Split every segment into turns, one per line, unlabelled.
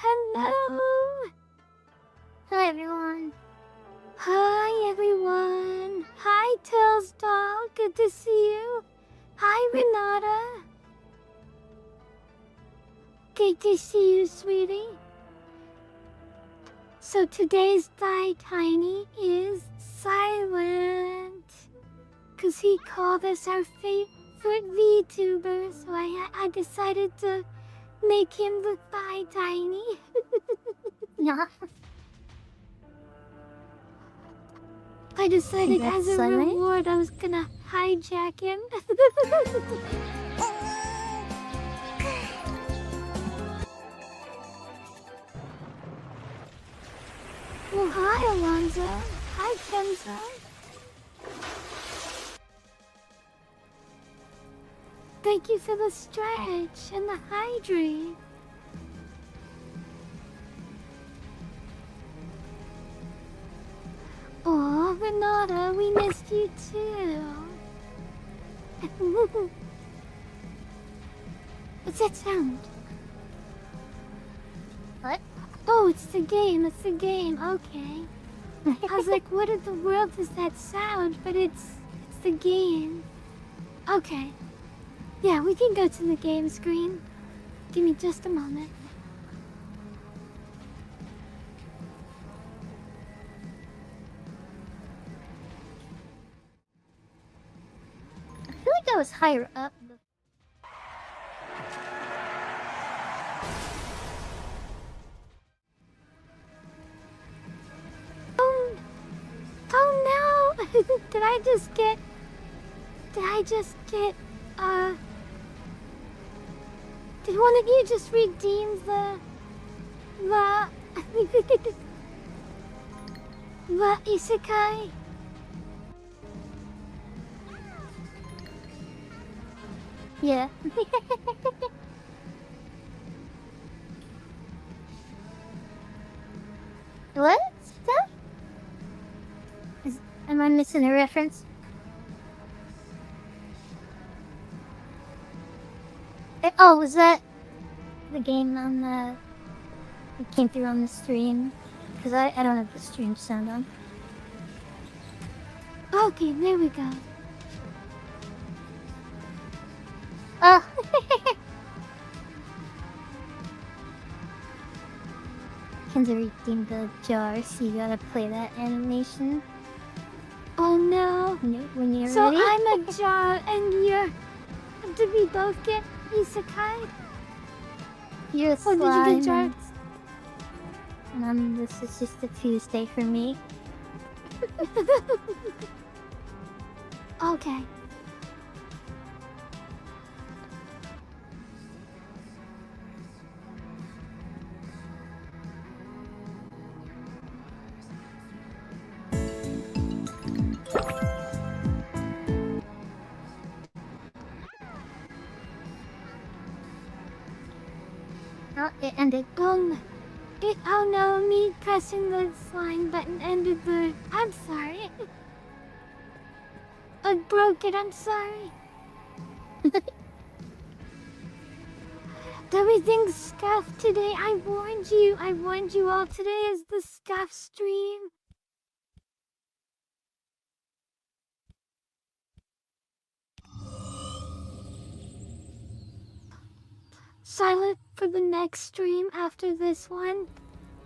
hello.
Hi, everyone.
Hi, everyone. Hi, Tails doll. Good to see you. Hi, Renata. Good to see you, sweetie. So today's Tiny is silent. Cause he called us our favorite VTuber, so I decided to make him the Tiny.
Yeah.
I decided
That's
as a
silent?
reward I was gonna hijack him. Well, hi, Alonzo. Hi, Kenzo. Thank you for the stretch and the hydrate. Aw, Renata, we missed you too. What's that sound?
What?
Oh, it's the game. It's the game. Okay. I was like, what in the world is that sound? But it's the game. Okay. Yeah, we can go to the game screen. Give me just a moment.
I feel like I was higher up.
Oh no! Did I just get, did one of you just redeem the isekai?
Yeah. What? Stuff? Am I missing a reference? Oh, was that the game on the... It came through on the stream? Because I don't have the stream sound on.
Okay, there we go.
Oh! Kenzo redeemed the jar, so you gotta play that animation.
Oh no.
When you're
So
ready.
I'm a jar and you're... Did we both get isekai?
You're a
Or
slime.
did you get jar?
And this is just a Tuesday for me.
Okay.
Oh, it ended.
Oh no, me pressing the slime button ended the... I'm sorry. I broke it, I'm sorry. Everything's scuffed today. I warned you all, today is the scuff stream. Silent for the next stream after this one.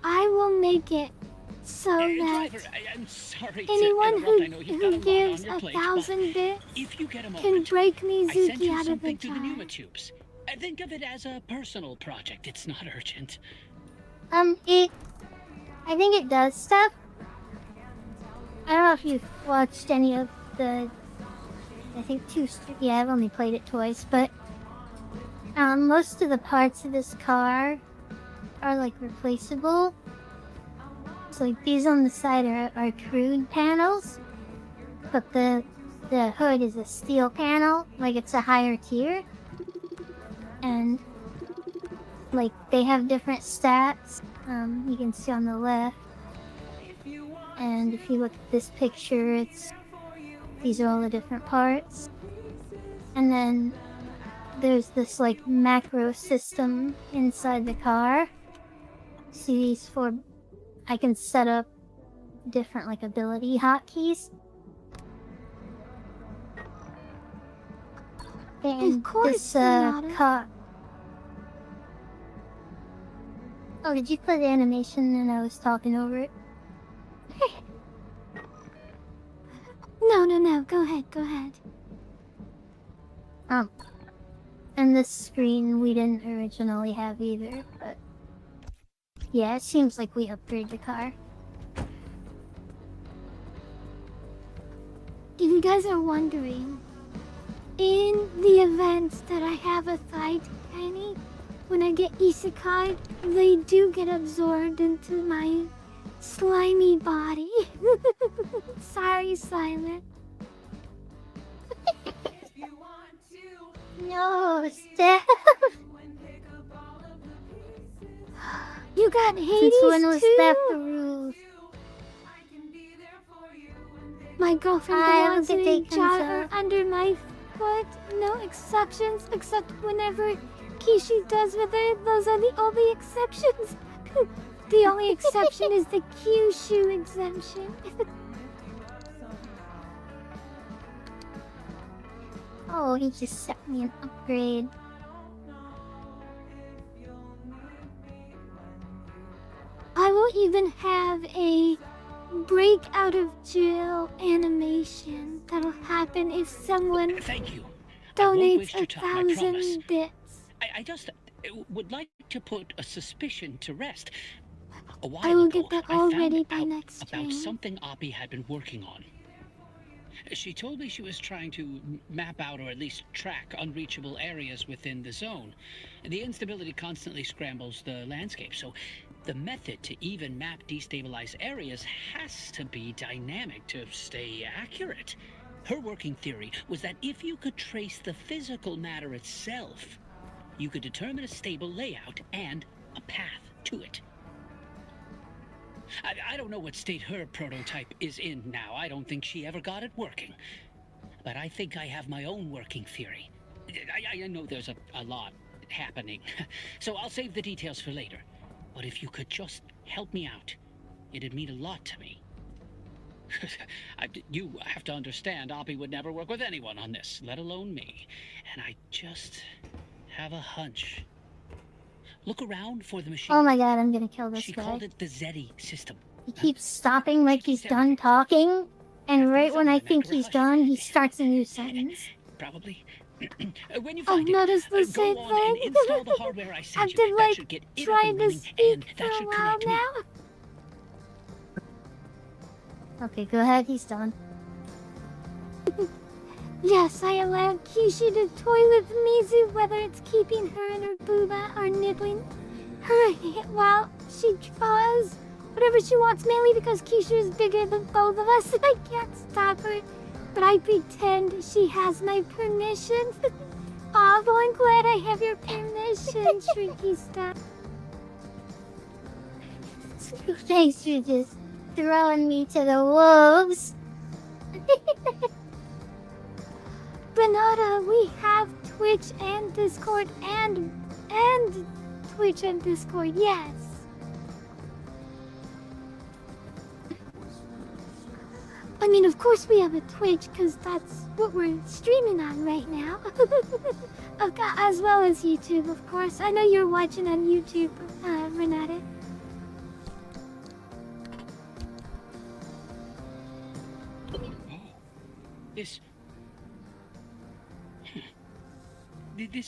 I will make it so that
Driver, I'm sorry
anyone
who
gives 1,000 bits can break Mizuki out of the jar.
Think of it as a personal project. It's not urgent.
I think it does stuff. I don't know if you've watched any of the... I think yeah, I've only played it twice, but... most of the parts of this car are, like, replaceable. So, like, these on the side are crude panels. But the hood is a steel panel, like it's a higher tier. And, like, they have different stats. You can see on the left. And if you look at this picture, these are all the different parts. And then there's this like macro system inside the car. see these for... I can set up different, like, ability hotkeys. And
Of course,
this,
Renata.
Oh, did you play the animation and I was talking over it?
No. Go ahead.
And this screen we didn't originally have either, but... Yeah, it seems like we upgraded the car.
If you guys are wondering, in the event that I have a thigh tiny, when I get isekai, they do get absorbed into my slimy body. Sorry, Silent.
No, Steph!
You got Hades
Since when was
too?
that the rules?
My girlfriend
I
belongs
look at
in
Dakin's,
jar under my foot. No exceptions, except whenever Kishi does with it. Those are the only exceptions. The only exception is the Kyushu exemption.
Oh, he just set me an upgrade.
I will even have a break out of jail animation that'll happen if someone
Thank you.
donates
I
1,000 bits.
I just would like to put a suspicion to rest. A while
I will
ago,
get that
I
all
found
ready by
out
next
about
stream.
something Oppie had been working on. She told me she was trying to map out or at least track unreachable areas within the zone. The instability constantly scrambles the landscape, so the method to even map destabilized areas has to be dynamic to stay accurate. Her working theory was that if you could trace the physical matter itself, you could determine a stable layout and a path to it. I don't know what state her prototype is in now. I don't think she ever got it working. But I think I have my own working theory. I know there's a lot happening, so I'll save the details for later. But if you could just help me out, it'd mean a lot to me. You have to understand, Oppie would never work with anyone on this, let alone me. And I just have a hunch. Look around for the machine.
Oh my god, I'm gonna kill this
She
guy.
called it the Zeti system.
He keeps stopping like he's done talking, and right when I think he's done, he starts a new sentence.
Probably. When you
I've
find it,
noticed the same
go on and
thing.
install the hardware I
I've
sent you.
been
That
like
should get it up
trying
and
to
running,
speak
and
for
that
a
should
while
connect me.
now.
Okay, go ahead, he's done.
Yes, I allowed Kishi to toy with Mizu, whether it's keeping her in her booba or nibbling her while she draws whatever she wants, mainly because Kishu is bigger than both of us and I can't stop her. But I pretend she has my permission. Aw, well, I'm glad I have your permission, Shrinky Star.
Thanks for just throwing me to the wolves.
Renata, we have Twitch and Discord and Twitch and Discord, yes. I mean, of course we have a Twitch, because that's what we're streaming on right now. As well as YouTube, of course. I know you're watching on YouTube, Renata.
This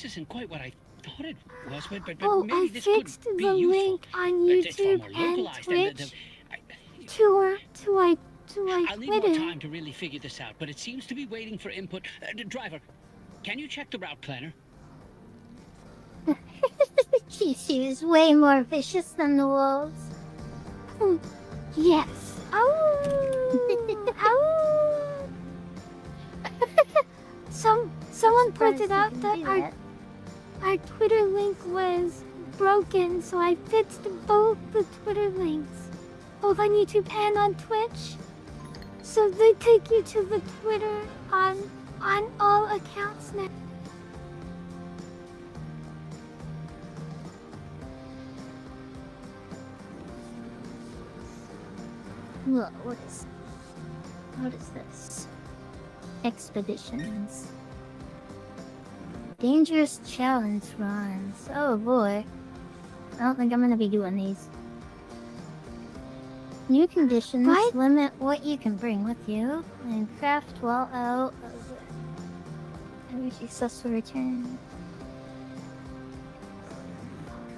isn't quite what I thought it was, but
Oh,
maybe
I
this
fixed
could be
the
useful.
link on
It's far
YouTube
more
and
localized,
Twitch
I'll need more
Twitter.
time to really figure this out, but it seems to be waiting for input. Driver, can you check the route planner?
Kishu is way more vicious than the wolves.
Yes. Oh. Someone pointed out that our Twitter link was broken, so I fixed both the Twitter links, both on YouTube and on Twitch. So they take you to the Twitter on all accounts now.
Whoa, what is this? Expeditions. Dangerous challenge runs. Oh boy. I don't think I'm gonna be doing these. New conditions limit what you can bring with you, and craft while out of energy source will return.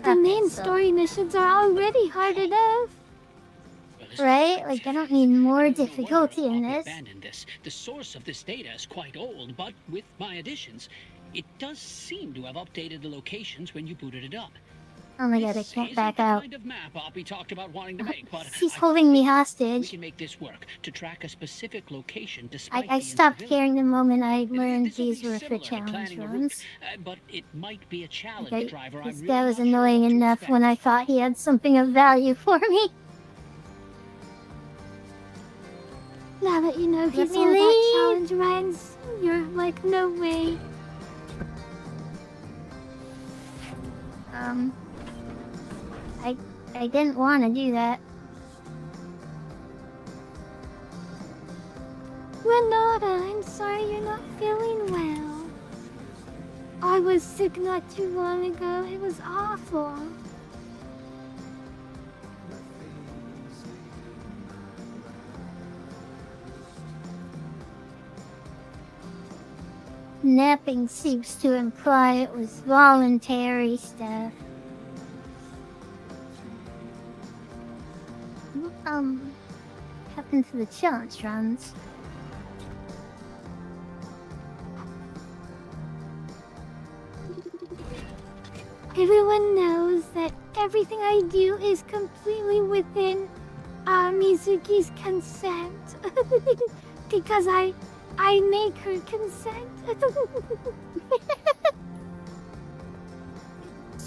The main story missions are already hard enough.
Right? Like, I don't need more difficulty in this.
Abandoned this. The source of this data is quite old, but with my additions, it does seem to have updated the locations when you booted it up.
Oh my god, I can't back out.
Kind of map Oppie talked about wanting to make, but
he's holding me
we
hostage.
can make this work to track a specific location despite
I stopped caring the moment I learned these were for challenge runs.
But it might be a challenge driver.
This guy was annoying enough when I thought he had something of value for me.
Now that you know he's all about challenge runs, you're like, no way.
I didn't want to do that.
Renata, I'm sorry you're not feeling well. I was sick not too long ago. It was awful.
Napping seems to imply it was voluntary stuff. Happened to the challenge runs.
Everyone knows that everything I do is completely within Mizuki's consent. Because I make her consent.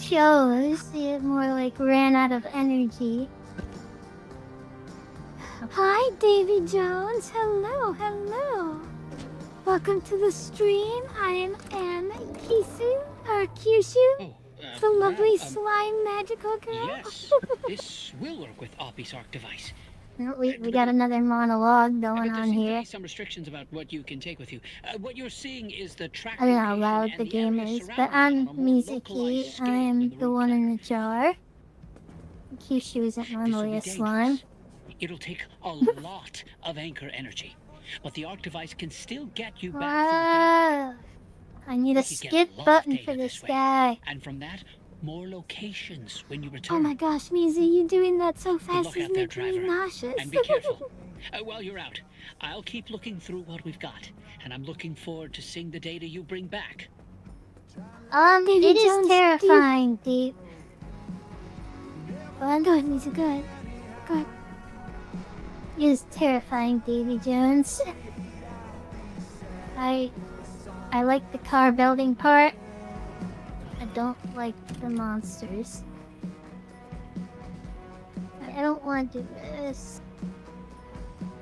Shows it more like ran out of energy.
Hi, Davy Jones. Hello, hello. Welcome to the stream. I am Kisu, or Kyushu, the lovely slime magical girl.
Yes, this will work with Oppie's Arc device.
We got another monologue going on here.
Some restrictions about what you can take with you. What you're seeing is the track.
I don't know how loud the game is, but I'm Mizuki. I am the one in the jar. Kyushu isn't normally a slime.
It'll take a lot of anchor energy, but the Arc device can still get you back.
I need a skip button for this guy.
And from that, more locations when you return.
Oh my gosh, Mizu, you doing that so fast is making me nauseous.
And be careful. While you're out, I'll keep looking through what we've got, and I'm looking forward to seeing the data you bring back.
It is terrifying, Deep.
Well, go ahead, Mizu, go ahead. Go ahead.
It is terrifying, Davy Jones. I like the car building part. I don't like the monsters. I don't want to do this.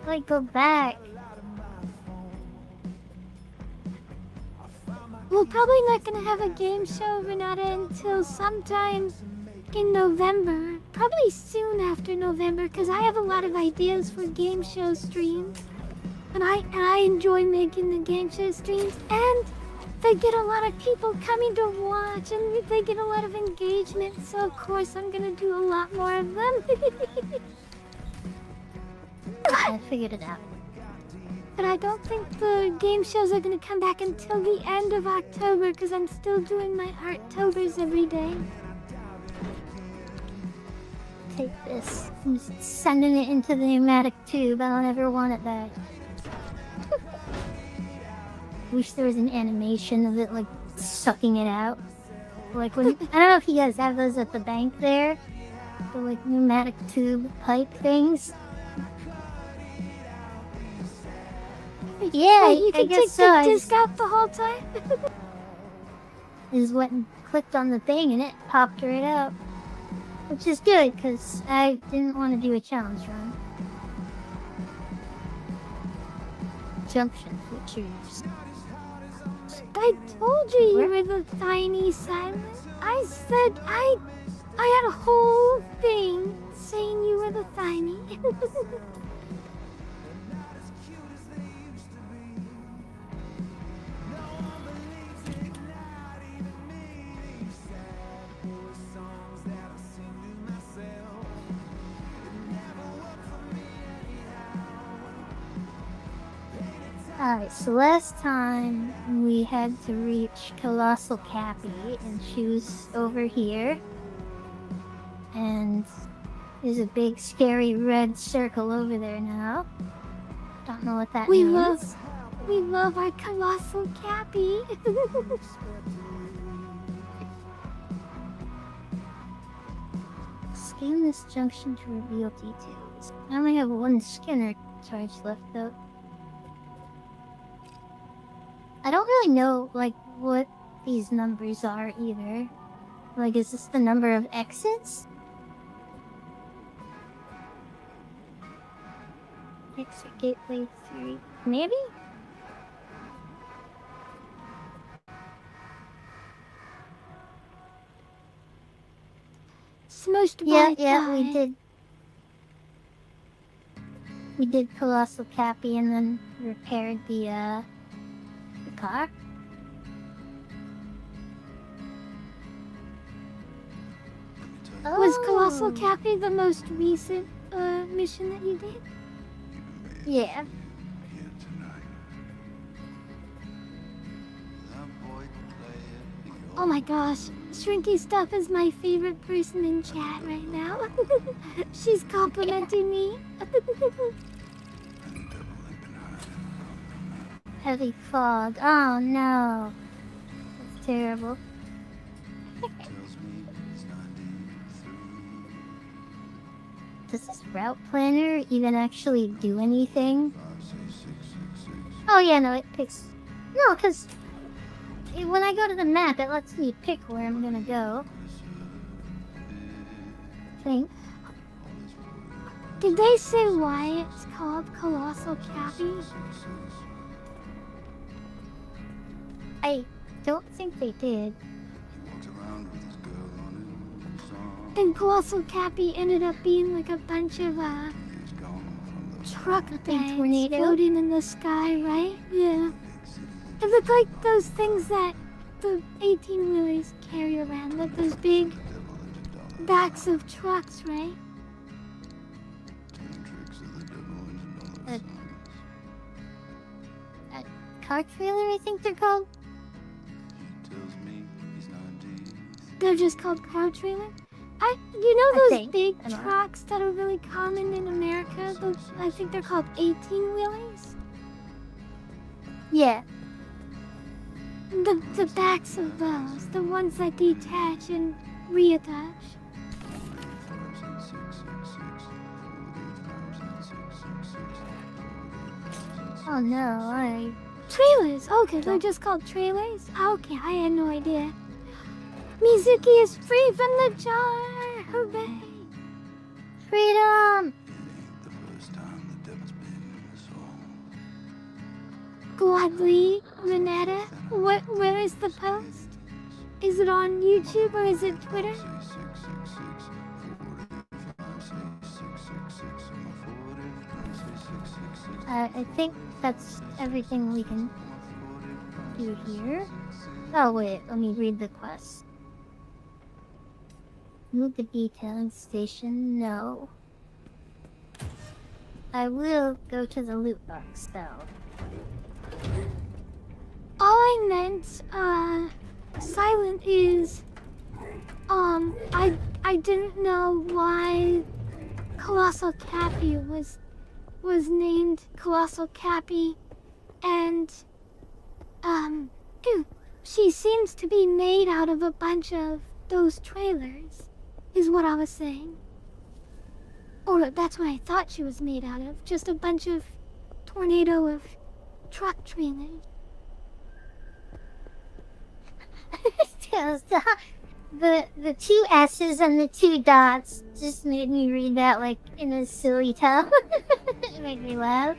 Like, go back.
We're probably not gonna have a game show, Renata, until sometime in November. Probably soon after November, because I have a lot of ideas for game show streams. And I enjoy making the game show streams, and they get a lot of people coming to watch, and they get a lot of engagement, so of course I'm gonna do a lot more of them.
I figured it out.
But I don't think the game shows are gonna come back until the end of October, because I'm still doing my Artobers every day.
Take this. I'm just sending it into the pneumatic tube. I don't ever want it back. Wish there was an animation of it, like, sucking it out. Like when... I don't know if you guys have those at the bank there. The, like, pneumatic tube pipe things. Yeah,
wait, you can take the disc out the whole time?
I just went and clicked on the thing and it popped right out. Which is good, because I didn't want to do a challenge run. Junction features.
I told you you were the tiny silent. I said I had a whole thing saying you were the tiny.
Alright, so last time we had to reach Colossal Cappy, and she was over here. And there's a big scary red circle over there now. Don't know what that means.
We love our Colossal Cappy.
Scan this junction to reveal details. I only have one scanner charge left though. I don't really know, like, what these numbers are either. Like, is this the number of exits? Exit gateway 3. Maybe?
Smushed
Yeah,
by
yeah,
time.
we did Colossal Cappy and then repaired the car.
Was Colossal
Oh.
Cappy the most recent mission that you did?
Yeah.
Oh my gosh, Shrinky Stuff is my favorite person in chat right now. She's complimenting me.
Heavy fog. Oh no. That's terrible. Does this route planner even actually do anything? Oh yeah, no, it picks... No, because when I go to the map, it lets me pick where I'm gonna go. I think.
Did they say why it's called Colossal Cappy?
I don't think they did.
And Colossal Cappy ended up being like a bunch of truck bags
tornado?
floating in the sky, right? Yeah. It looked like those things that the 18-wheelers carry around, like those big backs of trucks, right?
A car trailer, I think they're called.
They're just called car trailer? You know those
think.
big
I don't know.
trucks that are really common in America? Those, I think they're called 18-wheelers?
Yeah.
The backs of those, the ones that detach and reattach.
Oh no,
Trailers! Okay, they're just called trailers? Okay, I had no idea. Mizuki is free from the jar! Hooray!
Freedom!
Gladly, Renata, where is the post? Is it on YouTube or is it Twitter?
I think that's everything we can do here. Oh wait, let me read the quest. Move the detailing station, no. I will go to the loot box though.
All I meant, Silent is, I didn't know why Colossal Cappy was named Colossal Cappy, and, she seems to be made out of a bunch of those trailers, is what I was saying. Or that's what I thought she was made out of, just a bunch of tornado of truck trailers.
The two S's and the two dots just made me read that like in a silly tone. It made me laugh.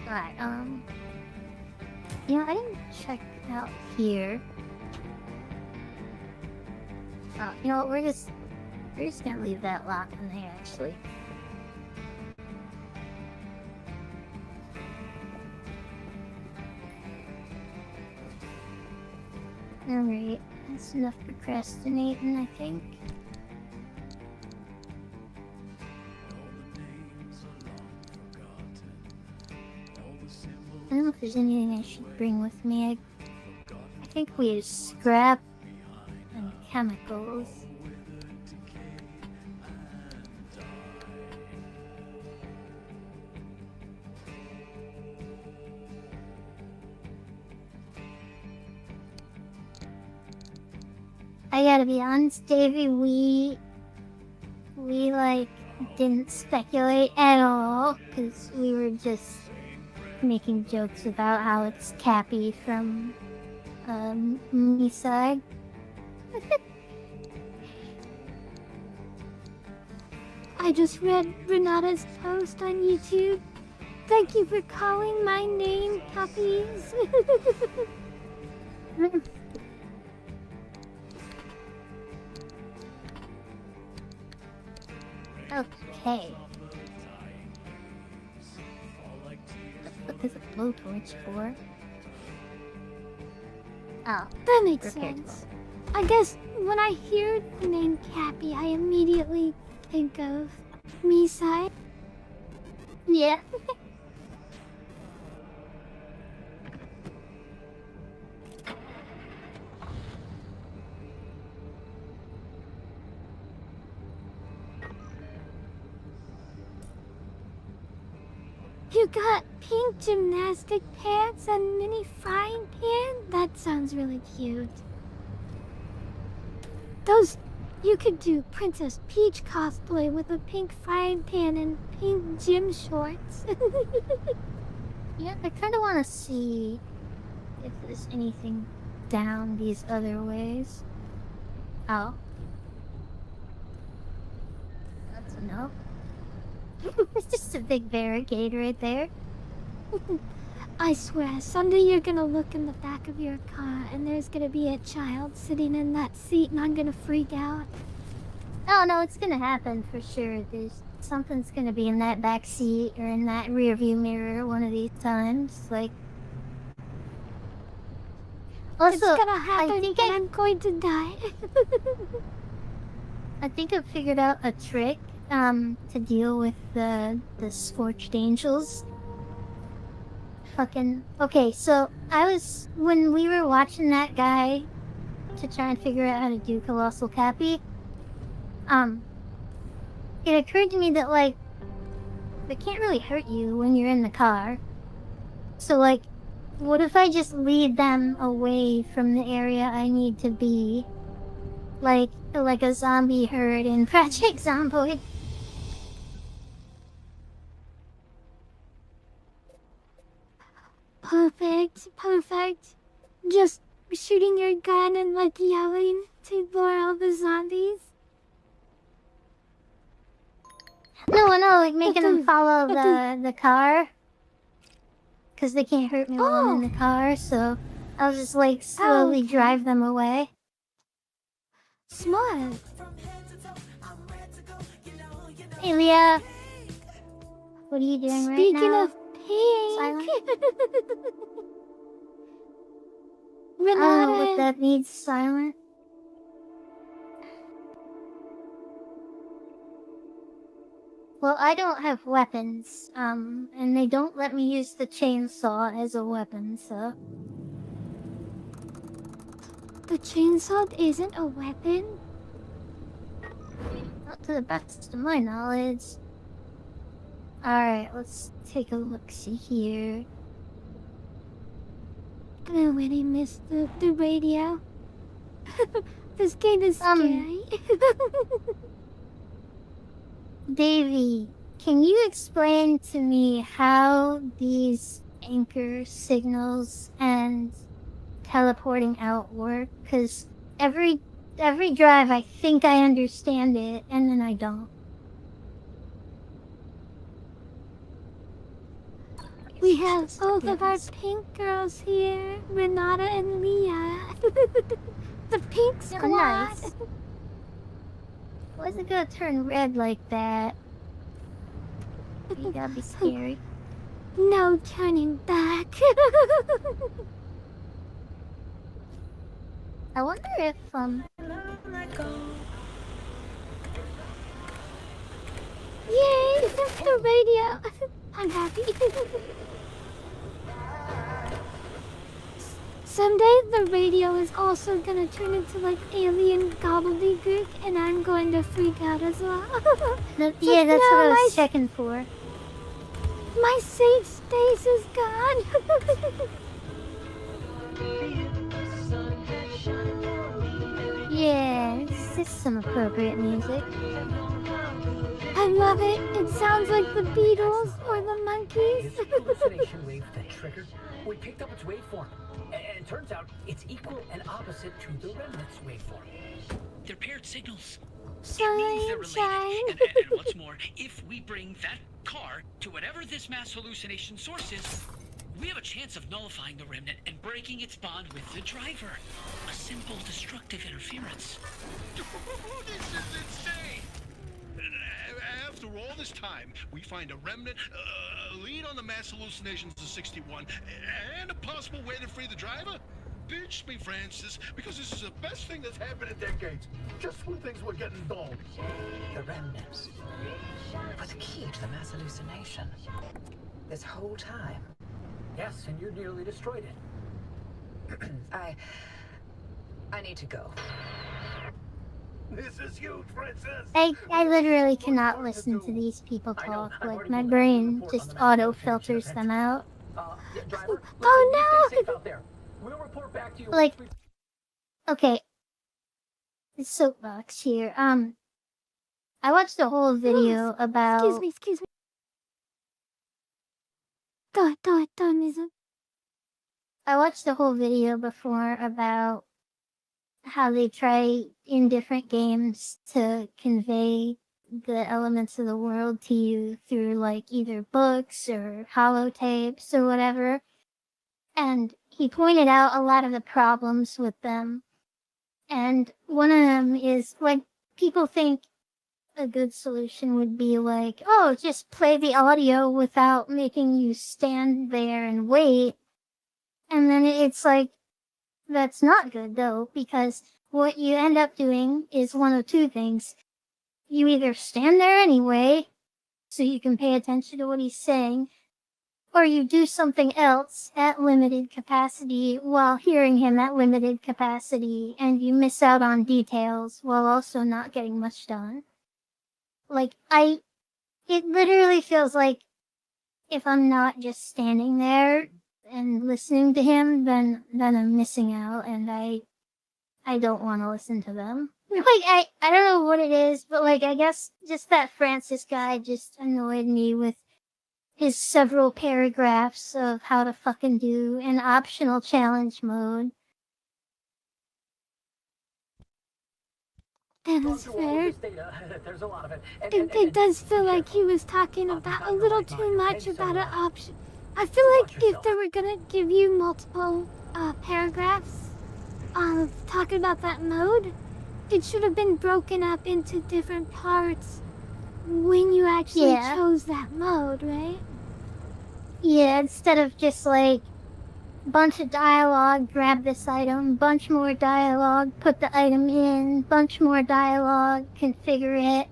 Alright, you know, I didn't check out here. Oh, you know what, we're just gonna leave that lock in there actually. Alright, that's enough procrastinating, I think. there's anything I should bring with me. I think we have scrap and chemicals. I gotta be honest, Davey, we like didn't speculate at all because we were just making jokes about how it's Cappy from me side.
I just read Renata's post on YouTube. Thank you for calling my name, puppies.
Okay. What is a blowtorch for? Oh.
That makes
Repair
sense. I guess when I hear the name Cappy, I immediately think of me side.
Yeah.
You got pink gymnastic pants and mini frying pan? That sounds really cute. Those... You could do Princess Peach cosplay with a pink frying pan and pink gym shorts.
Yeah, I kind of want to see if there's anything down these other ways. Oh. That's a no. It's just a big barricade right there.
I swear, someday you're gonna look in the back of your car and there's gonna be a child sitting in that seat and I'm gonna freak out.
Oh no, it's gonna happen for sure. Something's gonna be in that back seat or in that rear view mirror one of these times. Like, also,
It's gonna happen
I think
and I'm going to die.
I think I've figured out a trick to deal with the scorched angels. Fucking okay, so when we were watching that guy to try and figure out how to do Colossal Cappy, it occurred to me that like they can't really hurt you when you're in the car. So like, what if I just lead them away from the area I need to be? Like a zombie herd in Project Zomboid.
Perfect. Just shooting your gun and like yelling to lure all the zombies.
No, like making them follow the car. Cause they can't hurt me while I'm in the car, so I'll just like slowly drive them away.
Smart.
Hey Leah, what are you doing right now?
Speaking of pink,
Silent? I
Renata,
don't know what that means, silent. Well, I don't have weapons, and they don't let me use the chainsaw as a weapon, so...
the chainsaw isn't a weapon?
Not to the best of my knowledge. Alright, let's take a look-see here.
I already missed the radio. This game is scary.
Davey, can you explain to me how these anchor signals and teleporting out work? Because every drive I think I understand it, and then I don't.
We have both of our pink girls here, Renata and Leah. The pink squad.
Nice. Why is it gonna turn red like that? You gotta be scary.
No turning back.
I wonder if,
Yay, the radio. I'm happy. Someday the radio is also gonna turn into like alien gobbledygook and I'm going to freak out as well.
Yeah, that's what I
my
was checking for.
My safe space is gone.
Yeah, this is some appropriate music.
I love it. It sounds like the Beatles or the Monkees.
Is the hallucination wave that triggered? We picked up its waveform, and turns out it's equal and opposite to the remnant's waveform.
They're paired signals. It means
Shine,
they're related.
shine.
And what's more, if we bring that car to whatever this mass hallucination source is, we have a chance of nullifying the remnant and breaking its bond with the driver. A simple destructive interference.
This is insane! After all this time, we find a remnant, a lead on the mass hallucinations of 61, and a possible way to free the driver? Pinch me, Francis, because this is the best thing that's happened in decades. Just when things were getting dull.
The remnants were the key to the mass hallucination. This whole time. Yes, and you nearly destroyed it. I need to go.
This is huge, Francis!
I literally cannot listen to these people talk. Like, my brain just auto-filters them out.
Driver,
Oh,
stay safe out there. We'll report back to you.
Like, okay. The soapbox here. I watched a whole video about...
Excuse me. Go ahead, music.
I watched a whole video before about how they try in different games to convey the elements of the world to you through like either books or holotapes or whatever. And he pointed out a lot of the problems with them. And one of them is like people think a good solution would be like, oh, just play the audio without making you stand there and wait. And then it's like, that's not good though, because what you end up doing is one of two things. You either stand there anyway, so you can pay attention to what he's saying, or you do something else at limited capacity while hearing him at limited capacity, and you miss out on details while also not getting much done. Like, it literally feels like if I'm not just standing there and listening to him, then I'm missing out, and I don't want to listen to them. Like, I don't know what it is, but like, I guess just that Francis guy just annoyed me with his several paragraphs of how to fucking do an optional challenge mode.
That is fair.
There's a lot of it.
It does feel like he was talking about a little too much about an option. I feel like if they were gonna give you multiple paragraphs talking about that mode, it should have been broken up into different parts when you actually chose that mode, right?
Yeah, instead of just like bunch of dialogue, grab this item, bunch more dialogue, put the item in, bunch more dialogue, configure it,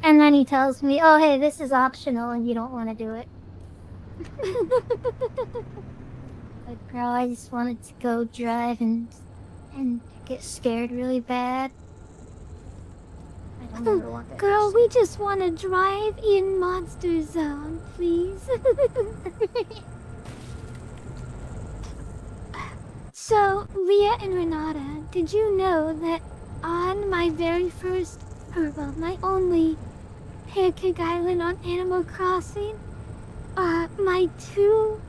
and then he tells me, oh hey, this is optional and you don't want to do it. Like, bro, I just wanted to go drive and get scared really bad. I don't ever want that.
Girl, we just want to drive in Monster Zone, please. So, Leah and Renata, did you know that on my very first, my only Pancake Island on Animal Crossing, my two,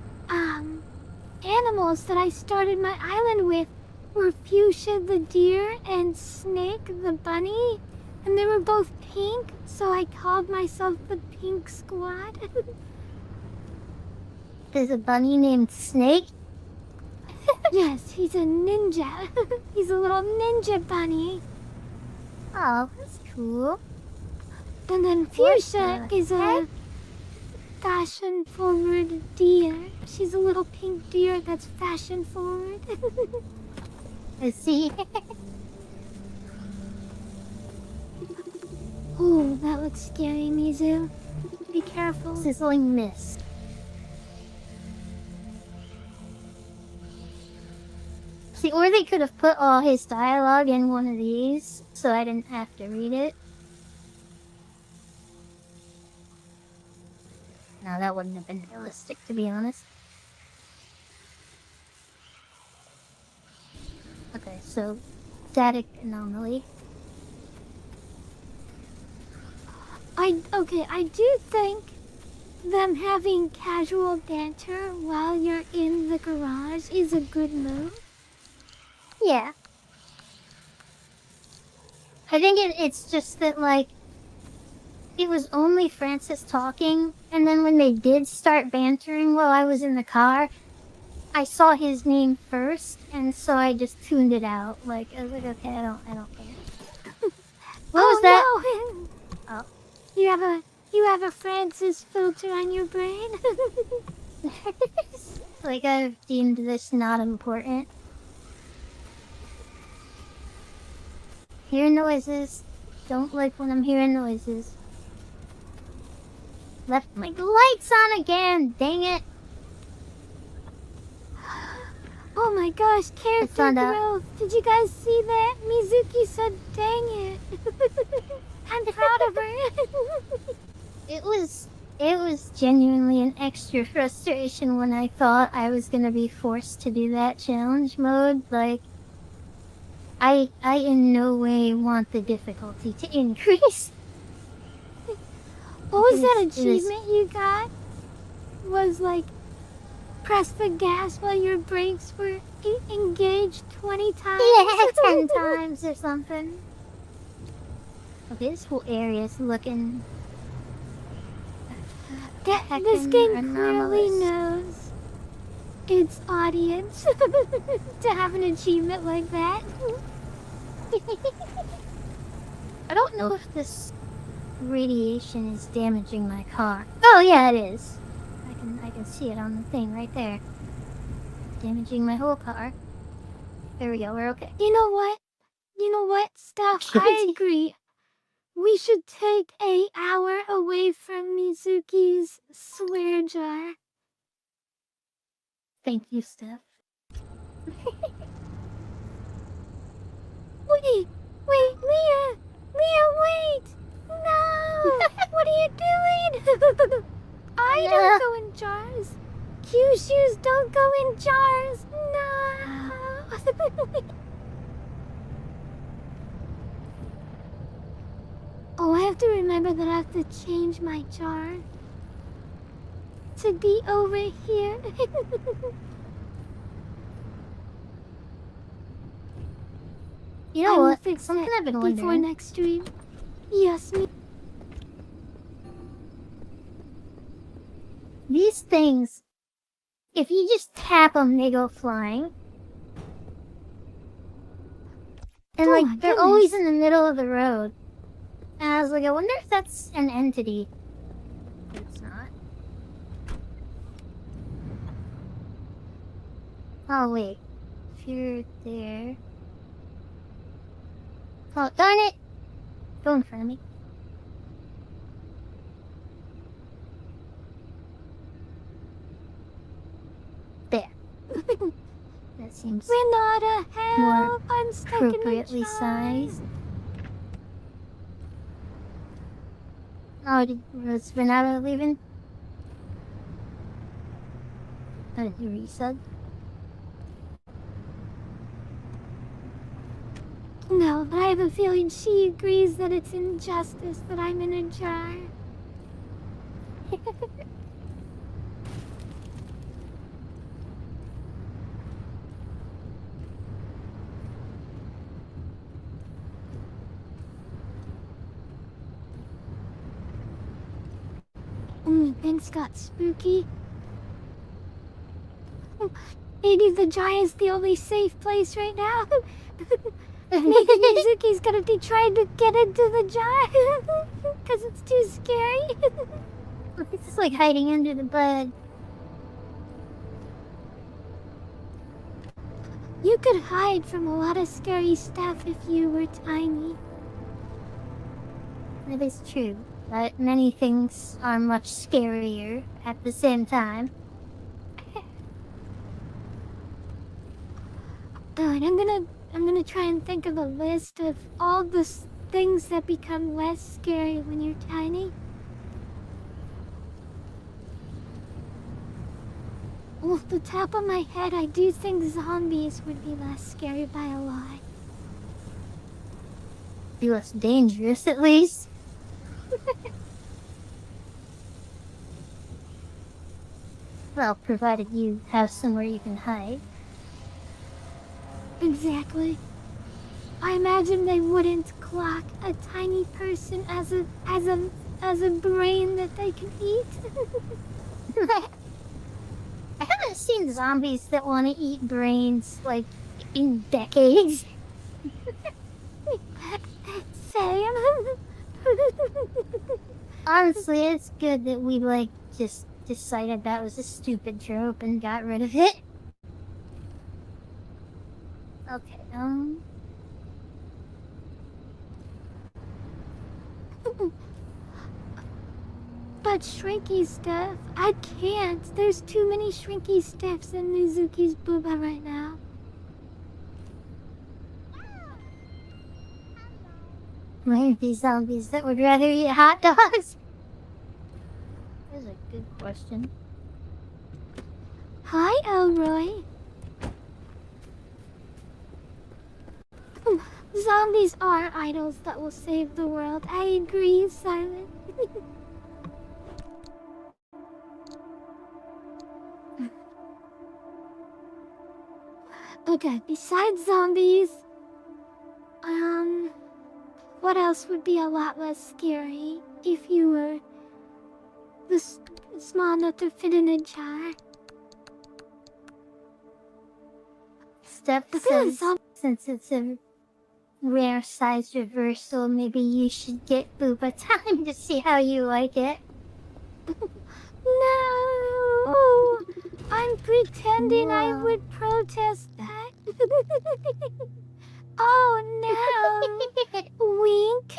animals that I started my island with were Fuchsia the deer and Snake the bunny, and they were both pink, so I called myself the Pink Squad.
There's a bunny named Snake?
Yes, he's a ninja. He's a little ninja bunny.
Oh, that's cool.
And then Fuchsia is a fashion-forward deer. She's a little pink deer that's fashion-forward.
I see.
Oh, that looks scary, Mizu. Be careful.
Sizzling mist. See, or they could have put all his dialogue in one of these, so I didn't have to read it. No, that wouldn't have been realistic, to be honest. Okay, so static anomaly.
I do think them having casual banter while you're in the garage is a good move.
Yeah. I think it's just that, like, it was only Francis talking, and then when they did start bantering while I was in the car, I saw his name first, and so I just tuned it out. Like, I was like, okay, I don't care. What was that?
No.
Oh.
You have a Francis filter on your brain?
Like, I've deemed this not important. Hear noises. Don't like when I'm hearing noises. Left my lights on again, dang it.
Oh my gosh, character growth. Did you guys see that? Mizuki said, dang it. I'm proud of her.
It was genuinely an extra frustration when I thought I was gonna be forced to do that challenge mode. Like, I in no way want the difficulty to increase.
What was that achievement you got? Was like, press the gas while your brakes were engaged 20 times?
Yeah, 10 times or something. Okay, this whole area is looking...
This game clearly knows its audience to have an achievement like that.
I don't know if this radiation is damaging my car. Oh yeah, it is. I can see it on the thing right there. Damaging my whole car. There we go, we're okay.
You know what, Stuff? I agree. We should take an hour away from Mizuki's swear jar.
Thank you, Steph.
Wait, Leah! Leah, wait! No! What are you doing? I don't go in jars. Q-shoes don't go in jars. No! Oh, I have to remember that I have to change my jar to be over here.
You know what?
Fix
Something
it
I've been
before
wondering.
next stream. Yes, me.
These things, if you just tap them, they go flying. And
Oh
like,
my
they're
goodness.
always in the middle of the road. And I was like, I wonder if that's an entity. But it's not. Oh wait, if you're there... Oh, darn it! Go in front of me. There. That seems
Renata, help!
more
I'm stuck in the
appropriately
jar.
sized. Oh, was Renata leaving? Oh, did you resub?
No, but I have a feeling she agrees that it's injustice that I'm in a jar. Things got spooky. Maybe the jar is the only safe place right now. Maybe Mizuki's gonna be trying to get into the jar because it's too scary.
It's just like hiding under the bed.
You could hide from a lot of scary stuff if you were tiny.
That is true, but many things are much scarier at the same time.
Good. I'm gonna try and think of a list of all the things that become less scary when you're tiny. Off the top of my head, I do think zombies would be less scary by a lot.
Be less dangerous, at least. Well, provided you have somewhere you can hide.
Exactly. I imagine they wouldn't clock a tiny person as a brain that they can eat.
I haven't seen zombies that want to eat brains, like, in decades.
Same.
Honestly, it's good that we, like, just decided that was a stupid trope and got rid of it. Okay,
But shrinky stuff, I can't. There's too many shrinky stuffs in Mizuki's booba right now.
might be zombies that would rather eat hot dogs. That's a good question.
Hi, Elroy. Zombies are idols that will save the world. I agree, Silent. Okay, besides zombies, what else would be a lot less scary if you were small enough to fit in a jar?
Steph says, since it's a rare size reversal, maybe you should get booba time to see how you like it.
No! I'm pretending I
No.
would protest that. Oh no! Wink!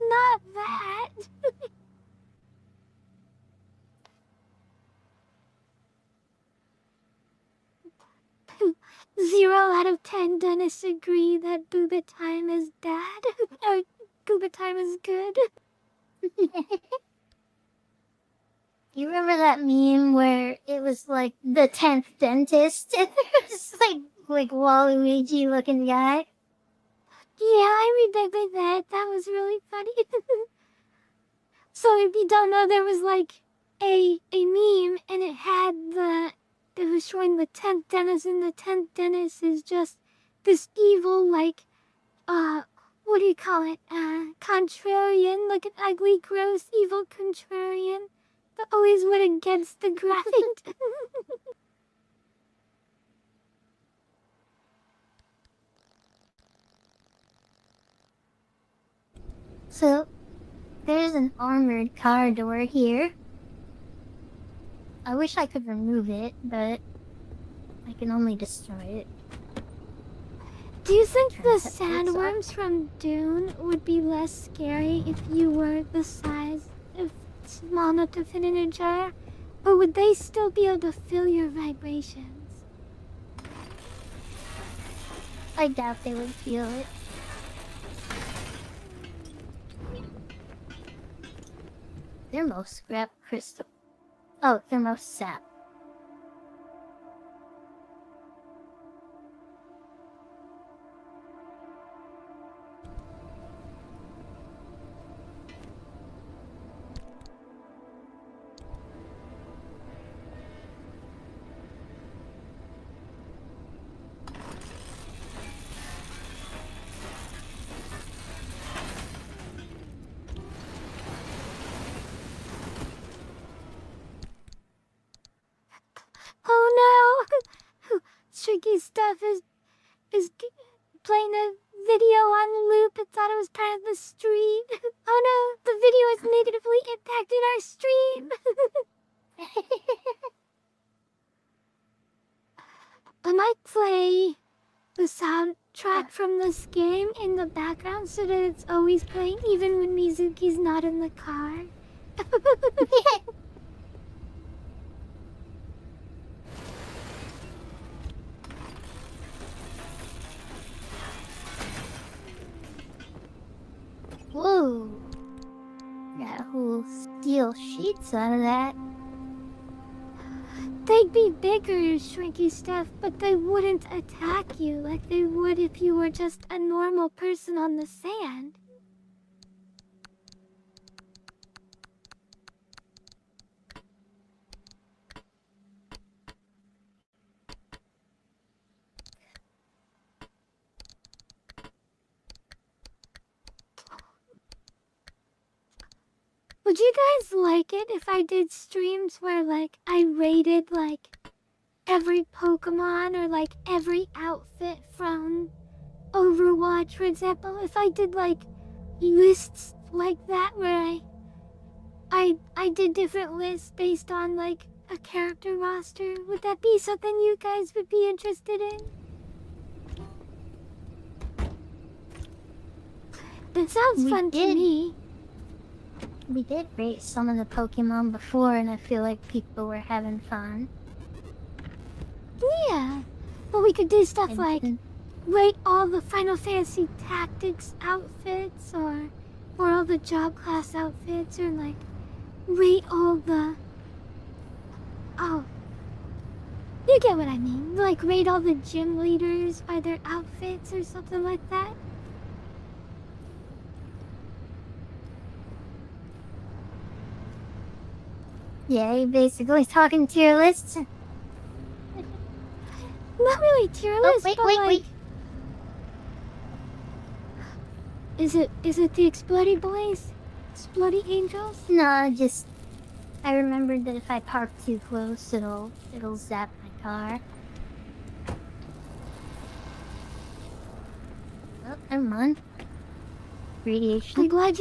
Not that! 0 out of 10 dentists agree that booba time is bad. Or booba time is good.
You remember that meme where it was like the 10th dentist? And there was like Waluigi looking guy.
Yeah, I remember that. That was really funny. So if you don't know, there was like a meme and it was showing the 10th dentist, and the 10th dentist is just this evil, like, what do you call it? Contrarian, like an ugly, gross, evil contrarian that always went against the grain.
So, there's an armored car door here. I wish I could remove it, but I can only destroy it.
Do you think the
Turns out it's
sandworms from Dune would be less scary if you were the size of small enough to fit in a jar? Or would they still be able to feel your vibrations?
I doubt they would feel it. Thermo scrap crystal. Oh, thermo sap.
Oh no! Tricky Stuff is playing a video on loop and thought it was part of the stream. Oh no, the video has negatively impacted our stream. I might play the soundtrack from this game in the background so that it's always playing even when Mizuki's not in the car.
little sheets out of that.
They'd be bigger, shrinky stuff, but they wouldn't attack you like they would if you were just a normal person on the sand. Would you guys like it if I did streams where, like, I rated, like, every Pokemon or, like, every outfit from Overwatch, for example? If I did, like, lists like that where I did different lists based on, like, a character roster, would that be something you guys would be interested in? That sounds fun to me.
We did rate some of the Pokemon before, and I feel like people were having fun.
Yeah, but we could do stuff
And
like rate all the Final Fantasy Tactics outfits, or all the job class outfits, or like rate all the... Oh, you get what I mean. Like rate all the gym leaders by their outfits or something like that.
Yeah, you're basically talking tier lists.
Not really tier list,
wait,
but
wait,
like...
wait.
Is it the Explodey Boys? Explodey Angels?
No, just... I remembered that if I park too close, it'll zap my car. Oh, never mind. Radiation.
I'm glad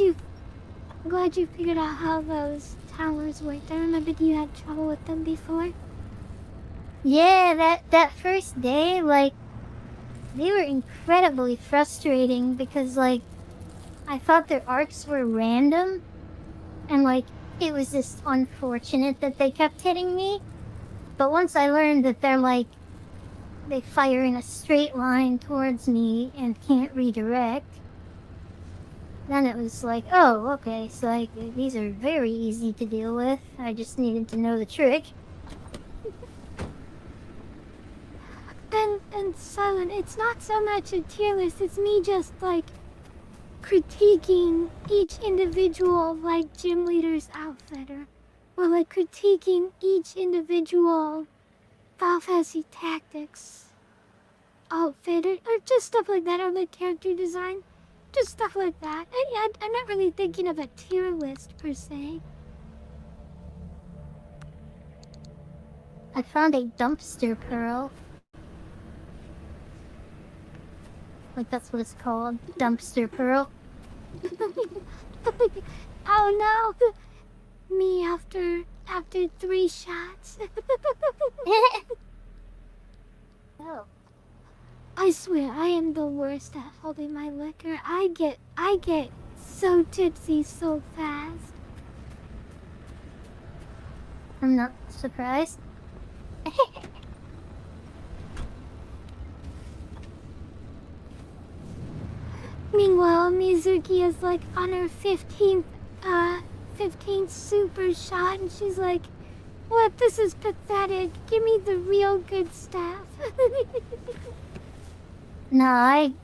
you figured out how those towers worked. I remembered you had trouble with them before.
Yeah, that first day, like, they were incredibly frustrating because, like, I thought their arcs were random, and, like, it was just unfortunate that they kept hitting me. But once I learned that they're, like, they fire in a straight line towards me and can't redirect, then it was like, oh, okay, so, like, these are very easy to deal with. I just needed to know the trick.
And Silent, it's not so much a tier list, it's me just, like, critiquing each individual, like, gym leader's outfit, or like, critiquing each individual Final Fantasy Tactics outfit, or just stuff like that, or like character design. Just stuff like that. I'm not really thinking of a tier list, per se.
I found a dumpster pearl. Like, that's what it's called. Dumpster pearl.
Oh no! Me after 3 shots.
Oh.
I swear, I am the worst at holding my liquor. I get so tipsy so fast.
I'm not surprised.
Meanwhile, Mizuki is like on her 15th super shot, and she's like, "What? This is pathetic. Give me the real good stuff."
No, I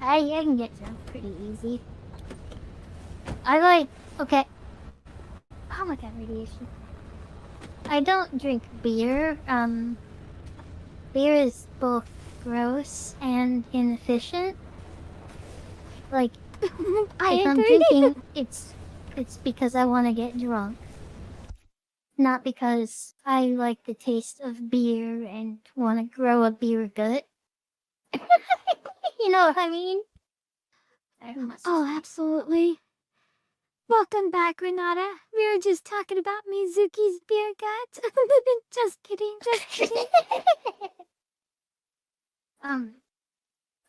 can get drunk pretty easy. Okay. Oh my god, radiation. I don't drink beer. Beer is both gross and inefficient. Like, if I'm drinking, it's because I want to get drunk. Not because I like the taste of beer and want to grow a beer gut. You know what I mean?
Oh, absolutely. Welcome back, Renata. We were just talking about Mizuki's beer gut. Just kidding, just kidding.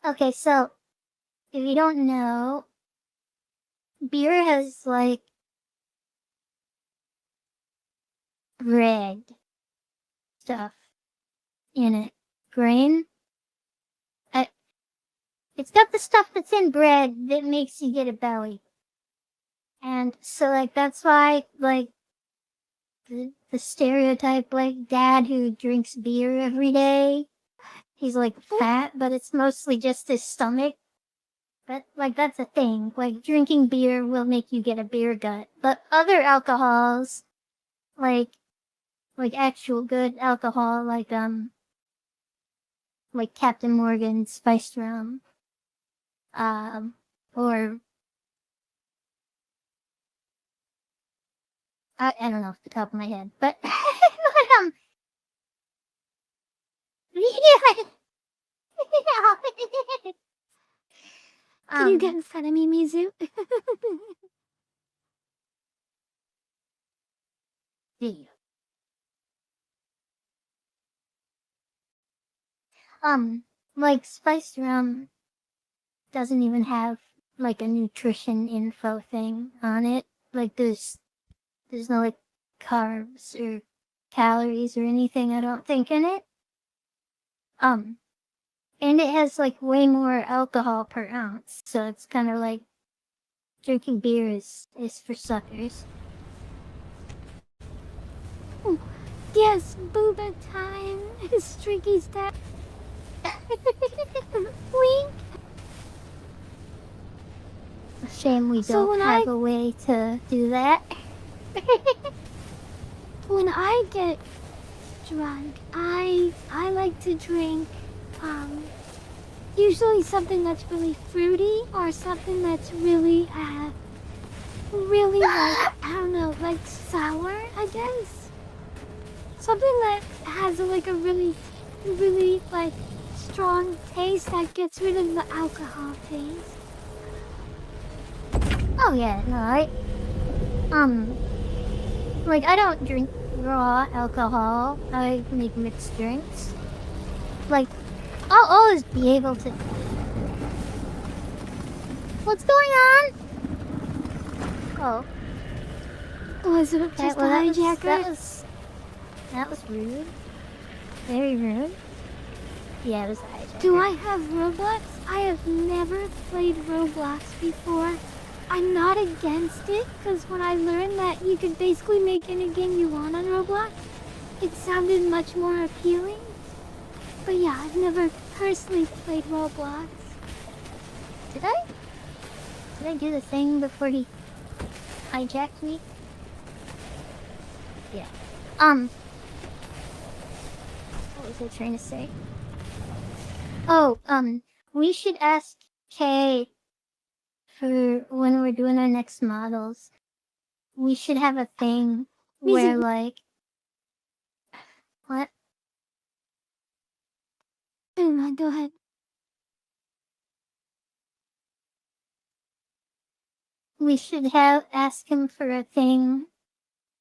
Okay, so, if you don't know, beer has, like, red stuff in it. Grain. It's got the stuff that's in bread that makes you get a belly. And so, like, that's why, like, the stereotype like dad who drinks beer every day. He's like fat, but it's mostly just his stomach. But like that's a thing. Like drinking beer will make you get a beer gut. But other alcohols, like actual good alcohol, like Captain Morgan spiced rum, or I don't know off the top of my head, but yeah.
Can you get in front of me, Mizu?
Yeah. Like spiced rum doesn't even have like a nutrition info thing on it. Like there's no like carbs or calories or anything I don't think in it. And it has like way more alcohol per ounce, so it's kind of like drinking beer is for suckers.
Oh, yes, booba time. Streaky's dad. Wink.
Shame we
So
don't
when
have a way to do that.
When I get drunk, I like to drink usually something that's really fruity or something that's really really like I don't know, like sour, I guess. Something that has like a really like strong taste that gets rid of the alcohol taste.
Oh yeah, no, like I don't drink raw alcohol. I make mixed drinks. Like, I'll always be able to. What's going on? Oh,
Was it just a hijacker?
That was rude. Very rude. Yeah, it was a hijacker.
Do I have Roblox? I have never played Roblox before. I'm not against it, because when I learned that you could basically make any game you want on Roblox, it sounded much more appealing. But yeah, I've never personally played Roblox.
Did I? Did I do the thing before he hijacked me? Yeah. What was I trying to say? Oh, we should ask Kay for when we're doing our next models. We should have a thing where, like... What?
Oh my, go ahead.
We should ask him for a thing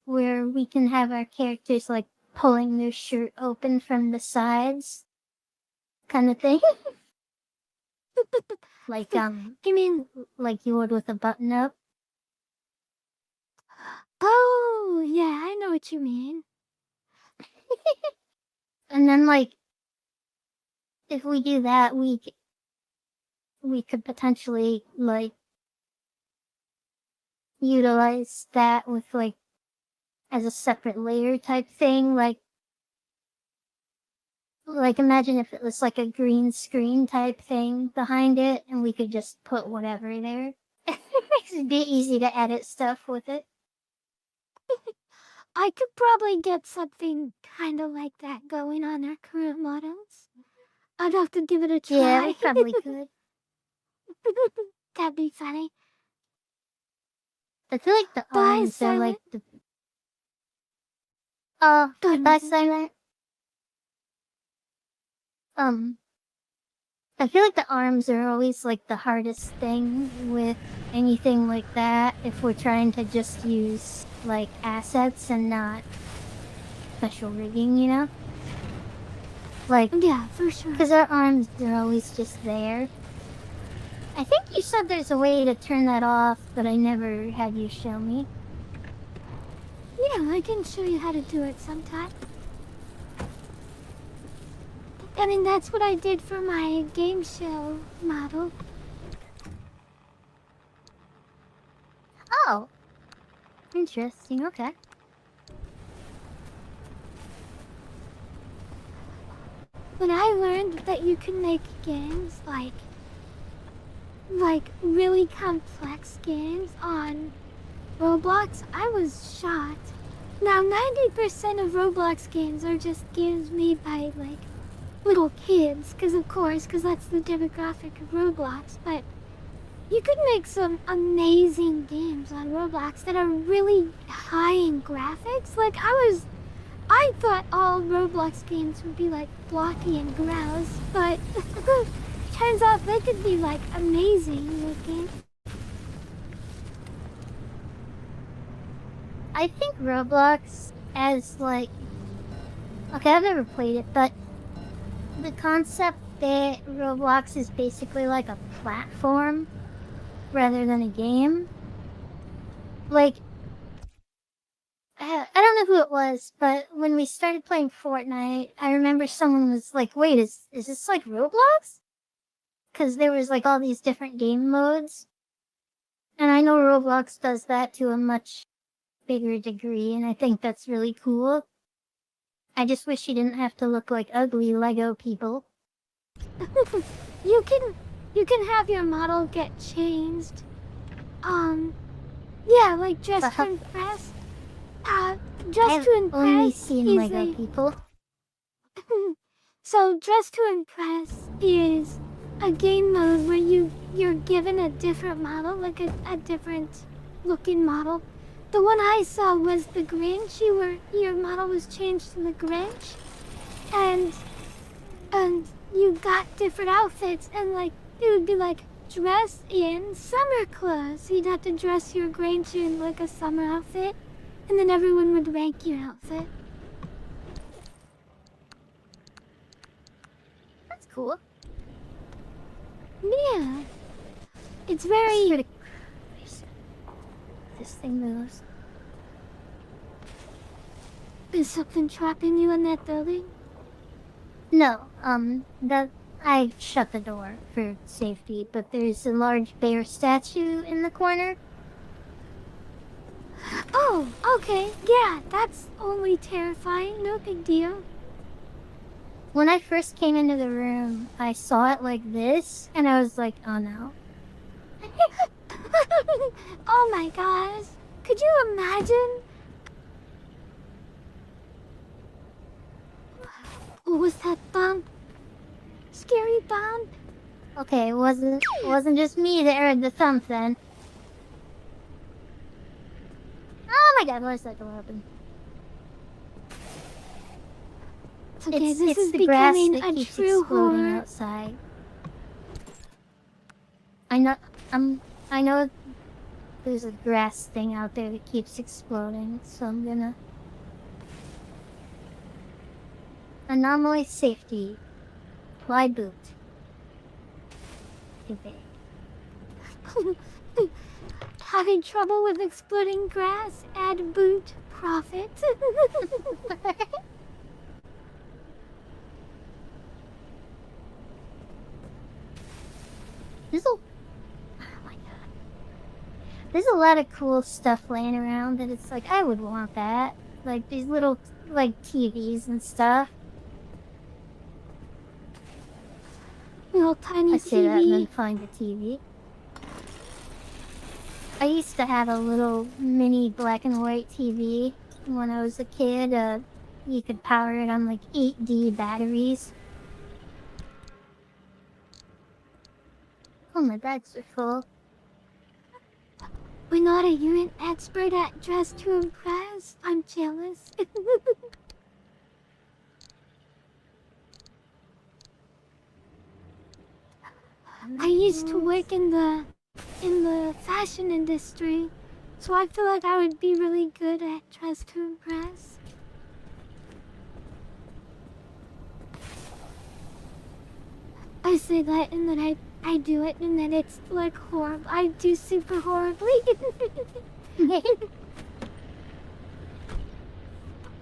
where we can have our characters, like, pulling their shirt open from the sides. Kind of thing. Like,
You mean...
like you would with a button up.
Oh, yeah, I know what you mean.
And then, like, if we do that, we could potentially, like, utilize that with, like, as a separate layer type thing. Like, imagine if it was, like, a green screen type thing behind it, and we could just put whatever there. It'd be easy to edit stuff with it.
I could probably get something kind of like that going on our current models. I'd have to give it a try.
Yeah, we probably could.
That'd be funny.
I feel like the arms are like the... Bye, Silent. I feel like the arms are always like the hardest thing with anything like that if we're trying to just use like assets and not special rigging, you know? Like,
yeah, for sure.
Because our arms are always just there. I think you said there's a way to turn that off, but I never had you show me.
Yeah, I can show you how to do it sometime. I mean, that's what I did for my game show model.
Oh. Interesting, okay.
when I learned that you can make games like really complex games on Roblox, I was shocked. Now 90% of Roblox games are just games made by like little kids, because that's the demographic of Roblox, but you could make some amazing games on Roblox that are really high in graphics. Like I thought all Roblox games would be like blocky and gross, but turns out they could be like amazing looking.
I think Roblox as like... Okay, I've never played it, but the concept that Roblox is basically like a platform rather than a game. Like, I don't know who it was, but when we started playing Fortnite, I remember someone was like, wait, is this like Roblox? Because there was like all these different game modes. And I know Roblox does that to a much bigger degree, and I think that's really cool. I just wish you didn't have to look like ugly Lego people.
You can have your model get changed. Yeah, like Dress to Impress. Dress to Impress.
I've only seen Lego people.
So Dress to Impress is a game mode where you're given a different model, like a different looking model. The one I saw was the Grinch. Your model was changed to the Grinch, and you got different outfits, and like it would be like dress in summer clothes. You'd have to dress your Grinch in like a summer outfit, and then everyone would rank your outfit.
That's cool.
Yeah, it's very.
This thing moves.
Is something trapping you in that building?
No, I shut the door for safety, but there's a large bear statue in the corner.
Oh, okay, yeah, that's only terrifying, no big deal.
When I first came into the room, I saw it like this, and I was like, oh no.
Oh my gosh, could you imagine? What was that bump? Scary bump?
Okay, it wasn't just me that heard the thump then. Oh my god, where's that door open?
Okay, this is
the grass
becoming
that
a
keeps
true
exploding
horror.
outside. I know there's a grass thing out there that keeps exploding, so I'm gonna... Anomaly safety. Apply boot. Okay.
Having trouble with exploding grass? Add boot. Profit.
There's a lot of cool stuff laying around that it's like, I would want that. Like these little, like, TVs and stuff.
Little tiny
I say that and
TV.
then find the TV. I used to have a little mini black and white TV when I was a kid. You could power it on like 8D batteries. Oh, my bags are full.
Winona, you're an expert at Dress to Impress. I'm jealous. I used to work in the fashion industry, so I feel like I would be really good at Dress to Impress. I say that and then I do it and then it's like horrible. I do super horribly.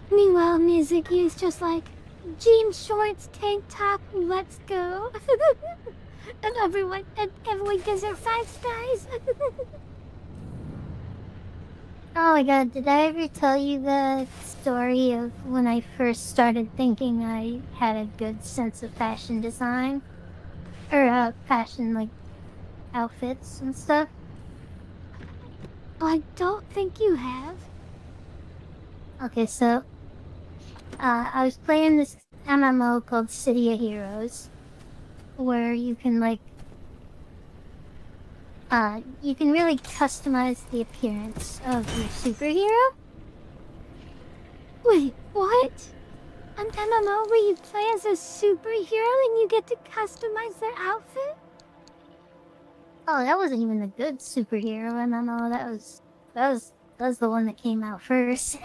Meanwhile, Mizuki is just like, jeans, shorts, tank top, let's go. And everyone gives her 5 stars.
Oh my god, did I ever tell you the story of when I first started thinking I had a good sense of fashion design? Or, fashion, like, outfits and stuff?
I don't think you have.
Okay, so, I was playing this MMO called City of Heroes, where you can, like, you can really customize the appearance of your superhero.
Wait, what? An MMO where you play as a superhero and you get to customize their outfit?
Oh, that wasn't even the good superhero MMO. That was the one that came out first.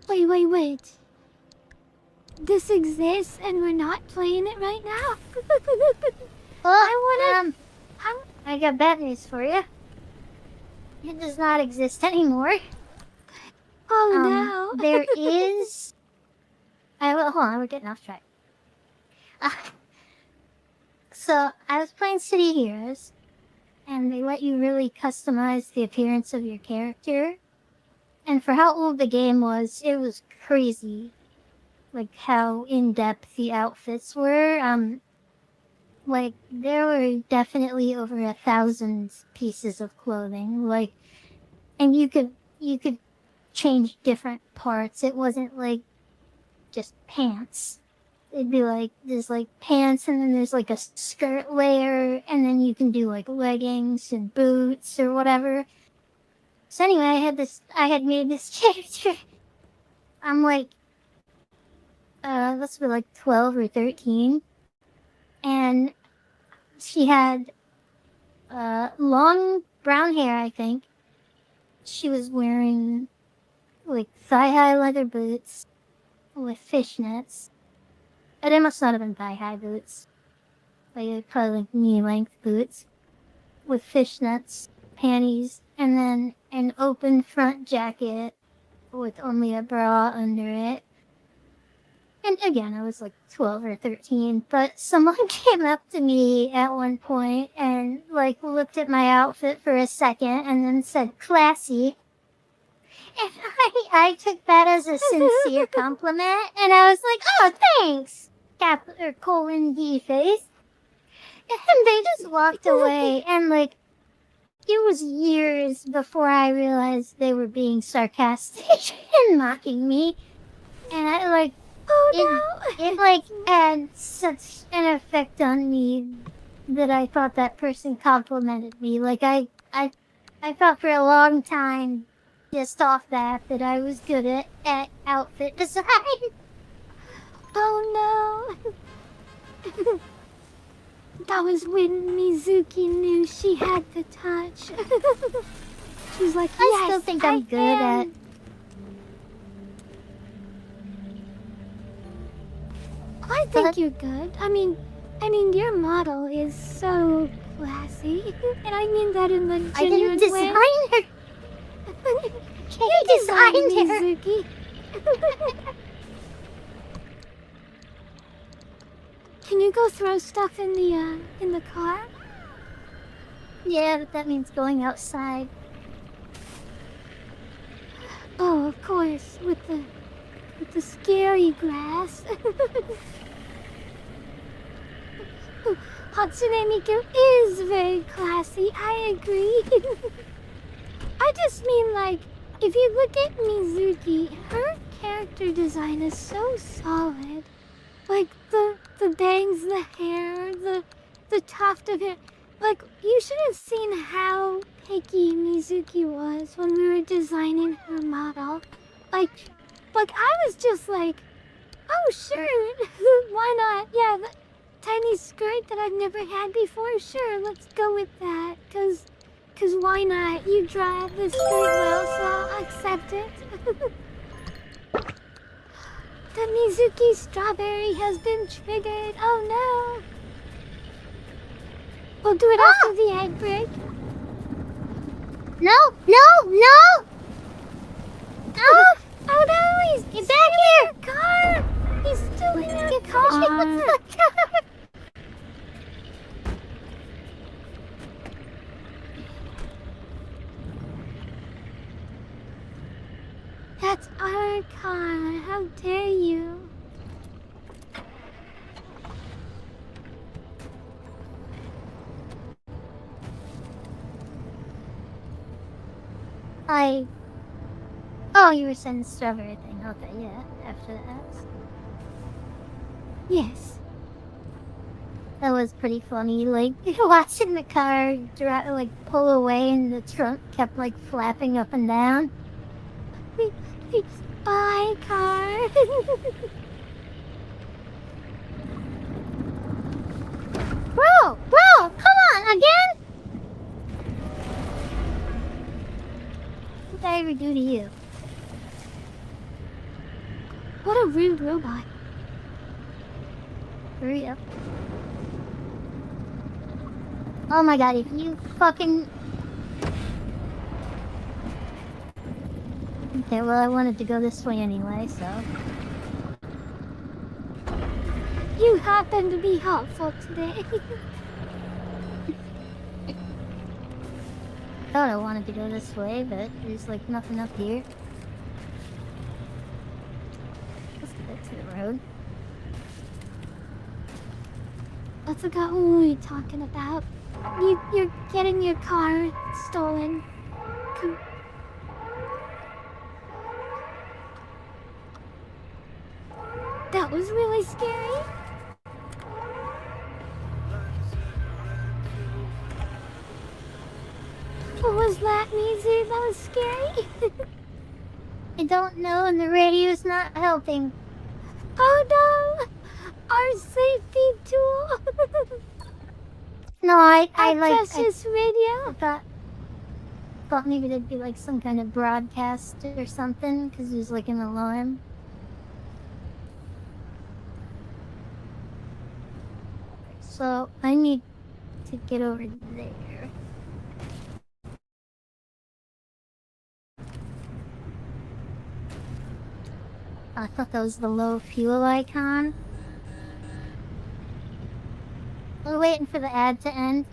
Wait. This exists and we're not playing it right now?
Well, I got bad news for you. It does not exist anymore.
Oh no.
There is. Hold on, we're getting off track. So I was playing City Heroes, and they let you really customize the appearance of your character. And for how old the game was, it was crazy, like how in depth the outfits were. Like there were definitely over 1,000 pieces of clothing. Like, and you could change different parts. It wasn't like just pants. It'd be like there's like pants, and then there's like a skirt layer, and then you can do like leggings and boots or whatever. So anyway, I had made this character. I'm like, let's be like 12 or 13, and she had long brown hair, I think. She was wearing like thigh-high leather boots with fishnets. But it must not have been thigh-high boots. Like probably like knee-length boots with fishnets, panties, and then an open front jacket with only a bra under it. And again, I was like 12 or 13, but someone came up to me at one point and like looked at my outfit for a second and then said, "Classy." And I took that as a sincere compliment, and I was like, "Oh, thanks, colon D face." And they just walked away, and like, it was years before I realized they were being sarcastic and mocking me. And I like, it like had such an effect on me that I thought that person complimented me. Like I thought for a long time, just off that I was good at outfit design.
Oh no. That was when Mizuki knew she had the touch. She was like,
I still think I'm good at.
I think you're good. I mean, your model is so classy, and I mean that in the genuine
I didn't
way.
design her.
You designed her, Mizuki. Can you go throw stuff in the car?
Yeah, but that means going outside.
Oh, of course, with the scary grass. Hatsune Miku is very classy, I agree. I just mean, like, if you look at Mizuki, her character design is so solid. Like, the bangs, the hair, the tuft of hair. Like, you should have seen how picky Mizuki was when we were designing her model. Like I was just like, oh, sure, why not? Yeah, the tiny skirt that I've never had before, sure, let's go with that. Cause why not? You drive the skirt well, so I'll accept it. The Mizuki strawberry has been triggered. Oh no. We'll do it after the egg break.
No!
Oh no, he's
Get back here!
in your car! He's still in your car!
Oh, you were saying the strawberry thing. Okay, yeah. After that.
Yes.
That was pretty funny. Like, watching the car pull away and the trunk kept, like, flapping up and down.
Bye, car.
Bro! Come on, again? What did I ever do to you?
What a rude robot.
Hurry up. Oh my god, if you fucking... Okay, well, I wanted to go this way anyway, so...
You happen to be helpful today.
I thought I wanted to go this way, but there's, like, nothing up here. Let's get to the road.
I forgot what we were talking about. You're getting your car stolen. That was really scary. What was that music? That was scary.
I don't know, and the radio's not helping.
Oh no! Our safety tool.
No, I
precious radio.
thought maybe there'd be like some kind of broadcast or something, because there's like an alarm. So I need to get over there. I thought that was the low fuel icon. We're waiting for the ad to end.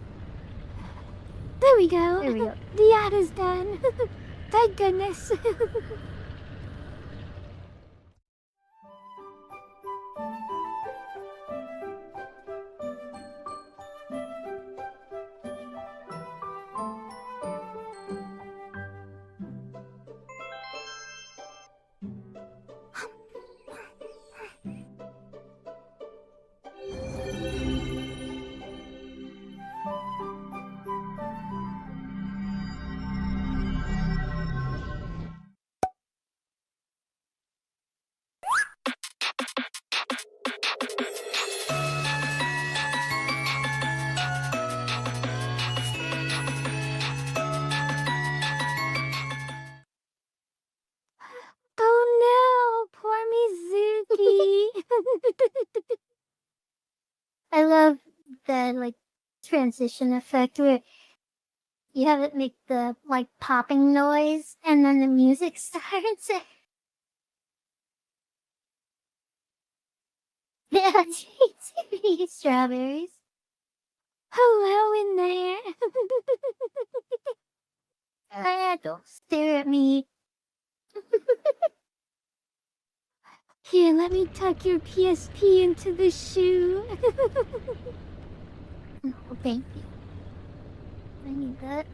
There we go.
There we go.
The ad is done. Thank goodness. Oh no, poor Mizuki.
I love the like transition effect where you have it make the like popping noise and then the music starts. Yeah, strawberries.
Hello in there.
Don't stare at me.
Here, let me tuck your PSP into the shoe.
No, thank you. I need that.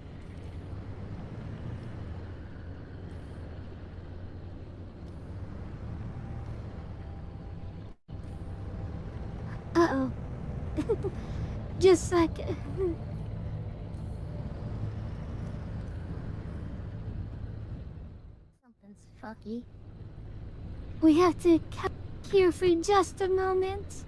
Uh-oh. Just a second.
Something's fucky.
We have to come here for just a moment.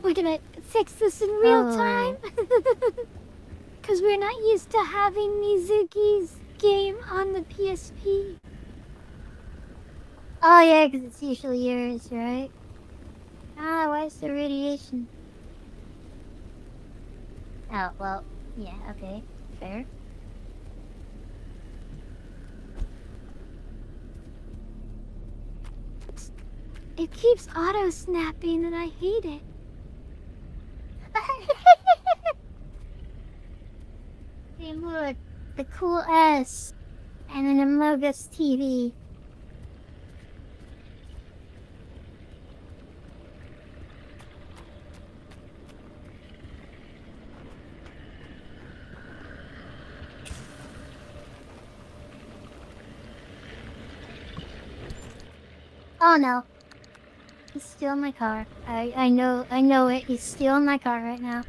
We're gonna fix this in real time. Because we're not used to having Mizuki's game on the PSP.
Oh yeah, because it's usually yours, right? Ah, why is there radiation? Oh, well, yeah, okay, fair.
It keeps auto-snapping and I hate it.
Hey, look, the cool S and an Among Us TV. Oh no. He's stealing my car. I know it. He's stealing my car right now.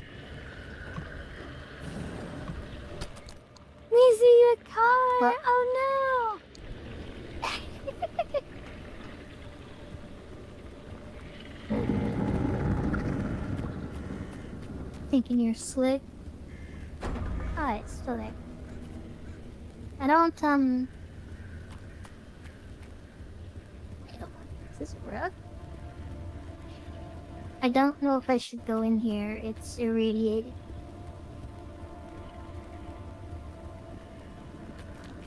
We see your car!
What?
Oh
Thinking you're slick. Oh, it's still there. I don't, Is this rug? I don't know if I should go in here. It's irradiated.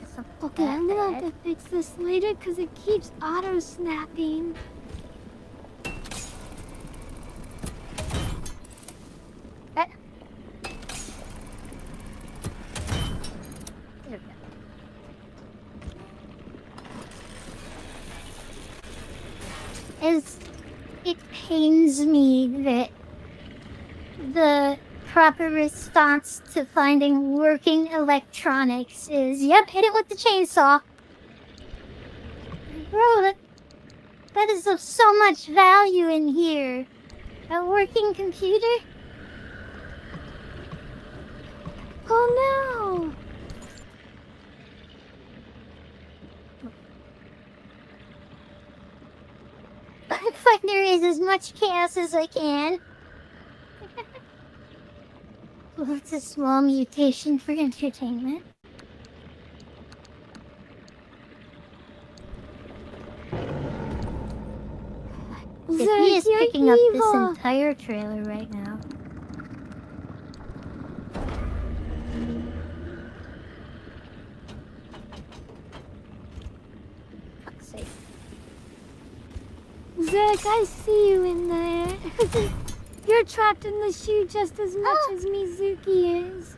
Guess I'm
no! Okay, I'm gonna have
bad.
to fix this later because it keeps auto-snapping.
Ah. There we go. It pains me that the proper response to finding working electronics is, yep, hit it with the chainsaw. Bro, that is of so much value in here. A working computer?
Oh no!
I find there is as much chaos as I can. Well, it's a small mutation for entertainment. He is
you're
picking up this
evil.
entire trailer right now. Fuck's sake.
Zerk, I see you in there. You're trapped in the shoe just as much as Mizuki is.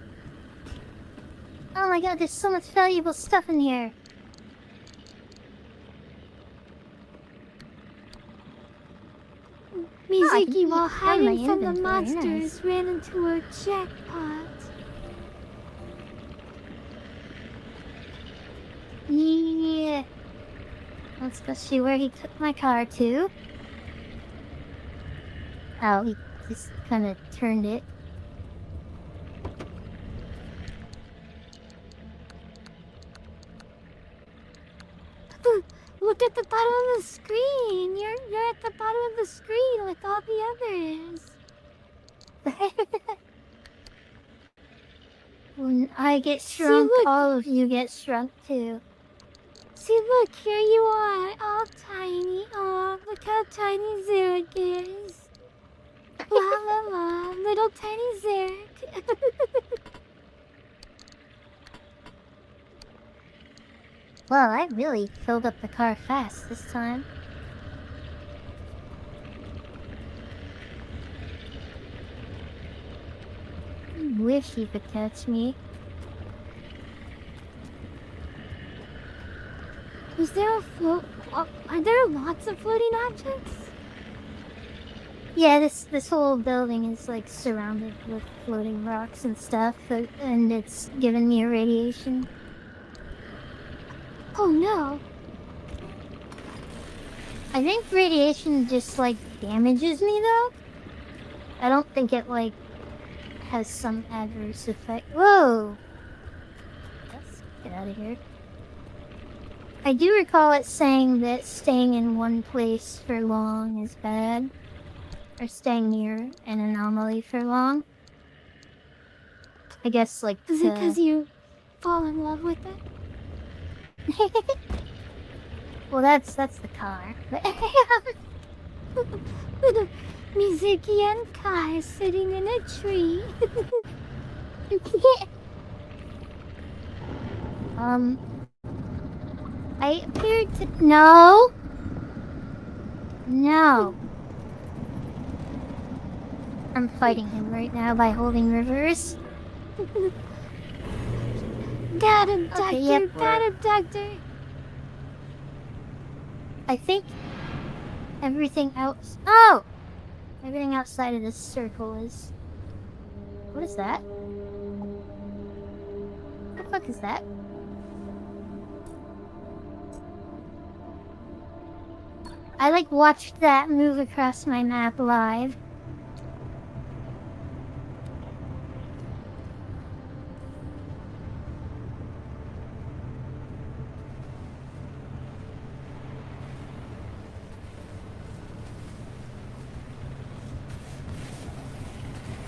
Oh my god, there's so much valuable stuff in here.
Mizuki, while
eat from
hiding
my
from the
inventory,
monsters,
nice.
ran into a jackpot.
Yeah. Let's go see where he took my car to. Oh, he just kind of turned it.
Look at the bottom of the screen. You're at the bottom of the screen with all the others.
When I get shrunk,
look.
all of you get shrunk too.
See, look, here you are, all tiny. Oh, look how tiny Zerk is. La la la, little tiny Zerk.
Well, I really filled up the car fast this time. I wish he could catch me.
Is there a float? Are there lots of floating objects?
Yeah, this whole building is like surrounded with floating rocks and stuff, and it's giving me irradiation.
Oh no.
I think radiation just like damages me though. I don't think it like has some adverse effect. Whoa! Let's get out of here. I do recall it saying that staying in one place for long is bad. Or staying near an anomaly for long. I guess like
Is it because you fall in love with it?
Well, that's the car.
Mizuki and Kai sitting in a tree.
I appeared to... No! No. I'm fighting him right now by holding reverse.
Bad abductor,
Okay, yep.
bad abductor.
I think everything else... Oh! Everything outside of this circle is... What is that? What the fuck is that? I like watched that move across my map live.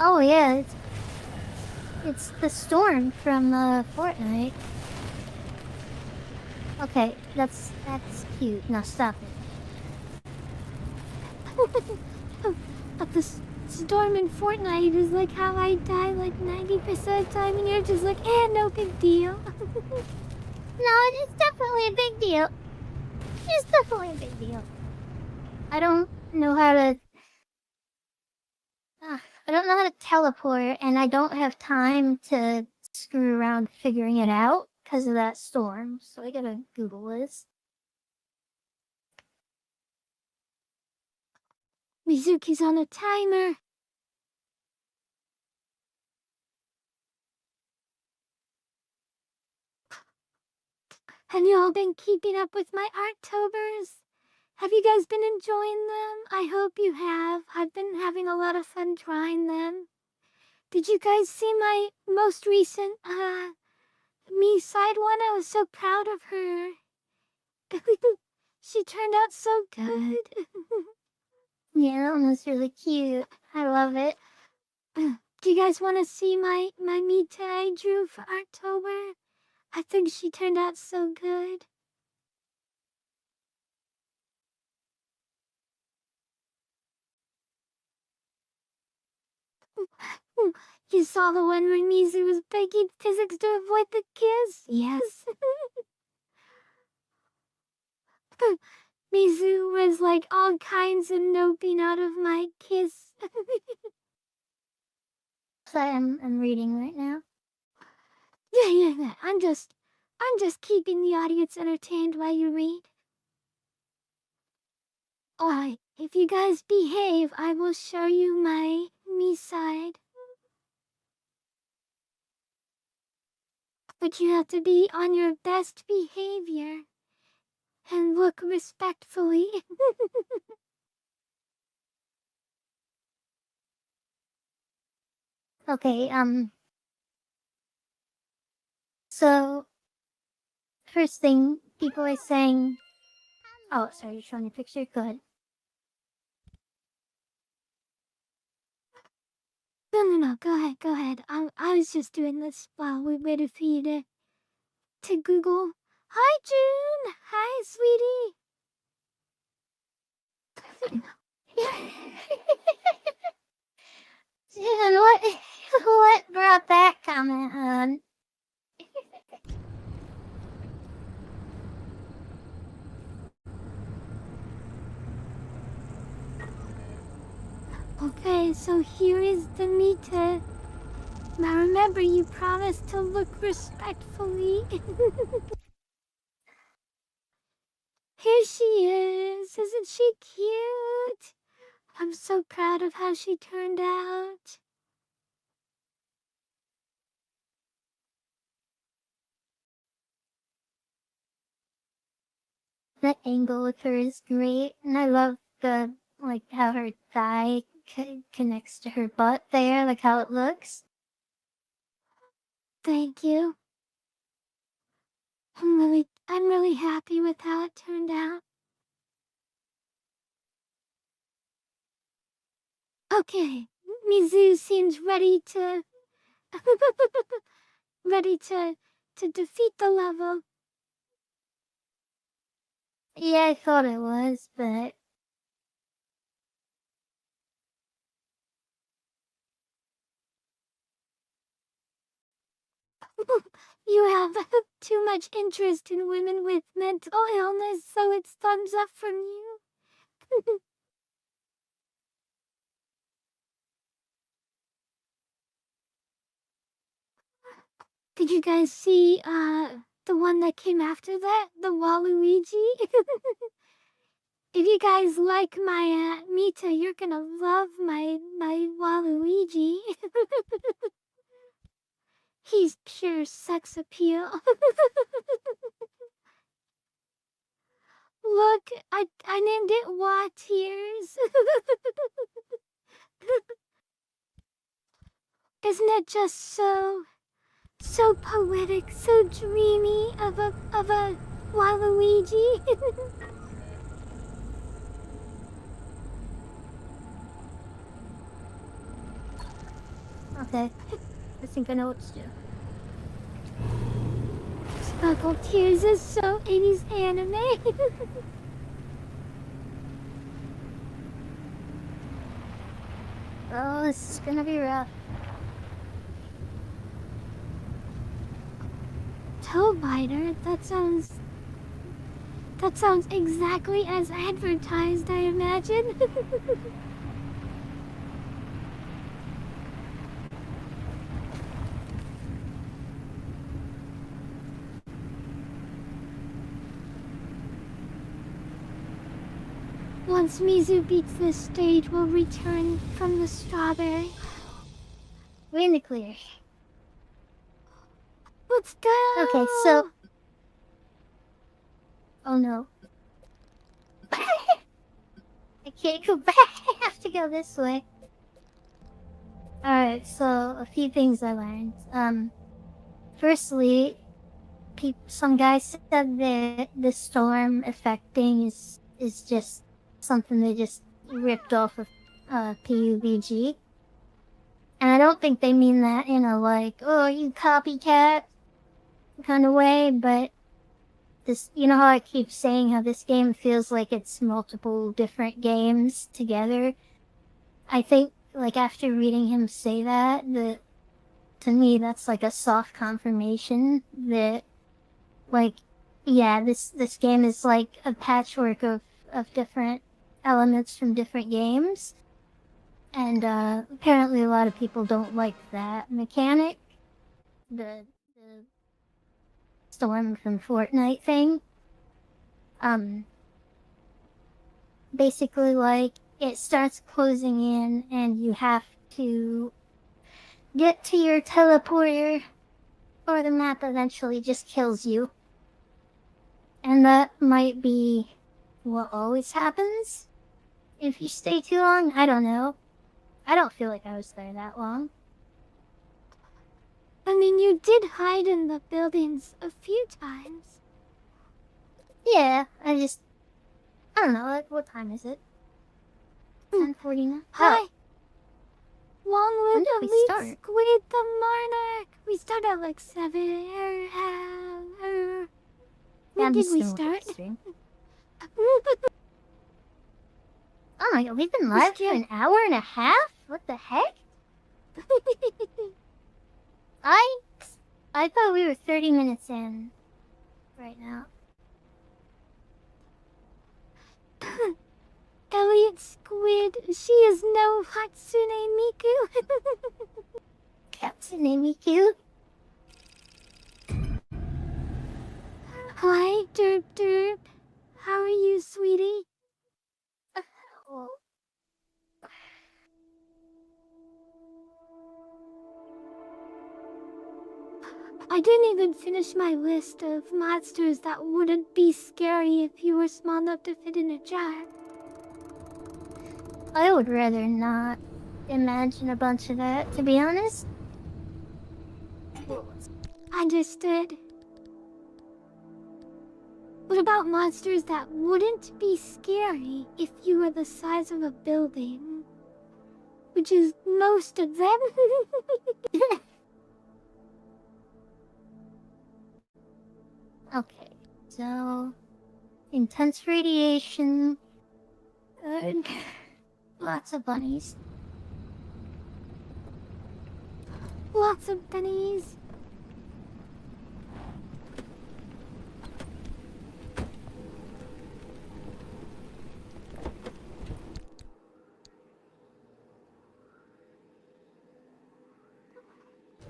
Oh yeah, it's the storm from Fortnite. Okay, that's cute. Now stop it.
But the storm in Fortnite is like how I die like 90% of the time, and you're just like, no big deal.
No, it's definitely a big deal. It's definitely a big deal. I don't know how to. I don't know how to teleport, and I don't have time to screw around figuring it out because of that storm. So I gotta Google this.
Mizuki's on a timer. Have you all been keeping up with my Artobers? Have you guys been enjoying them? I hope you have. I've been having a lot of fun drawing them. Did you guys see my most recent, me side one? I was so proud of her. She turned out so good.
Yeah, that one was really cute. I love it.
Do you guys want to see my Mita I drew for October? I think she turned out so good. You saw the one where Mizu was begging physics to avoid the kiss? Yes. Mizu was like all kinds of noping out of my kiss.
So I'm reading right now.
Yeah. I'm just keeping the audience entertained while you read. Alright, if you guys behave, I will show you my me side. But you have to be on your best behavior and look respectfully.
Okay, so first thing, people are saying, oh, sorry, you're showing a picture? Good.
No, go ahead. I was just doing this while we waited for you to Google. Hi, June! Hi, sweetie!
And what brought that comment on?
Okay, so here is the Mita. Now remember, you promised to look respectfully. Here she is. Isn't she cute? I'm so proud of how she turned out.
The angle with her is great, and I love the how her thigh connects to her butt there, like how it looks.
Thank you. I'm really happy with how it turned out. Okay, Mizu seems ready to ready to defeat the level.
Yeah, I thought it was, but
You have too much interest in women with mental illness, so it's thumbs up from you. Did you guys see the one that came after that? The Waluigi? If you guys like my Mita, you're gonna love my Waluigi. He's pure sex appeal. Look, I named it Wa Tears. Isn't it just so poetic, so dreamy of a Waluigi?
Okay. I think I know what to do.
Sparkle Tears is so 80s anime.
Oh, this is gonna be rough.
Toe biter? That sounds exactly as advertised, I imagine. Once Mizu beats this stage, we'll return from the strawberry.
We're in the clear.
Let's go!
Okay, so... Oh no. I can't go back. I have to go this way. Alright, so a few things I learned. Firstly, some guys said that the storm affecting is just something they just ripped off of PUBG. And I don't think they mean that in a like, oh, you copycat kind of way, but this, you know how I keep saying how this game feels like it's multiple different games together? I think, like, after reading him say that, to me, that's like a soft confirmation that, like, yeah, this game is like a patchwork of different elements from different games. And apparently a lot of people don't like that mechanic. The storm from Fortnite thing. Basically, like, it starts closing in and you have to get to your teleporter or the map eventually just kills you. And that might be what always happens if you stay too long. I don't know. I don't feel like I was there that long.
I mean, you did hide in the buildings a few times.
Yeah, I don't know, what time is it? 10:49?
Hi! Long
When
live
did we
Elite
start?
Squid the Monarch! We started at like 7 when did we start?
Oh my god, we've been live for an hour and a half? What the heck? I thought we were 30 minutes in right now.
Elliot Squid, she is no Hatsune Miku.
Hatsune Miku?
Hi, Derp Derp. How are you, sweetie?
Oh.
I didn't even finish my list of monsters that wouldn't be scary if you were small enough to fit in a jar.
I would rather not imagine a bunch of that, to be honest.
Understood. What about monsters that wouldn't be scary if you were the size of a building? Which is most of them.
Okay, so... intense radiation... Good. Lots of bunnies.
Lots of bunnies.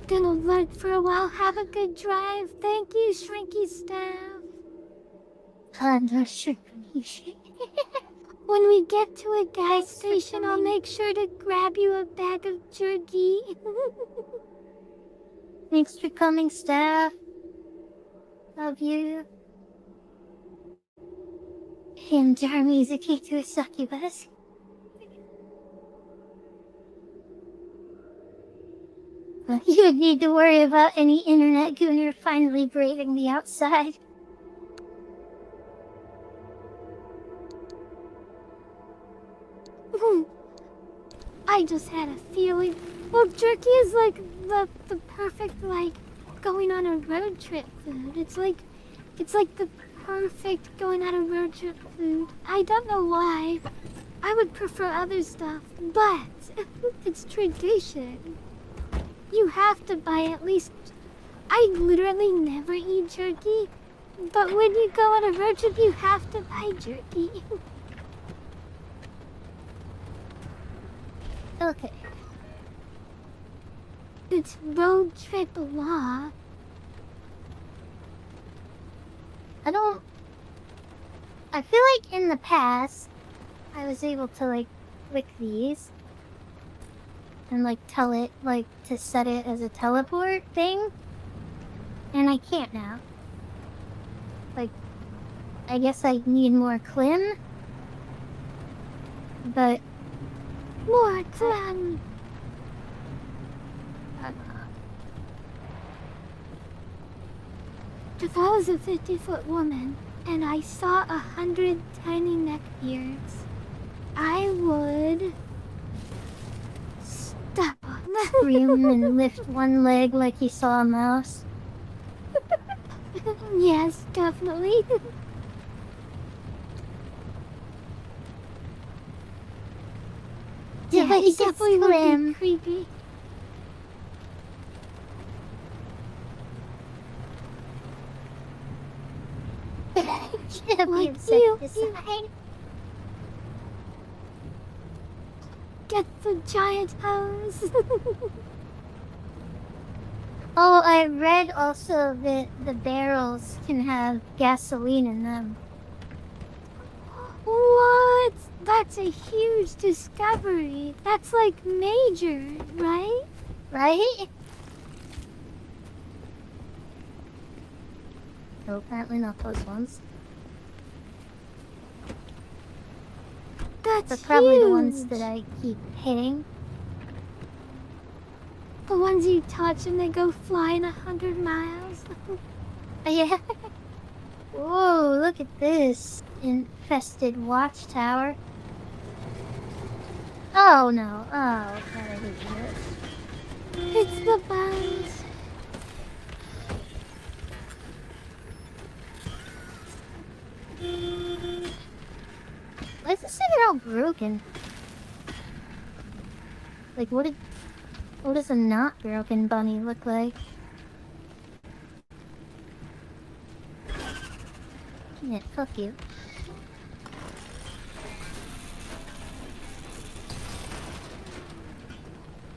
Gonna lurk for a while. Have a good drive. Thank you, Shrinky Staff.
Under shrinky.
When we get to a gas station, I'll make sure to grab you a bag of jerky.
Thanks for coming, Staff. Love you. Him Jarmy is a key to a succubus. Well, you would need to worry about any internet gooner finally braving the outside.
I just had a feeling. Well, jerky is like the perfect, like, going on a road trip food. It's like the perfect going on a road trip food. I don't know why. I would prefer other stuff, but it's tradition. You have to buy at least. I literally never eat jerky, but when you go on a road trip, you have to buy jerky.
Okay.
It's road trip law.
I feel like in the past, I was able to, like, click these. And, like, tell it, like, to set it as a teleport thing. And I can't now. Like, I guess I need more Klim. But...
More Klim. If I was a 50-foot woman and I saw 100 tiny neckbeards, I would step on them.
Scream and lift one leg like he saw a mouse.
Yes, definitely.
Yeah,
but
it's
it definitely would
Klim.
be creepy.
Like
you get the giant hose.
Oh, I read also that the barrels can have gasoline in them.
What? That's a huge discovery. That's like major, right?
Right? No, apparently not those ones.
That's
They're probably
huge.
the ones that I keep hitting.
The ones you touch and they go flying 100 miles.
Yeah. Whoa, look at this infested watchtower. Oh no. Oh, God, I hate this.
It's the bones.
Why is this thing all broken? Like, what does a not broken bunny look like? Yeah, fuck you.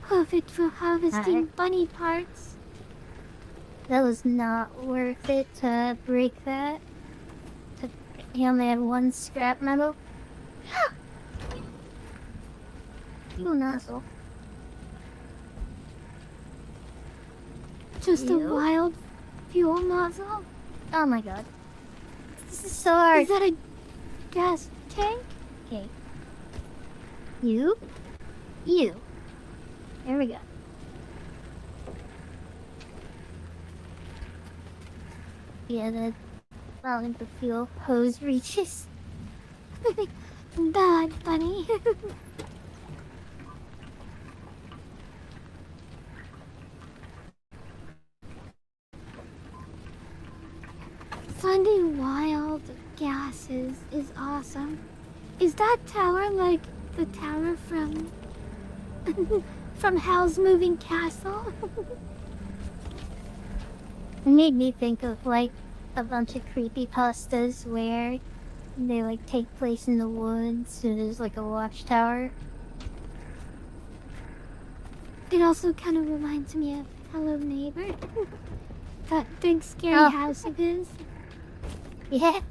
Perfect for harvesting
Alright.
bunny parts.
That was not worth it to break that. He only had one scrap metal. You nozzle.
Just a
Ew.
wild fuel nozzle.
Oh my god. This is so hard.
Is that a gas tank?
Okay. You. There we go. Yeah, the volume of fuel hose reaches.
Bad bunny. Finding wild gases is awesome. Is that tower like the tower from from Howl's Moving Castle?
It made me think of like a bunch of creepypastas where they like take place in the woods, so there's like a watchtower.
It also kind of reminds me of Hello Neighbor. That big scary
Oh.
house of his.
Yeah.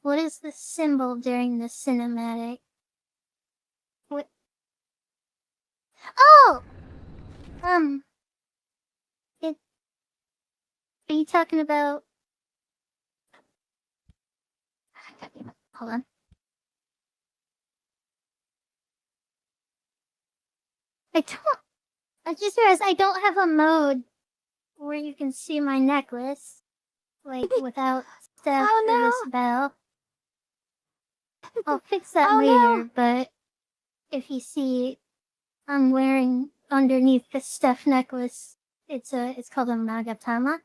What is the symbol during the cinematic? What? Oh! It. Are you talking about? Hold on. I just realized I don't have a mode where you can see my necklace, like without stuff
Oh,
or
no.
this bell. I'll fix that
Oh,
later,
no.
but if you see, I'm wearing underneath the stuffed necklace. It's called a magatama.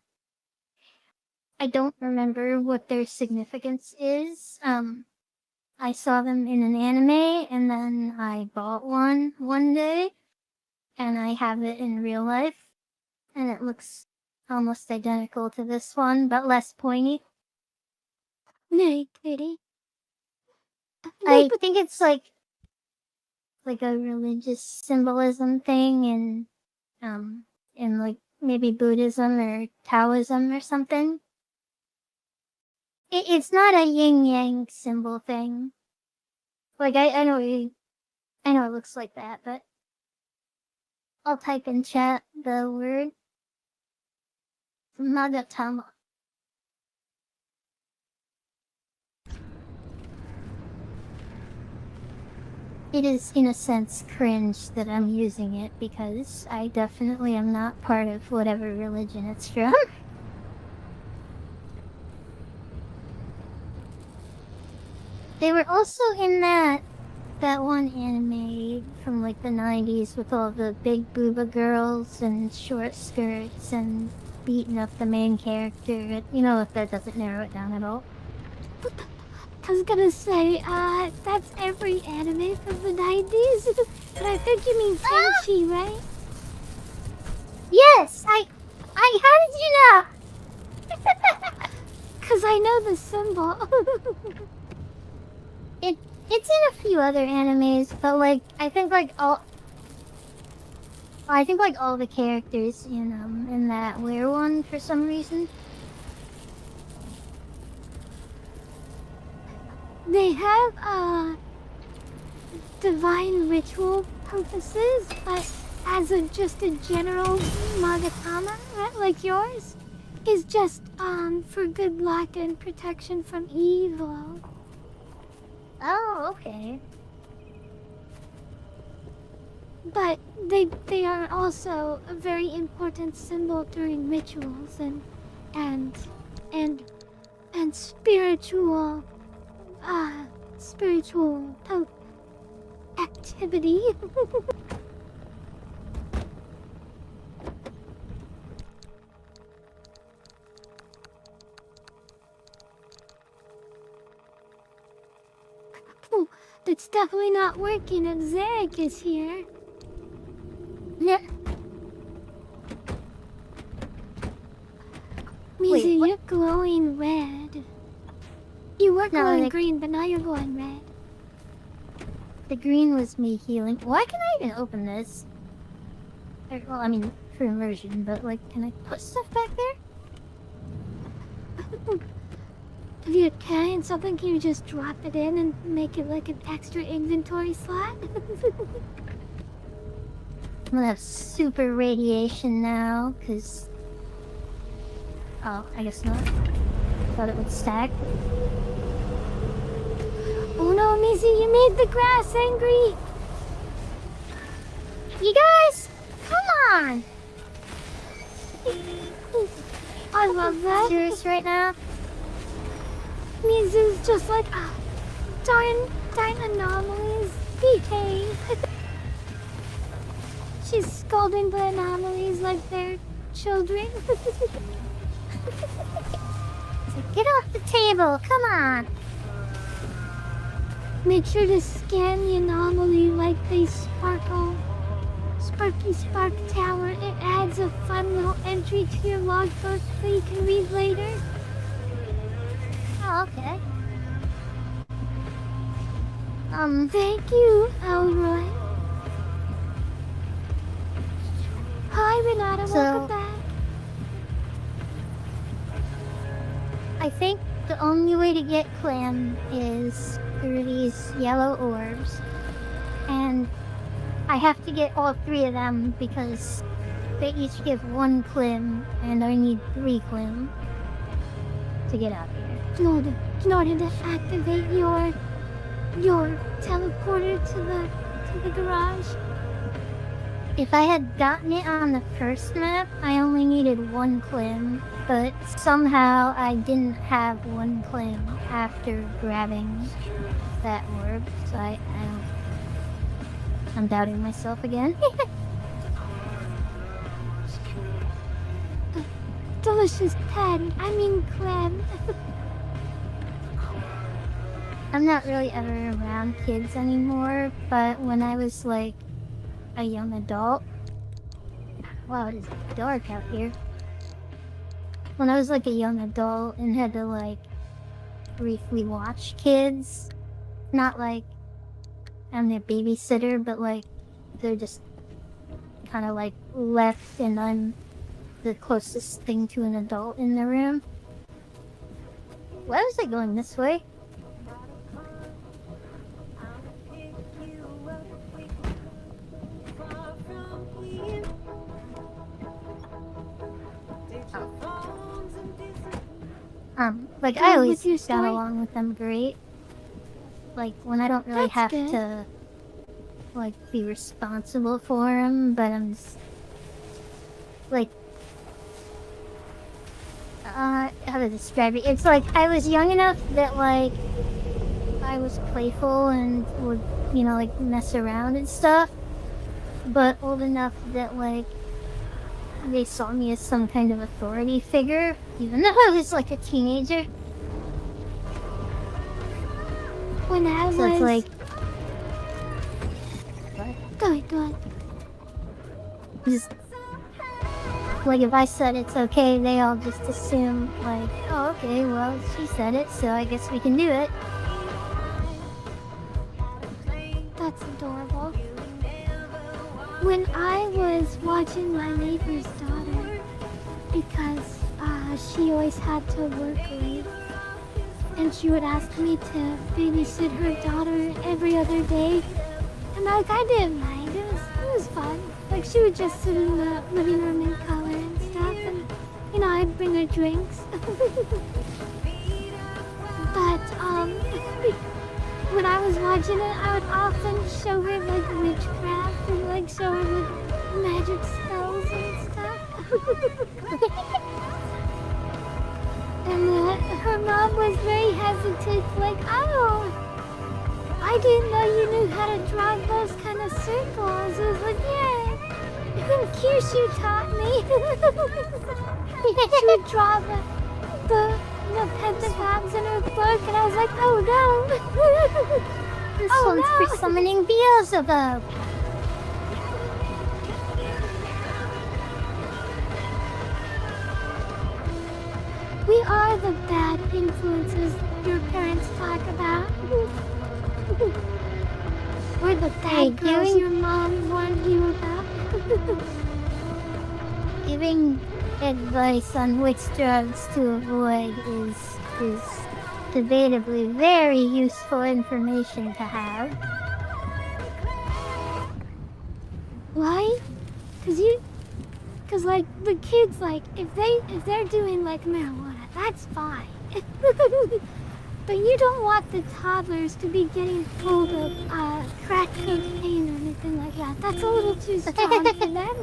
I don't remember what their significance is. I saw them in an anime, and then I bought one day, and I have it in real life, and it looks almost identical to this one, but less pointy.
Nay, kitty.
I think it's like a religious symbolism thing in like maybe Buddhism or Taoism or something. It's not a yin yang symbol thing. Like I know I know it looks like that, but I'll type in chat the word Magatama. It is, in a sense, cringe that I'm using it because I definitely am not part of whatever religion it's from. They were also in that one anime from like the 90s with all the big booba girls and short skirts and beating up the main character. You know, if that doesn't narrow it down at all.
I was gonna say, that's every anime from the 90s. But I think you mean Tenchi, right?
Yes, how did you know?
Cause I know the symbol.
It's in a few other animes, but like I think like all the characters in that wear one for some reason.
They have, divine ritual purposes, but as just a general magatama, right, like yours, is just, for good luck and protection from evil.
Oh, okay.
But they are also a very important symbol during rituals and spiritual spiritual activity. Oh, that's definitely not working if Zarek is here.
Yeah.
Mizu,
what?
you're glowing red. You were
No,
glowing
like-
green, but now you're glowing red.
The green was me healing. Why can I even open this? Well, I mean, for immersion, but like, can I put stuff back there?
If you can something, can you just drop it in and make it like an extra inventory slot?
I'm gonna have super radiation now, cause... Oh, I guess not. Thought it would stack.
Oh no, Missy, you made the grass angry!
You guys! Come on!
I love that.
Serious right now?
Mizu's just like, darn anomalies, behave. She's scolding the anomalies like they're children.
So get off the table, come on!
Make sure to scan the anomaly like they sparkle. Sparky Spark Tower. It adds a fun little entry to your logbook that you can read later.
Oh, okay.
Thank you, Elroy. Hi, Renata. Welcome back.
I think the only way to get Clam is through these yellow orbs. And I have to get all 3 of them because they each give 1 clim, and I need 3 clim to get out of here.
In order to activate your teleporter to the garage.
If I had gotten it on the first map, I only needed 1 clim, but somehow I didn't have 1 clim after grabbing that orb, so I'm doubting myself again.
Delicious pen. I mean clam.
I'm not really ever around kids anymore, but when I was like a young adult, wow, it is dark out here. When I was like a young adult and had to like briefly watch kids, not like I'm their babysitter, but like they're just kind of like left and I'm the closest thing to an adult in the room. Why was I going this way? Like I always got along with them great. Like when I don't really have to like be responsible for them, but I'm just like how to describe it? It's like I was young enough that like I was playful and would, you know, like mess around and stuff, but old enough that like they saw me as some kind of authority figure, even though I was like a teenager.
When I was...
It's like...
What? Go on.
Just... Like, if I said it's okay, they all just assume, like, oh, okay, well, she said it, so I guess we can do it.
That's adorable. When I was watching my neighbor's daughter, because she always had to work late, and she would ask me to babysit her daughter every other day, and like I didn't mind. It was fun. Like she would just sit in the living room and color and stuff, and you know I'd bring her drinks. But when I was watching it, I would often show her like witchcraft and like show her like magic spells and stuff. And her mom was very hesitant, like, oh, I didn't know you knew how to draw those kind of circles. I was like, yeah, Kyushu taught me. She would draw the pentagrams in her book, and I was like, oh no.
This one's for summoning Beelzebub.
We are the bad influences your parents talk about. We're the bad girls your mom warned you about.
Giving advice on which drugs to avoid is debatably very useful information to have.
Why? Cause like the kids, like if they're doing like marijuana, that's fine. But you don't want the toddlers to be getting full of crack cocaine or anything like that. That's a little too strong for them.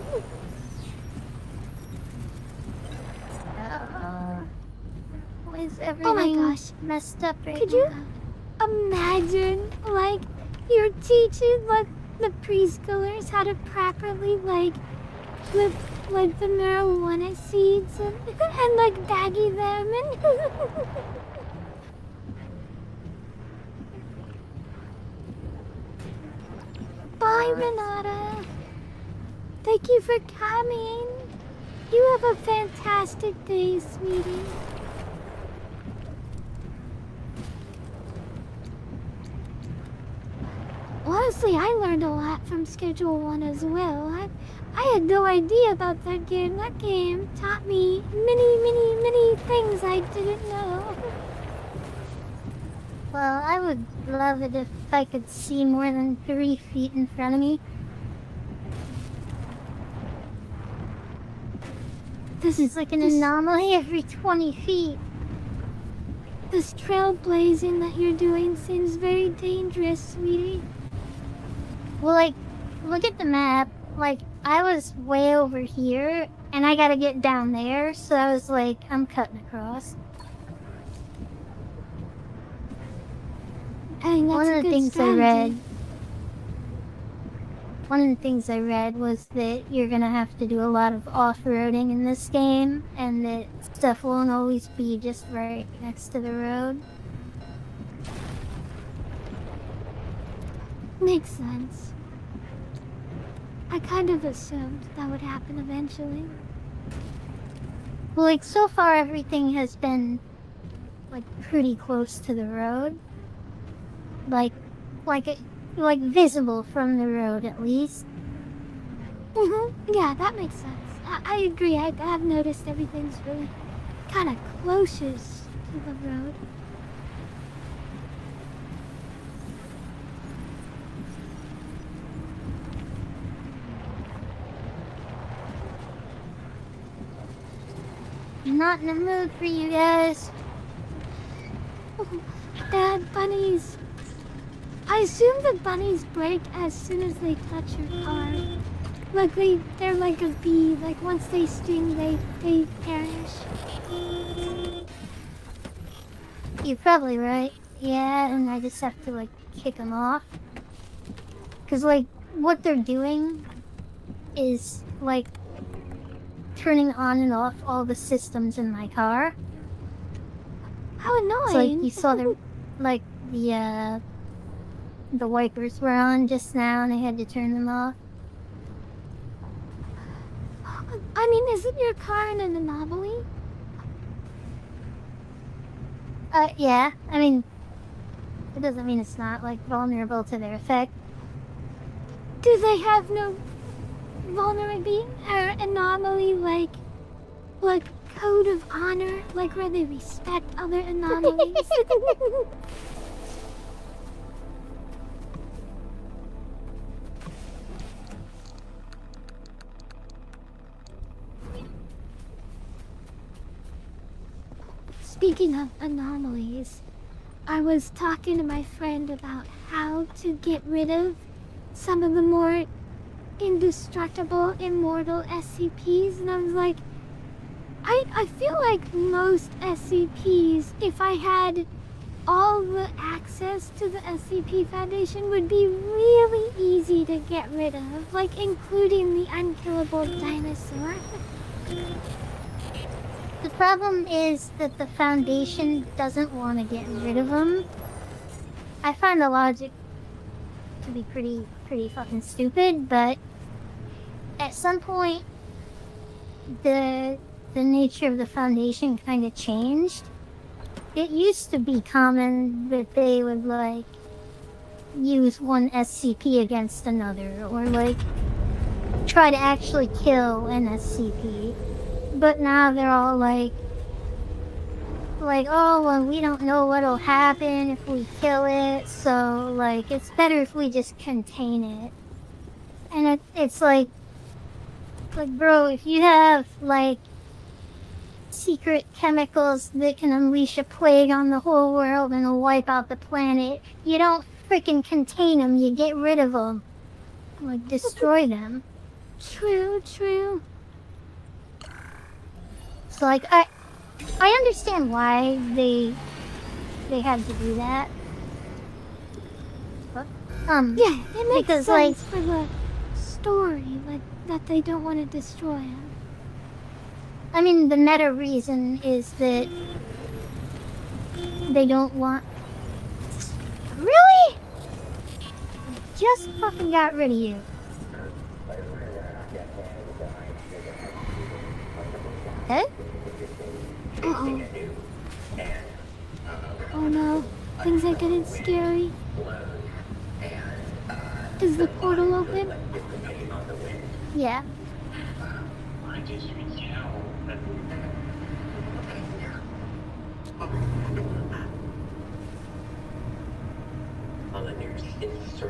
Why is everything messed up right now?
Could you imagine, like, you're teaching, like, the preschoolers how to properly, like, flip, like, the marijuana seeds and like, baggy them and... Bye, Renata. Thank you for coming. You have a fantastic day, sweetie. Honestly, I learned a lot from Schedule 1 as well. I had no idea about that game. That game taught me many things I didn't know.
Well, I would love it if I could see more than 3 feet in front of me.
This
It's like an anomaly every 20 feet.
This trailblazing that you're doing seems very dangerous, sweetie.
Well, like, look at the map. Like, I was way over here, and I gotta get down there, so I was like, I'm cutting across.
I think that's
One
a
of the
good
things
strategy.
One of the things I read was that you're gonna have to do a lot of off-roading in this game, and that stuff won't always be just right next to the road.
Makes sense. I kind of assumed that would happen eventually.
Well, like, so far everything has been, like, pretty close to the road. Like visible from the road, at least.
Yeah, that makes sense. I agree. I have noticed everything's really kind of closest to the road.
I'm not in the mood for you guys.
Dad, bunnies. I assume the bunnies break as soon as they touch your car. Like they're like a bee. Like once they sting, they perish.
You're probably right. Yeah, and I just have to, like, kick them off. Because, like, what they're doing is, like, turning on and off all the systems in my car.
How annoying!
So, like, you saw like, the wipers were on just now, and I had to turn them off.
I mean, isn't your car an anomaly?
Yeah. I mean, it doesn't mean it's not, like, vulnerable to their effect.
Do they have no vulnerability or anomaly like code of honor, like where they respect other anomalies? Speaking of anomalies, I was talking to my friend about how to get rid of some of the more indestructible, immortal SCPs, and I was like, I feel like most SCPs, if I had all the access to the SCP Foundation, would be really easy to get rid of, like including the unkillable dinosaur.
The problem is that the Foundation doesn't want to get rid of them. I find the logic to be pretty fucking stupid, but at some point, the nature of the Foundation kind of changed. It used to be common that they would, like, use one SCP against another, or, like, try to actually kill an SCP. But now they're all like, oh, well, we don't know what'll happen if we kill it, so, like, it's better if we just contain it. And it's like, bro, if you have, like, secret chemicals that can unleash a plague on the whole world and wipe out the planet, you don't freaking contain them, you get rid of them. Like, destroy them.
True.
So, like, I understand why they had to do that. But,
Yeah, it makes
because,
sense
like,
for the story, like, that they don't want to destroy him.
I mean, the meta reason is that they don't want... Really? Just fucking got rid of you. Eh?
Uh-oh. Oh no, things are getting scary. Is the portal open?
Yeah.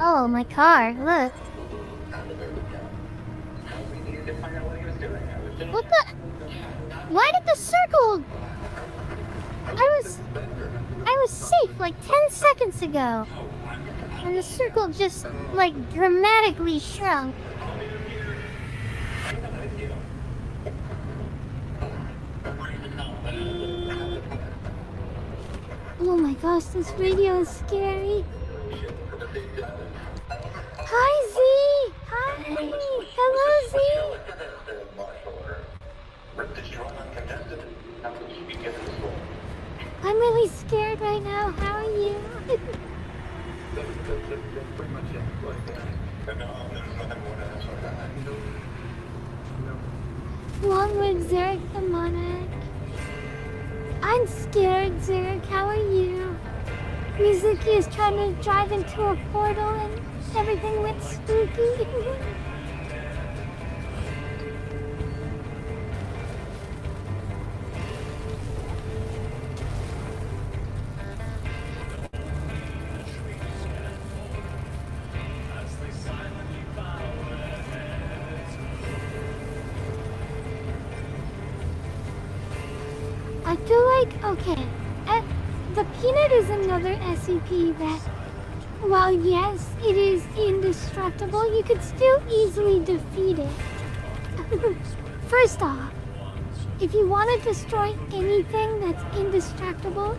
Oh, my car, look. What the? Why did the circle? I was safe like 10 seconds ago. And the circle just, like, dramatically shrunk.
Oh my gosh, this radio is scary. Hi, Z! Hi! Hello, Z! I'm really scared right now. How are you? Long live Zurich the Monarch. I'm scared, Zurich. How are you? Mizuki is trying to drive into a portal and everything went spooky. I feel like, okay, the Peanut is another SCP that, while yes, it is indestructible, you could still easily defeat it. First off, if you want to destroy anything that's indestructible,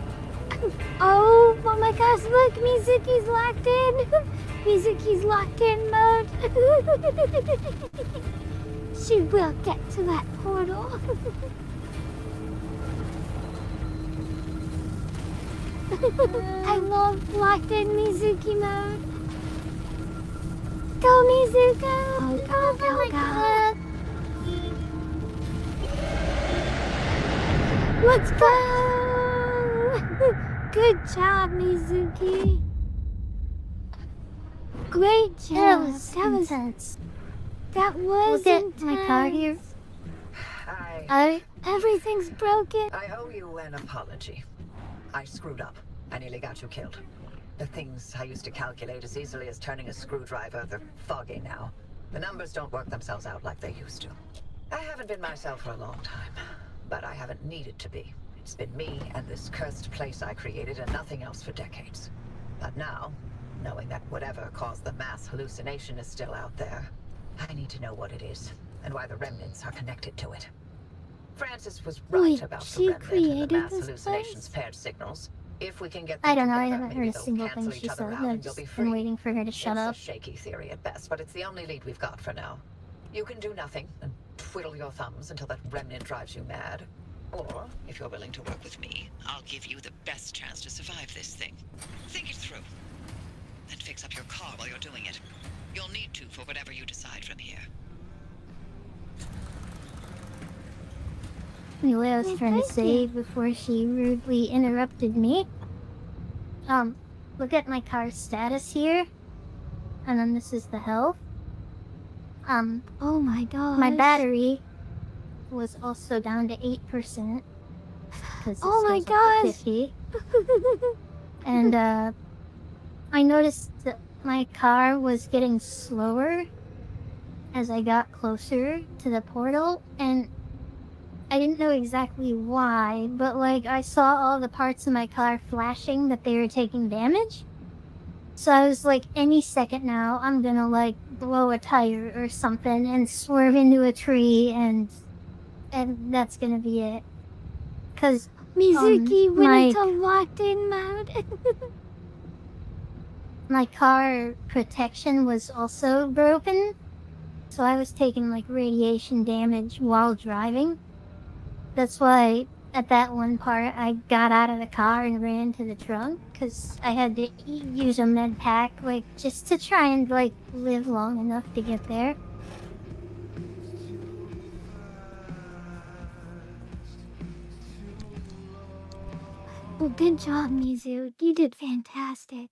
oh my gosh, look, Mizuki's locked in. Mizuki's locked in mode. She will get to that portal. I love locked in Mizuki mode. Go Mizuko! Go, go, go! Let's go! Good job, Mizuki. Great job.
That was intense.
That was
Look
intense.
at my car here.
Everything's broken.
I owe you an apology. I screwed up. I nearly got you killed. The things I used to calculate as easily as turning a screwdriver, they're foggy now. The numbers don't work themselves out like they used to. I haven't been myself for a long time, but I haven't needed to be. It's been me and this cursed place I created and nothing else for decades. But now, knowing that whatever caused the mass hallucination is still out there, I need to know what it is and why the remnants are connected to it. Francis was right
Wait,
about
she
the remnant and the
created
mass
this
hallucinations
place?
paired signals. If we can get them
I don't know, I
together,
haven't
maybe
heard a
they'll
single
cancel
thing
each
she
other
said.
out
I've
and you'll be
just
free.
been waiting for her to shut
It's
up.
a shaky theory at best, but it's the only lead we've got for now. You can do nothing and twiddle your thumbs until that remnant drives you mad. Or, if you're willing to work with me, I'll give you the best chance to survive this thing. Think it through. And fix up your car while you're doing it. You'll need to for whatever you decide from here.
Anyway, I was
Well,
trying to
thank you.
save before she rudely interrupted me. Look at my car's status here. And then this is the health.
Oh my gosh.
My battery was also down to 8%. Because
Oh my
goes up to
gosh.
50. And, I noticed that my car was getting slower as I got closer to the portal, and I didn't know exactly why, but like I saw all the parts of my car flashing that they were taking damage. So I was like, any second now, I'm gonna like blow a tire or something and swerve into a tree, and that's gonna be it. Cause
Mizuki went
my
into locked in mode.
my car protection was also broken, so I was taking like radiation damage while driving. That's why at that one part I got out of the car and ran to the trunk, because I had to use a med pack, like just to try and like live long enough to get there.
Well, good job, Mizu. You did fantastic.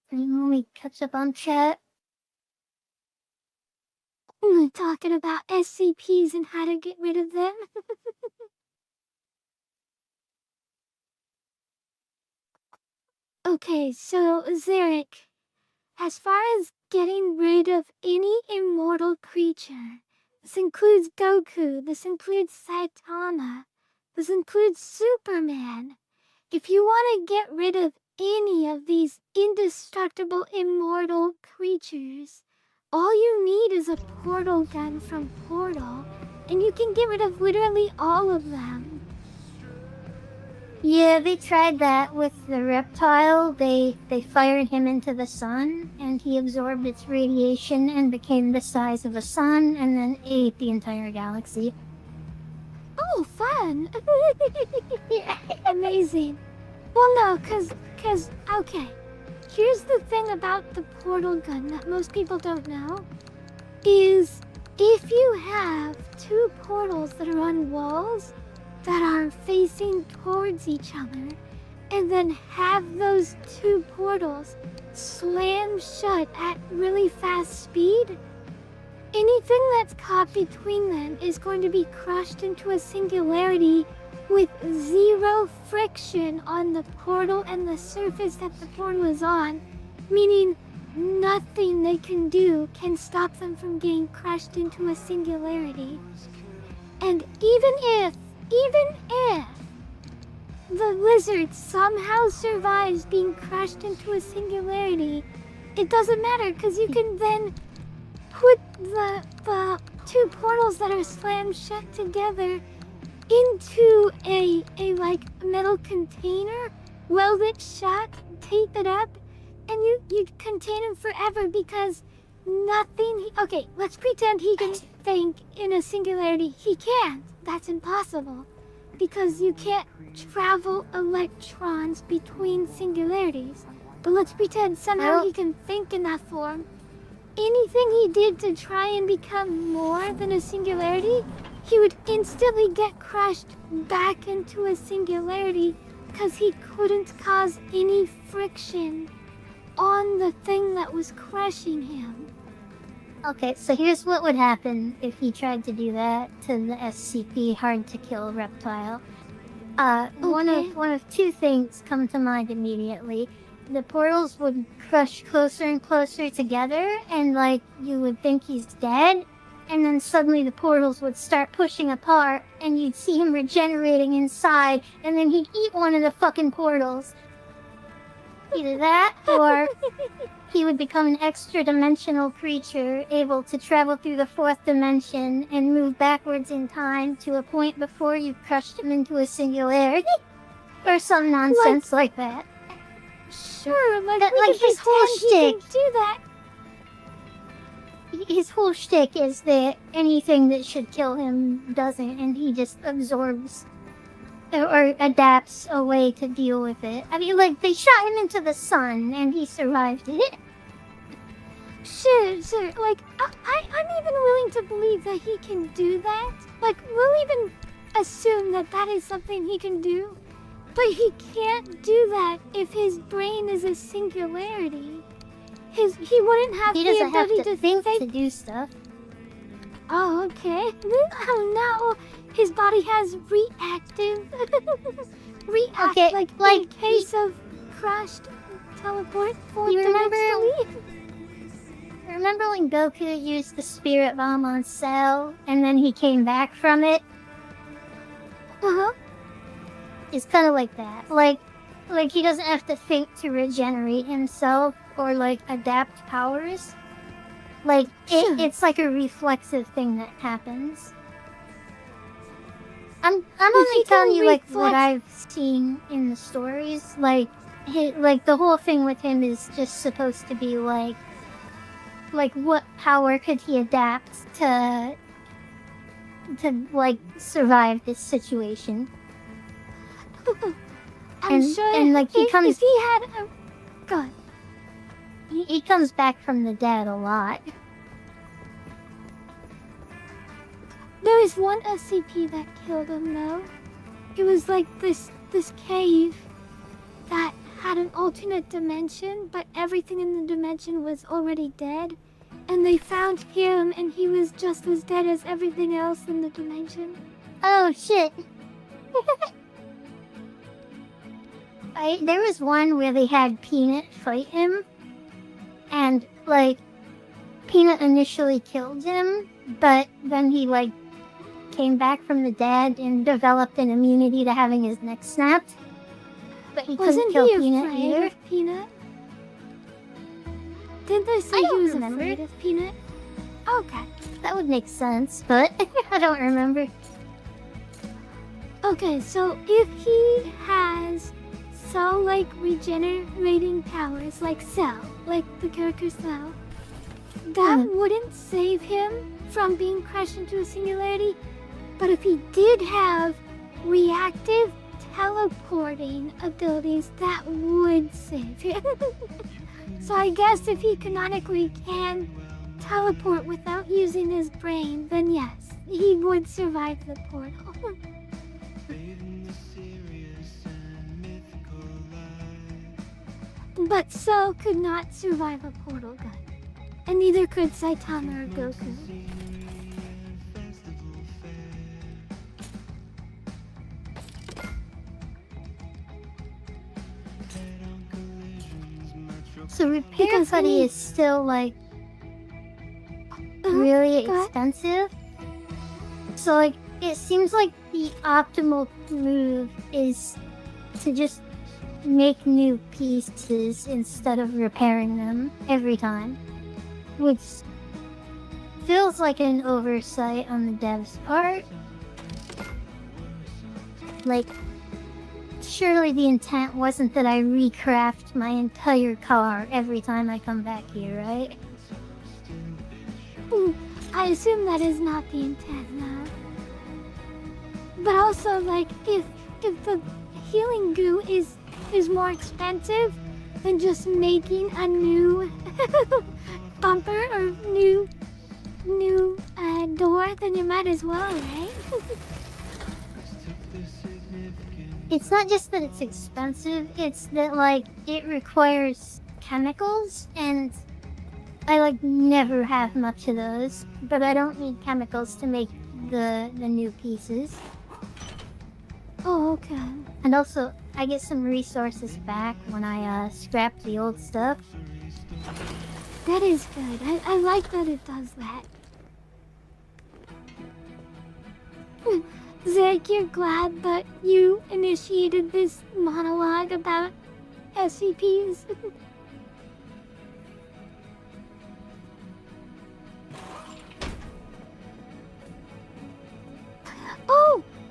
And let me catch up on chat.
We're talking about SCPs and how to get rid of them. Okay, so Zarek, as far as getting rid of any immortal creature, This includes Goku. This includes Saitama. This includes Superman. If you want to get rid of any of these indestructible, immortal creatures, all you need is a portal gun from Portal, and you can get rid of literally all of them.
Yeah, they tried that with the reptile. They fired him into the sun, and he absorbed its radiation and became the size of a sun, and then ate the entire galaxy.
Oh, fun! Amazing. Well, no, cause, okay. Here's the thing about the portal gun that most people don't know, is if you have two portals that are on walls that are facing towards each other, and then have those two portals slam shut at really fast speed, anything that's caught between them is going to be crushed into a singularity with zero friction on the portal and the surface that the portal is on, meaning nothing they can do can stop them from getting crushed into a singularity. And even if the lizard somehow survives being crushed into a singularity, it doesn't matter, because you can then put the two portals that are slammed shut together into a like metal container, weld it shut, tape it up, and you contain him forever, because nothing. Okay, let's pretend he can think in a singularity. He can't. That's impossible, because you can't travel electrons between singularities. But let's pretend somehow he can think in that form. Anything he did to try and become more than a singularity, he would instantly get crushed back into a singularity, because he couldn't cause any friction on the thing that was crushing him.
Okay, so here's what would happen if he tried to do that to the SCP hard to kill reptile. One of two things come to mind immediately. The portals would crush closer and closer together, and like you would think he's dead, and then suddenly the portals would start pushing apart, and you'd see him regenerating inside, and then he'd eat one of the fucking portals. Either that, or he would become an extra-dimensional creature able to travel through the fourth dimension and move backwards in time to a point before you crushed him into a singularity, or some nonsense like that.
Sure, like
his whole shtick.
He can do that.
His whole shtick is that anything that should kill him doesn't, and he just absorbs or adapts a way to deal with it. I mean, like, they shot him into the sun, and he survived it.
Sure. Like, I'm even willing to believe that he can do that. Like, we'll even assume that that is something he can do. But he can't do that if his brain is a singularity. He wouldn't have
the
ability
have to think to do stuff.
Oh, okay. Oh no, his body has reactive
Okay,
like in case of crushed teleport
you remember when Goku used the spirit bomb on Cell and then he came back from it?
Uh-huh.
It's kind of like that. Like he doesn't have to think to regenerate himself or like adapt powers. Like it's like a reflexive thing that happens. I'm only telling you like what I've seen in the stories. Like the whole thing with him is just supposed to be like what power could he adapt to like survive this situation.
I'm sure.
And like he comes.
If he had a gun.
He comes back from the dead a lot.
There was one SCP that killed him though. It was like this cave that had an alternate dimension, but everything in the dimension was already dead. And they found him and he was just as dead as everything else in the dimension.
Oh shit. There was one where they had Peanut fight him. And, like, Peanut initially killed him, but then he, like, came back from the dead and developed an immunity to having his neck snapped. But he couldn't
Wasn't
kill
he
Peanut
afraid
either.
of Peanut? Didn't they say
I
he
don't
was
remember.
afraid of Peanut? Okay.
That would make sense, but I don't remember.
Okay, so if he has Cell like regenerating powers like Cell, like the character Cell, that wouldn't save him from being crushed into a singularity. But if he did have reactive teleporting abilities, that would save him. So I guess if he canonically can teleport without using his brain, then yes, he would survive the portal. But Cell could not survive a portal gun. And neither could Saitama or Goku.
So Repair
Because
Buddy
he-
is still, like, really
go ahead.
expensive. So, like, it seems like the optimal move is to just make new pieces instead of repairing them every time. Which feels like an oversight on the dev's part. Like, surely the intent wasn't that I recraft my entire car every time I come back here, right?
I assume that is not the intent now. But also, like, if the healing goo is more expensive than just making a new bumper or new door, then you might as well, right?
It's not just that it's expensive, it's that, like, it requires chemicals, and I, like, never have much of those. But I don't need chemicals to make the new pieces.
Oh, okay.
And also, I get some resources back when I scrap the old stuff.
That is good. I like that it does that. Zach, you're glad that you initiated this monologue about SCPs?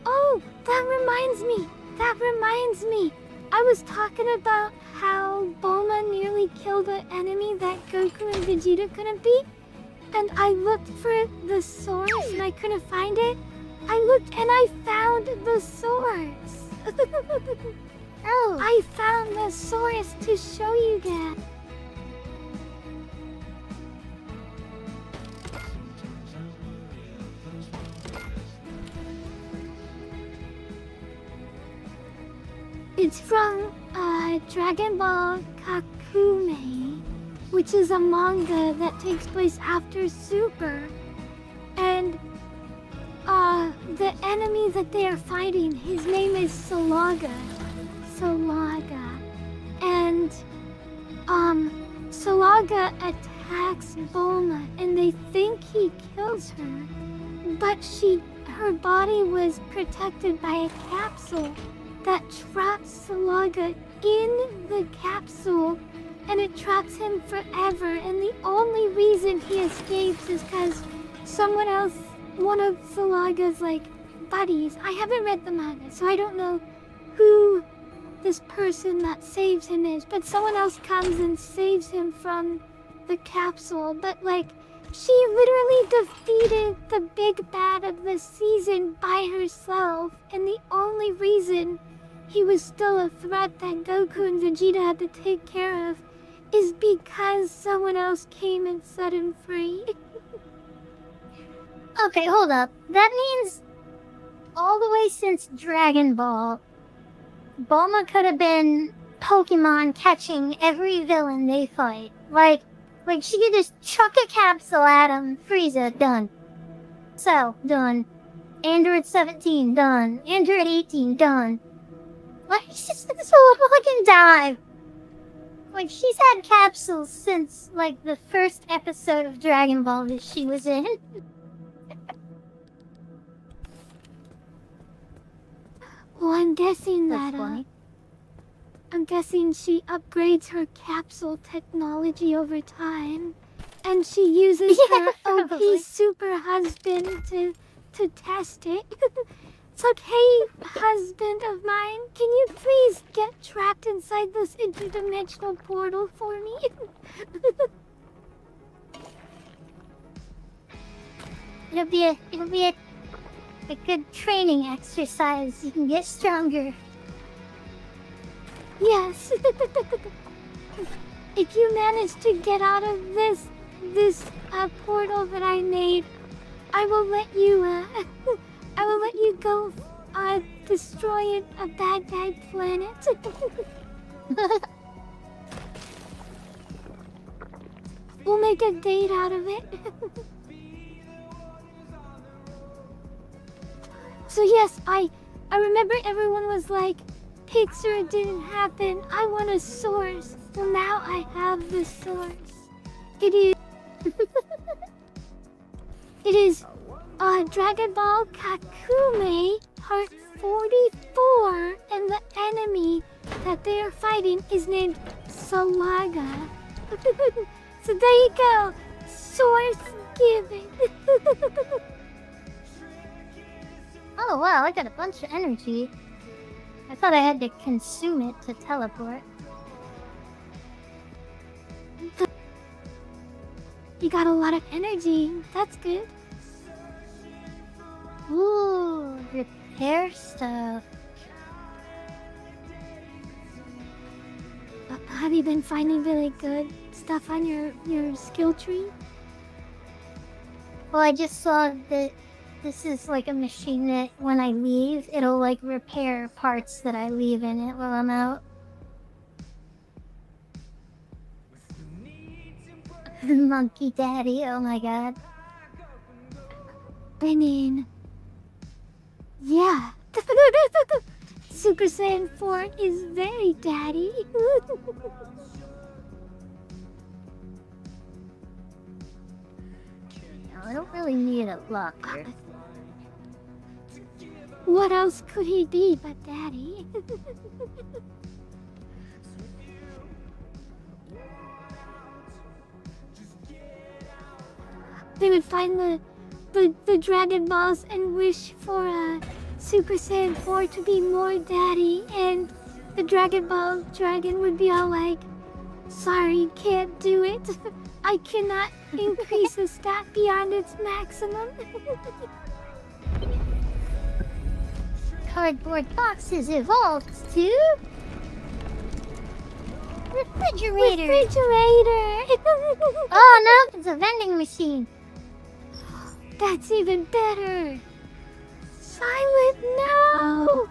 Oh, that reminds me. I was talking about how Bulma nearly killed an enemy that Goku and Vegeta couldn't beat. And I looked for the source and I couldn't find it. I looked and I found the source.
Oh!
I found the source to show you that. It's from Dragon Ball Kakume, which is a manga that takes place after Super. And the enemy that they are fighting, his name is Solaga. And Solaga attacks Bulma and they think he kills her. But her body was protected by a capsule that traps Solaga in the capsule, and it traps him forever. And the only reason he escapes is because someone else, one of Solaga's like buddies. I haven't read the manga, so I don't know who this person that saves him is, but someone else comes and saves him from the capsule. But like, she literally defeated the big bad of the season by herself, and the only reason he was still a threat that Goku and Vegeta had to take care of is because someone else came and set him free.
Okay, hold up. That means all the way since Dragon Ball, Bulma could have been Pokemon catching every villain they fight. Like she could just chuck a capsule at him. Frieza, done. Cell, done. Android 17, done. Android 18, done. Like, she's just so fucking dive. Like, she's had capsules since, like, the first episode of Dragon Ball that she was in.
Well, I'm guessing
That's
that,
funny.
I'm guessing she upgrades her capsule technology over time. And she uses
Yeah,
her OP
probably.
super husband to test it. It's like, hey, husband of mine, can you please get trapped inside this interdimensional portal for me?
It'll be a good training exercise. You can get stronger.
Yes. If you manage to get out of this portal that I made, I will let you I will let you go destroy a bad guy planet. We'll make a date out of it. So yes, I remember everyone was like, Pixar didn't happen. I want a source. Well, now I have the source. It is it is Dragon Ball Kakume Part 44, and the enemy that they are fighting is named Salaga. So there you go, source given.
Oh wow, I got a bunch of energy. I thought I had to consume it to teleport.
You got a lot of energy. That's good.
Ooh, repair stuff.
Have you been finding really good stuff on your skill tree?
Well, I just saw that this is like a machine that when I leave, it'll like repair parts that I leave in it while I'm out. Monkey Daddy, oh my god.
I mean, yeah. Super Saiyan 4 is very daddy.
No, I don't really need a locker.
What else could he be but daddy? They would find the Dragon Balls and wish for Super Saiyan 4 to be more daddy, and the Dragon Ball dragon would be all like, sorry, can't do it. I cannot increase the stat beyond its maximum.
Cardboard boxes evolved to refrigerator. Oh no, it's a vending machine.
That's even better. Silent, no!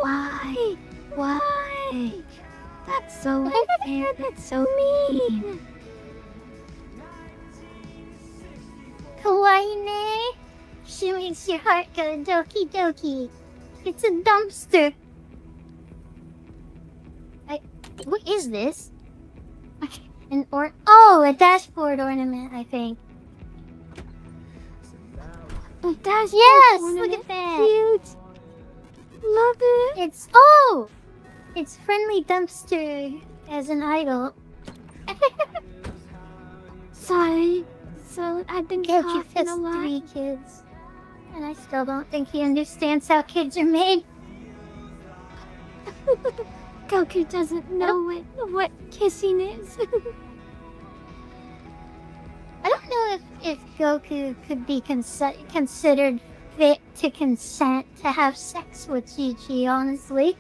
Why? Why? That's so unfair. That's so mean.
Kawaii, she makes your heart go doki doki. It's a dumpster. What is this? A dashboard ornament, I think.
A dashboard
Yes,
ornament.
look at that.
Cute. Love it.
It's friendly dumpster as an idol.
Sorry. So I've been
Goku
coughing
has
a lot.
3 kids. And I still don't think he understands how kids are made.
Goku doesn't know what kissing is.
I don't know if Goku could be considered fit to consent to have sex with Chi-Chi, honestly.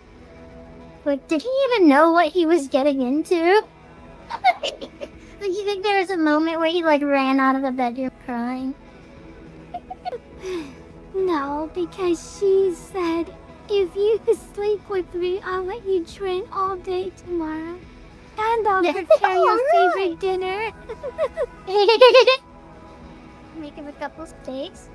But did he even know what he was getting into? Do you think there was a moment where he, like, ran out of the bedroom crying?
No, because she said, if you sleep with me, I'll let you train all day tomorrow. And I'll prepare your favorite dinner.
Make him a couple steaks.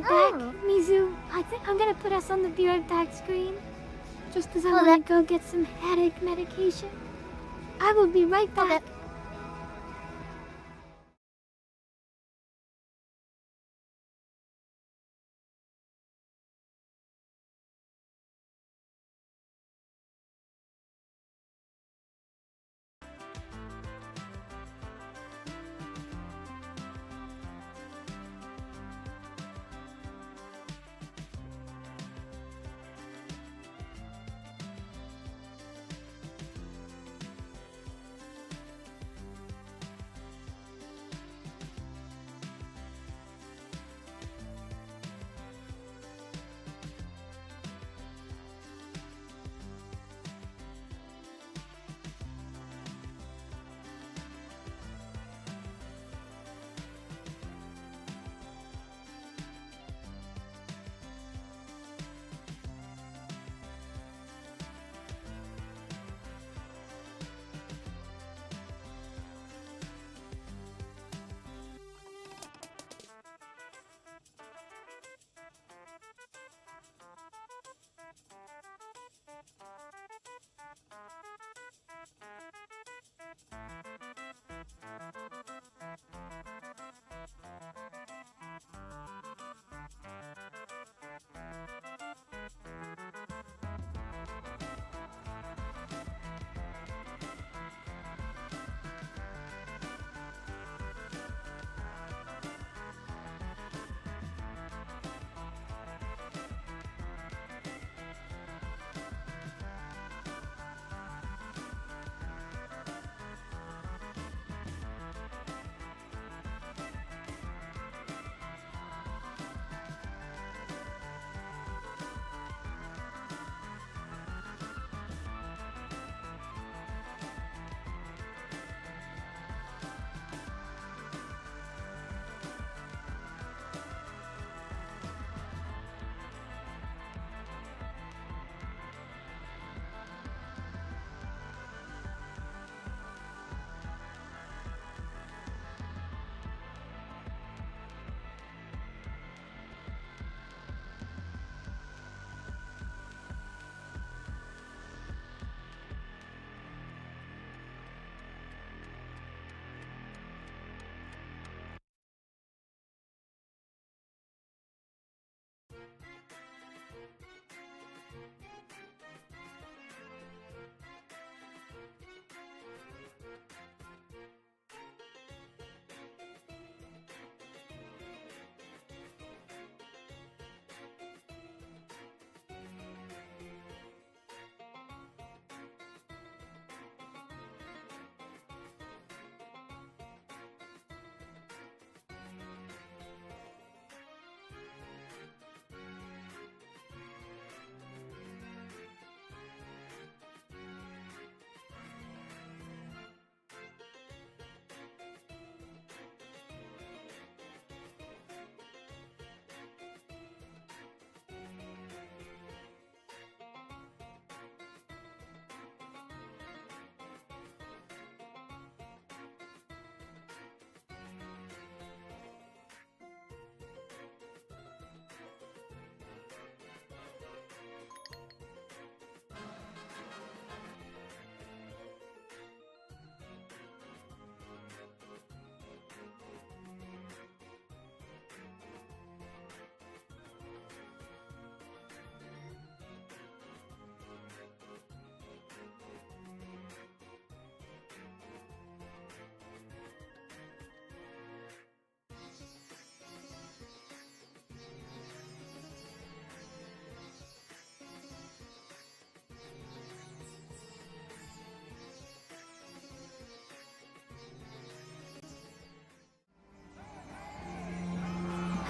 right back.
Oh.
Mizu, I think I'm gonna put us on the be right back screen. Just as I
Oh,
want to go get some headache medication. I will be right back.
Okay.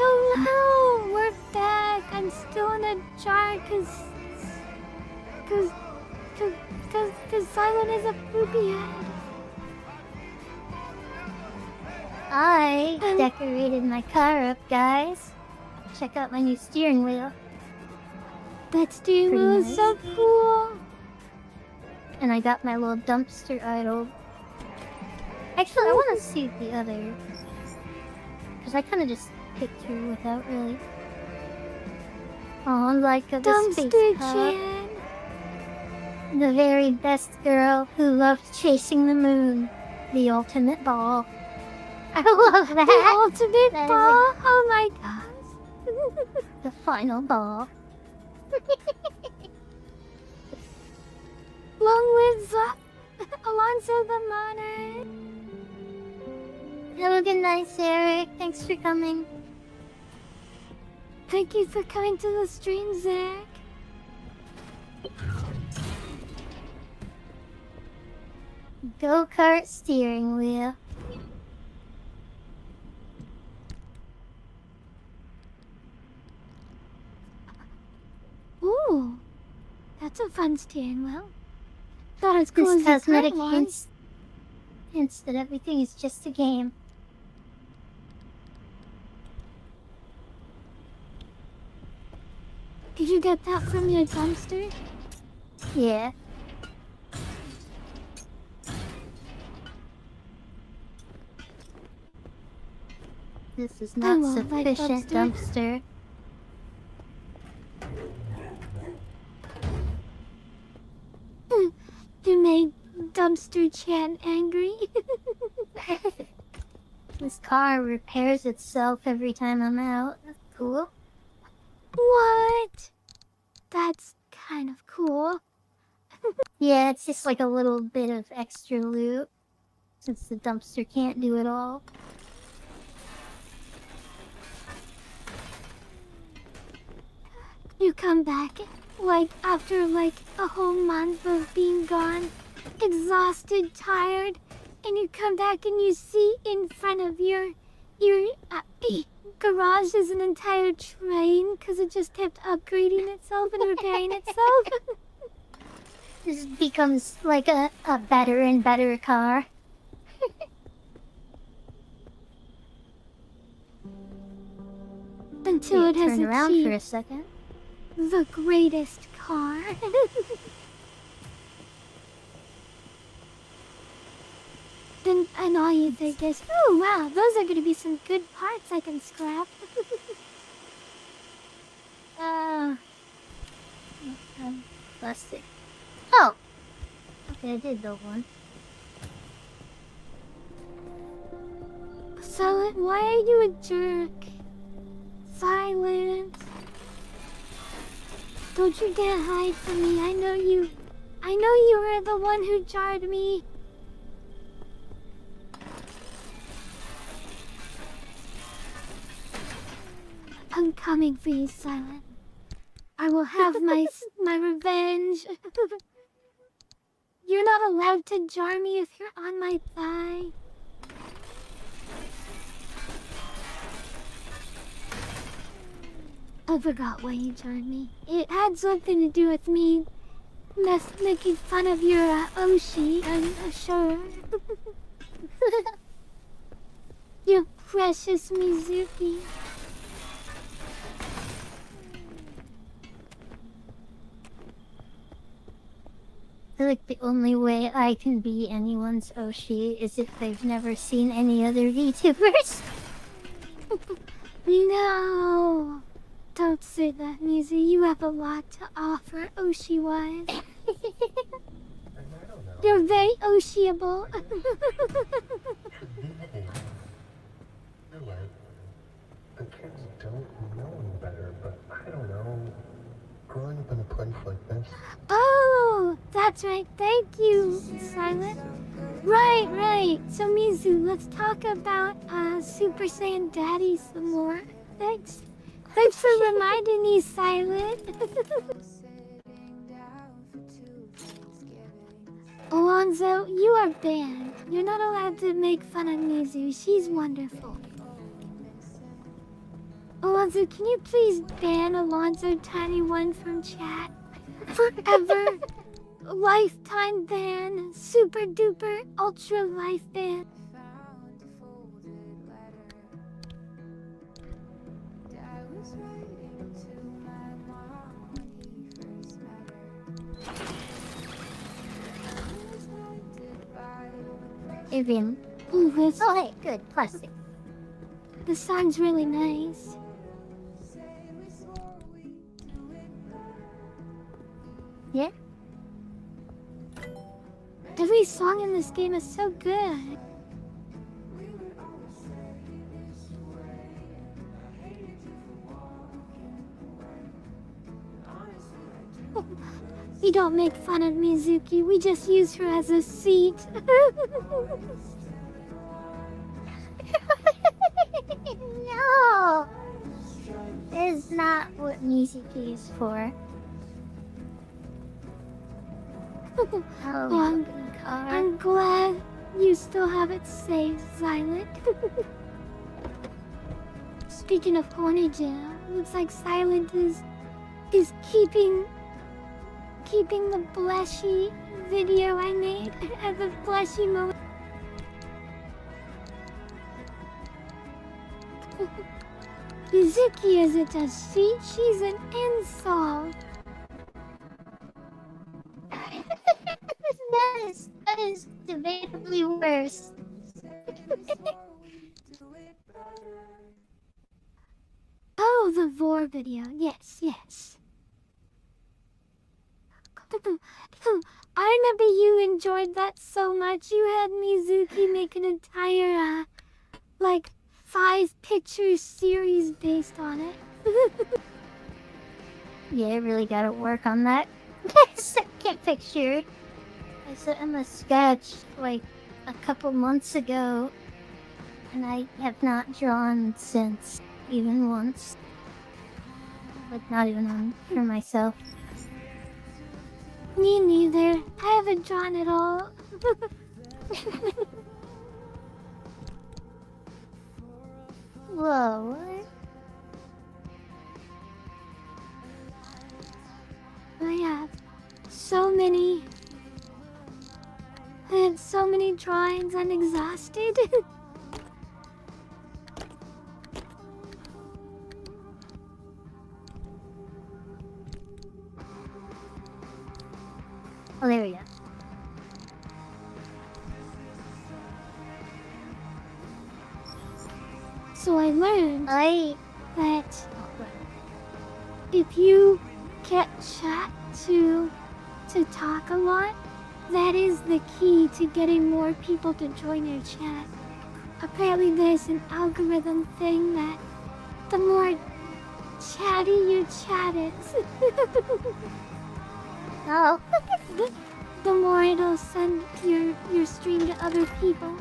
Hello, we're back. I'm still in a jar cause Silent is a poopy head.
I decorated my car up, guys. Check out my new steering wheel.
That steering
Pretty
wheel is so
nice.
cool.
And I got my little dumpster idol. Actually, I want to see the other. Because I kind of just picked her without really Oh, like the space
Dumpster
cop.
Chan.
The very best girl who loved chasing the moon. The ultimate ball. I love that.
The ultimate
That is
ball. Oh my gosh.
the final ball.
Long live Alonso the Monarch.
Have a good night, Eric. Thanks for coming.
Thank you for coming to the stream, Zach.
Go-kart steering wheel.
Ooh, that's a fun steering wheel. Not as cool
This
as the
cosmetic
current one.
hints that everything is just a game.
Did you get that from your dumpster?
Yeah. This is not
won't like
sufficient, dumpster.
You made Dumpster Chan angry.
This car repairs itself every time I'm out. That's cool.
What? That's kind of cool.
Yeah, it's just like a little bit of extra loot. Since the dumpster can't do it all.
You come back, like, after, like, a whole month of being gone, exhausted, tired, and you come back and you see in front of your garage is an entire train, because it just kept upgrading itself and repairing itself.
This becomes like a better and better car.
Until it has
Turn around for a
achieved
second.
the greatest car. And all you think is, oh wow, those are gonna be some good parts I can scrap.
Plastic. Oh! Okay, I did build one.
Silent, why are you a jerk? Silent. Don't you dare hide from me. I know you were the one who jarred me. I'm coming for you, Silent. I will have my revenge. You're not allowed to jar me if you're on my thigh. I forgot why you jarred me. It had something to do with me making fun of your Oshi, I'm sure. You precious Mizuki.
I feel like the only way I can be anyone's Oshi is if they've never seen any other VTubers.
No. Don't say that, Mizu. You have a lot to offer, Oshi-wise. You're very Oshiable.
You're right. The kids don't know any better, but I don't know. Growing up in a place like this.
Oh, that's right. Thank you, Silent. Right. So, Mizu, let's talk about Super Saiyan Daddy some more. Thanks for reminding me, Silent. Alonzo, you are banned. You're not allowed to make fun of Mizu. She's wonderful. Alonzo, can you please ban Alonzo Tiny One from chat? Forever. Lifetime ban. Super duper ultra life ban.
Avian.
Ooh, this,
Oh, hey, good. Plastic.
this song's really nice.
Yeah?
Every song in this game is so good. We don't make fun of Mizuki, we just use her as a seat.
No! That is not what Mizuki is for. Oh,
I'm,
fucking car.
I'm glad you still have it saved, Silent. Speaking of horny jam, looks like Silent is keeping the blushy video I made at the blushy moment. Mizuki isn't a sheet, she's an insult.
that is debatably worse.
Oh, the Vor video. Yes. I remember you enjoyed that so much. You had Mizuki make an entire, 5-picture series based on it.
Yeah, I really gotta work on that second picture. I sent him a sketch, a couple months ago, and I have not drawn since, even once. Not even on for myself.
Me neither. I haven't drawn at all.
Whoa, what?
I have so many drawings. I'm exhausted.
Oh, there we go.
So I learned that
Oh,
if you get chat to talk a lot, that is the key to getting more people to join your chat. Apparently there's an algorithm thing that the more chatty your chat is,
oh.
the more it'll send your stream to other people.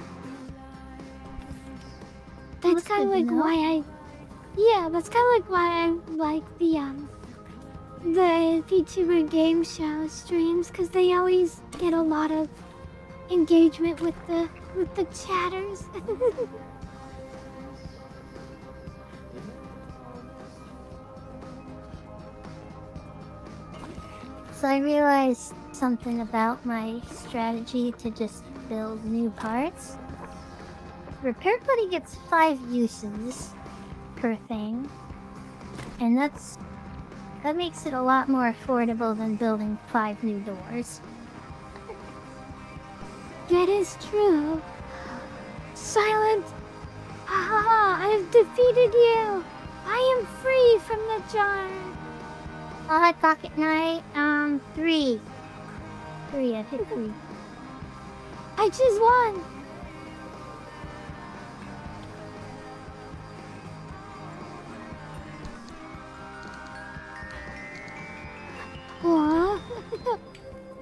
That's
That's
kind of
good
like
to know.
that's kind of like why I like the VTuber game show streams, because they always get a lot of engagement with the chatters.
So I realized something about my strategy to just build new parts. Repair Buddy gets 5 uses per thing, and that makes it a lot more affordable than building 5 new doors.
That is true. Silent. I have defeated you. I am free from the jar.
Oh, hi, Pocket Knight. 3. 3, I picked 3.
I choose one. Aw.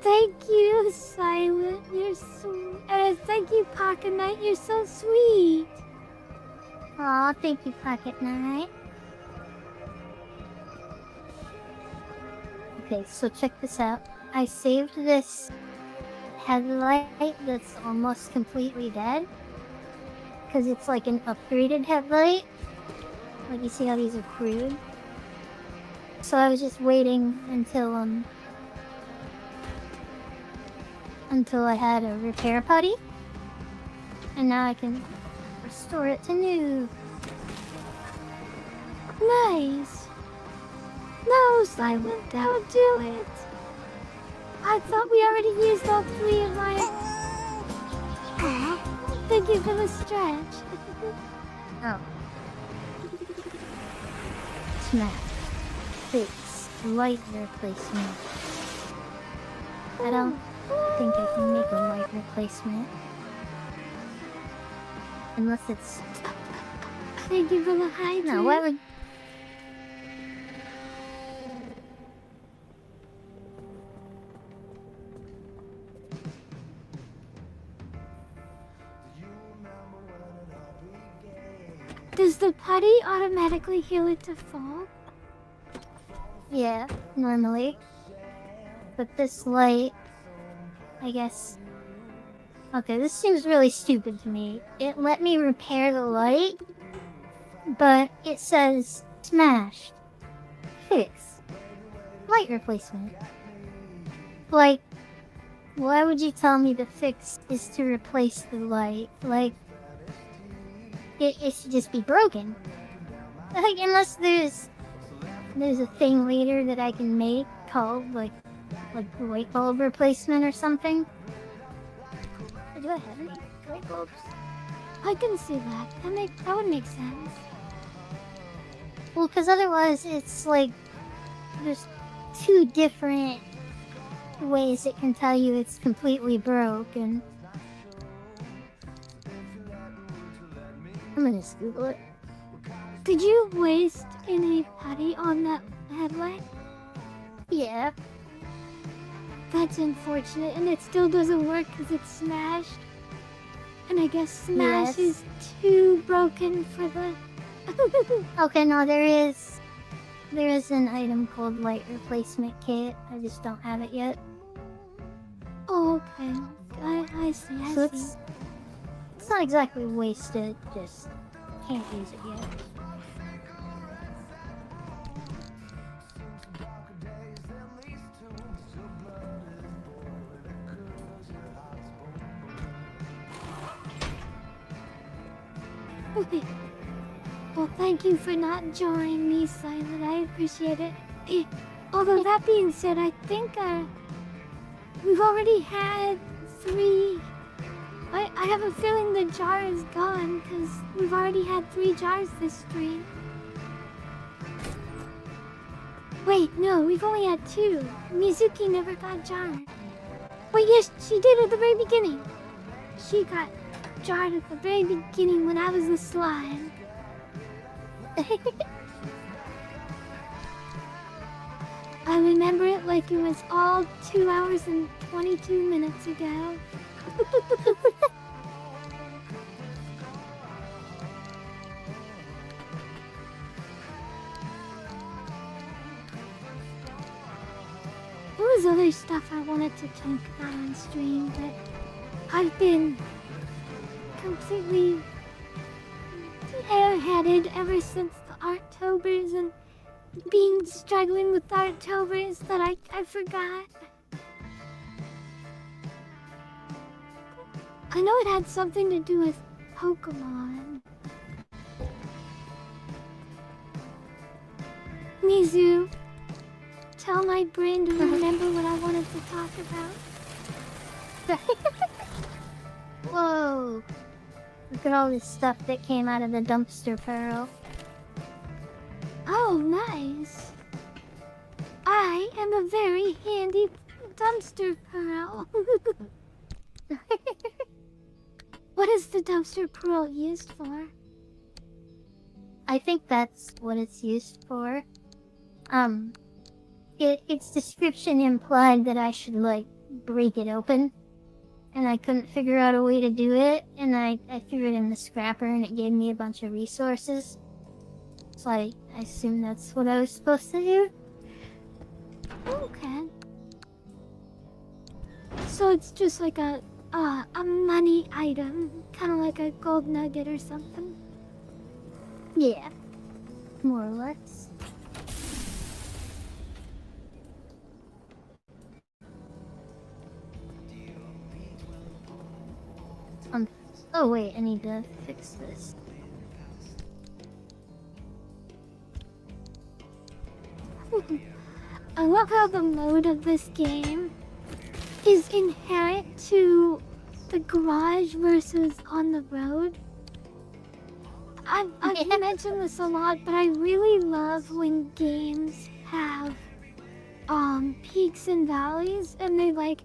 Thank you, Silent. You're sweet. Thank you, Pocket Knight. You're so sweet.
Aw, thank you, Pocket Knight. Okay, so check this out. I saved this headlight that's almost completely dead, because it's like an upgraded headlight. Like, you see how these are crude? So I was just waiting until I had a repair putty, and now I can restore it to new.
Nice. No, Silent, don't do it. I thought we already used all 3 of my... Aw, thank you for the stretch.
Oh. Smack. Face. Light replacement. I don't think I can make a light replacement. Unless it's...
Thank you for the hydrate.
No, why would...
Does the putty automatically heal it to full?
Yeah, normally. But this light... I guess... Okay, this seems really stupid to me. It let me repair the light, but it says smashed. Fix. Light replacement. Like, why would you tell me the fix is to replace the light? Like, it should just be broken. Like, unless there's a thing later that I can make called, like light bulb replacement or something. Do I have any light bulbs?
I can see that. That would make sense.
Well, because otherwise it's like there's two different ways it can tell you it's completely broken. I'm gonna just Google it.
Did you waste any putty on that headlight?
Yeah.
That's unfortunate, and it still doesn't work because it's smashed. And I guess smash is too broken for the...
Okay, no, there is an item called light replacement kit. I just don't have it yet.
Oh, okay. I see, I see.
It's not exactly wasted, just can't use it yet.
Okay. Well, thank you for not jarring me, Silent. I appreciate it. Although that being said, I think we've already had 3. I have a feeling the jar is gone because we've already had 3 jars this stream. Wait, no, we've only had 2. Mizuki never got jarred. Wait, yes, she did at the very beginning. She got jarred at the very beginning when I was the slime. I remember it like it was all 2 hours and 22 minutes ago. There was other stuff I wanted to talk about on stream, but I've been completely airheaded ever since the Arctobers and struggling with Arctobers that I forgot. I know it had something to do with Pokemon. Mizu, tell my brain to remember what I wanted to talk about.
Whoa! Look at all this stuff that came out of the dumpster, Pearl.
Oh, nice. I am a very handy dumpster pearl. What is the dumpster pearl used for?
I think that's what it's used for. Its description implied that I should, like, break it open. And I couldn't figure out a way to do it, and I threw it in the scrapper and it gave me a bunch of resources. So I assume that's what I was supposed to do.
Okay. So it's just like a money item, kind of like a gold nugget or something.
Yeah, more or less. Oh wait, I need to fix this.
I love how the mode of this game is inherent to the garage versus on the road. I've mentioned this a lot, but I really love when games have peaks and valleys, and they like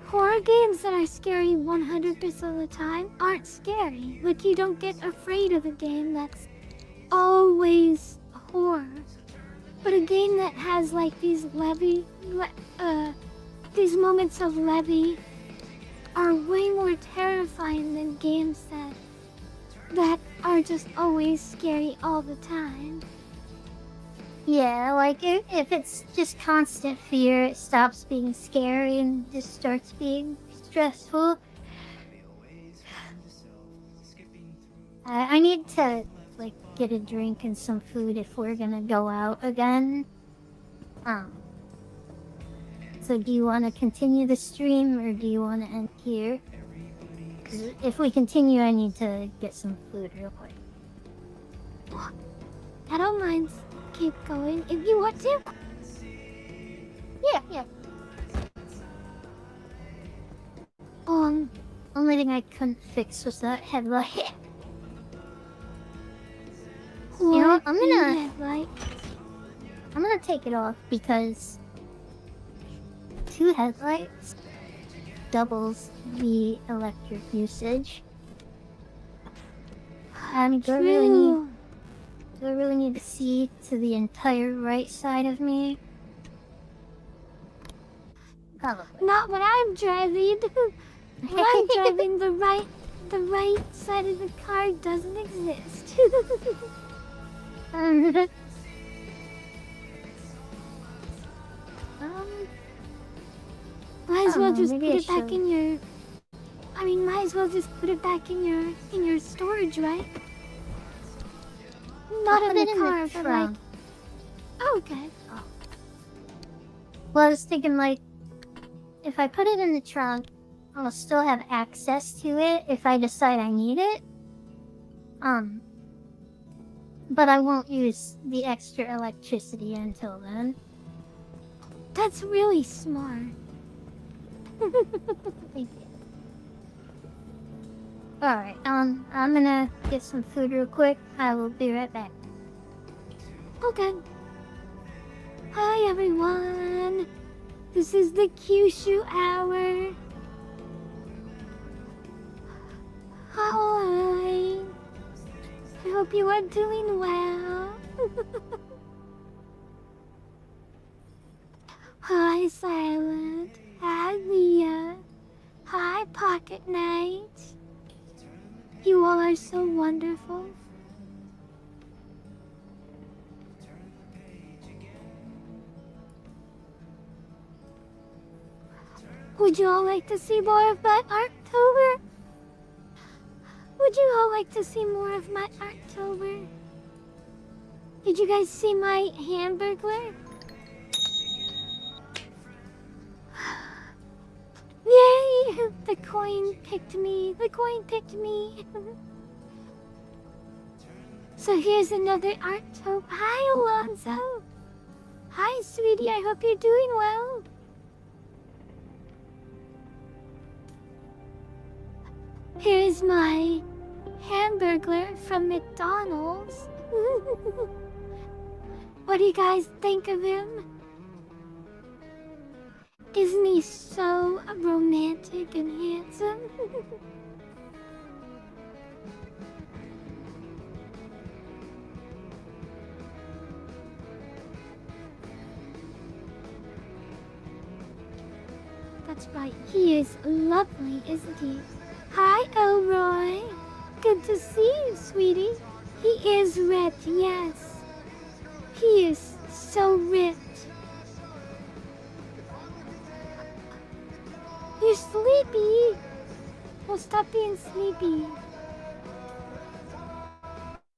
horror games that are scary 100% of the time aren't scary. Like, you don't get afraid of a game that's always horror. But a game that has like these these moments of levity are way more terrifying than games that are just always scary all the time.
Yeah, like if it's just constant fear, it stops being scary and just starts being stressful. I need to like get a drink and some food if we're gonna go out again. So do you want to continue the stream or do you want to end here? 'Cause if we continue, I need to get some food real quick.
I don't mind. Keep going if you want to.
Yeah.
Only
thing I couldn't fix was that headlight.
You
know what? I'm gonna take it off because 2 headlights doubles the electric usage. Do I really need to see to the entire right side of me? Probably.
Not when I'm driving. When I'm driving, the right side of the car doesn't exist. Might as well just put it back in your. I mean, might as well just put it back in your storage, right? Not in the car, but like. Oh, okay.
Oh. Well, I was thinking like, if I put it in the trunk, I'll still have access to it if I decide I need it. But I won't use the extra electricity until then.
That's really smart.
Thank you. Alright, I'm gonna get some food real quick. I will be right back.
Okay. Hi everyone. This is the Kyushu Hour. Hi. I hope you are doing well. Hi Silent. Hi Leah. Hi Pocket Knight. You all are so wonderful. Would you all like to see more of my Arttober? Would you all like to see more of my Arttober? Did you guys see my Hamburglar? Yay! The coin picked me. The coin picked me. So here's another Arttober. Hi, Alonzo. Hi, sweetie. I hope you're doing well. Here's my Hamburglar from McDonald's. What do you guys think of him? Isn't he so romantic and handsome? That's right, he is lovely, isn't he? Hi, Elroy. Good to see you, sweetie. He is ripped, yes. He is so ripped. You're sleepy. Well, stop being sleepy.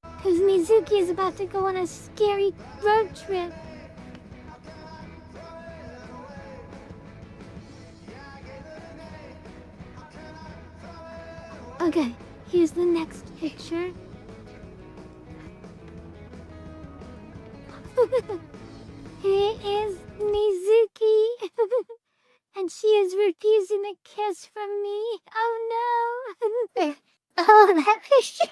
Because Mizuki is about to go on a scary road trip. Okay, here's the next picture. Here is Mizuki. And she is refusing a kiss from me. Oh no.
Oh, that picture.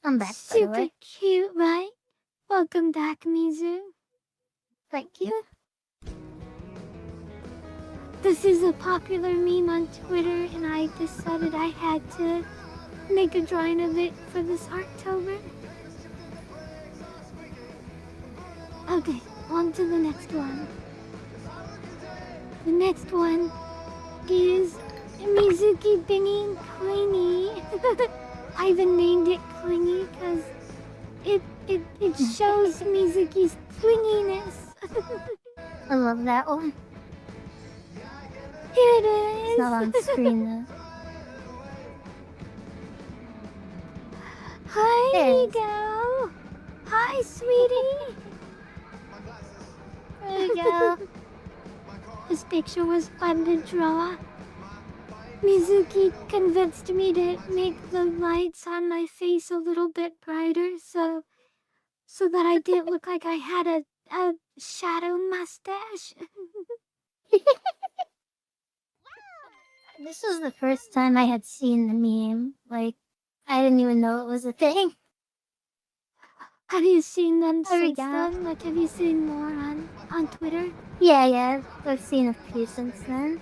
I'm back, by the way.
Super cute, right? Well, Welcome back, Mizu.
Thank you.
This is a popular meme on Twitter, and I decided I had to make a drawing of it for this October. Okay, on to the next one. The next one is Mizuki being clingy. I even named it clingy because it shows Mizuki's clinginess.
I love that one.
Here it is.
It's not on screen though.
Hi,
There it is.
Miguel. Hi, sweetie.
There we go.
This picture was fun to draw. Mizuki convinced me to make the lights on my face a little bit brighter so that I didn't look like I had a shadow mustache.
This was the first time I had seen the meme. Like, I didn't even know it was a thing.
Have you seen them
There we
since
go.
then? Like, have you seen more on Twitter?
Yeah, I've seen a few since then.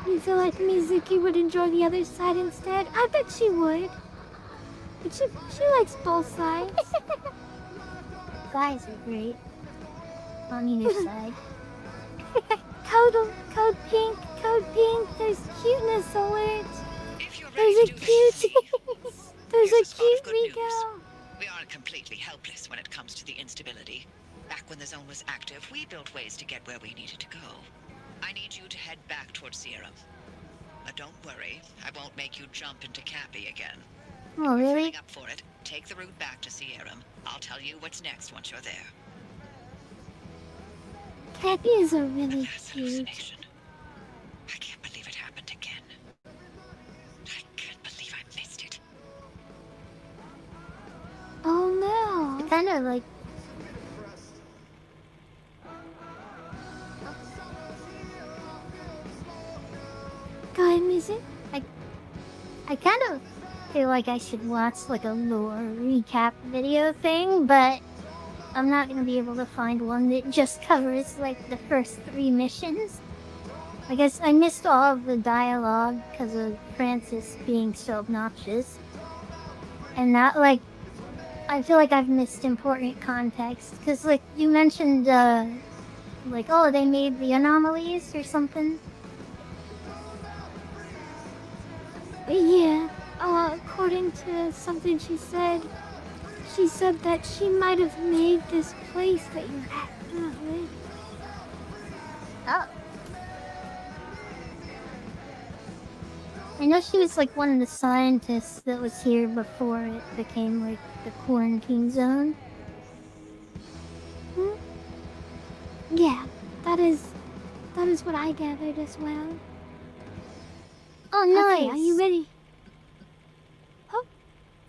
You feel like Mizuki would enjoy the other side instead? I bet she would. But she likes both sides.
Guys are great. On either side.
Code pink, there's cuteness alert. There's a cute Rico.
We aren't completely helpless when it comes to the instability. Back when the zone was active, we built ways to get where we needed to go. I need you to head back towards Sierra. But don't worry, I won't make you jump into Cappy again.
Oh, really?
Filling up for it, take the route back to Sierra. I'll tell you what's next once you're there.
Cappy is a really
Mass
cute.
hallucination. I can't believe it happened again. I can't believe I missed it.
Oh no.
It kind of like...
Go ahead, music.
I kind of feel like I should watch like a lore recap video thing, but I'm not gonna be able to find one that just covers like the first 3 missions. I guess I missed all of the dialogue because of Francis being so obnoxious. And not like, I feel like I've missed important context. Because like you mentioned, like, oh, they made the anomalies or something.
Yeah. According to something she said that she might have made this place that you're at.
Oh. I know she was like one of the scientists that was here before it became like the quarantine zone.
Yeah, that is what I gathered as well.
Oh, nice.
Okay, are you ready?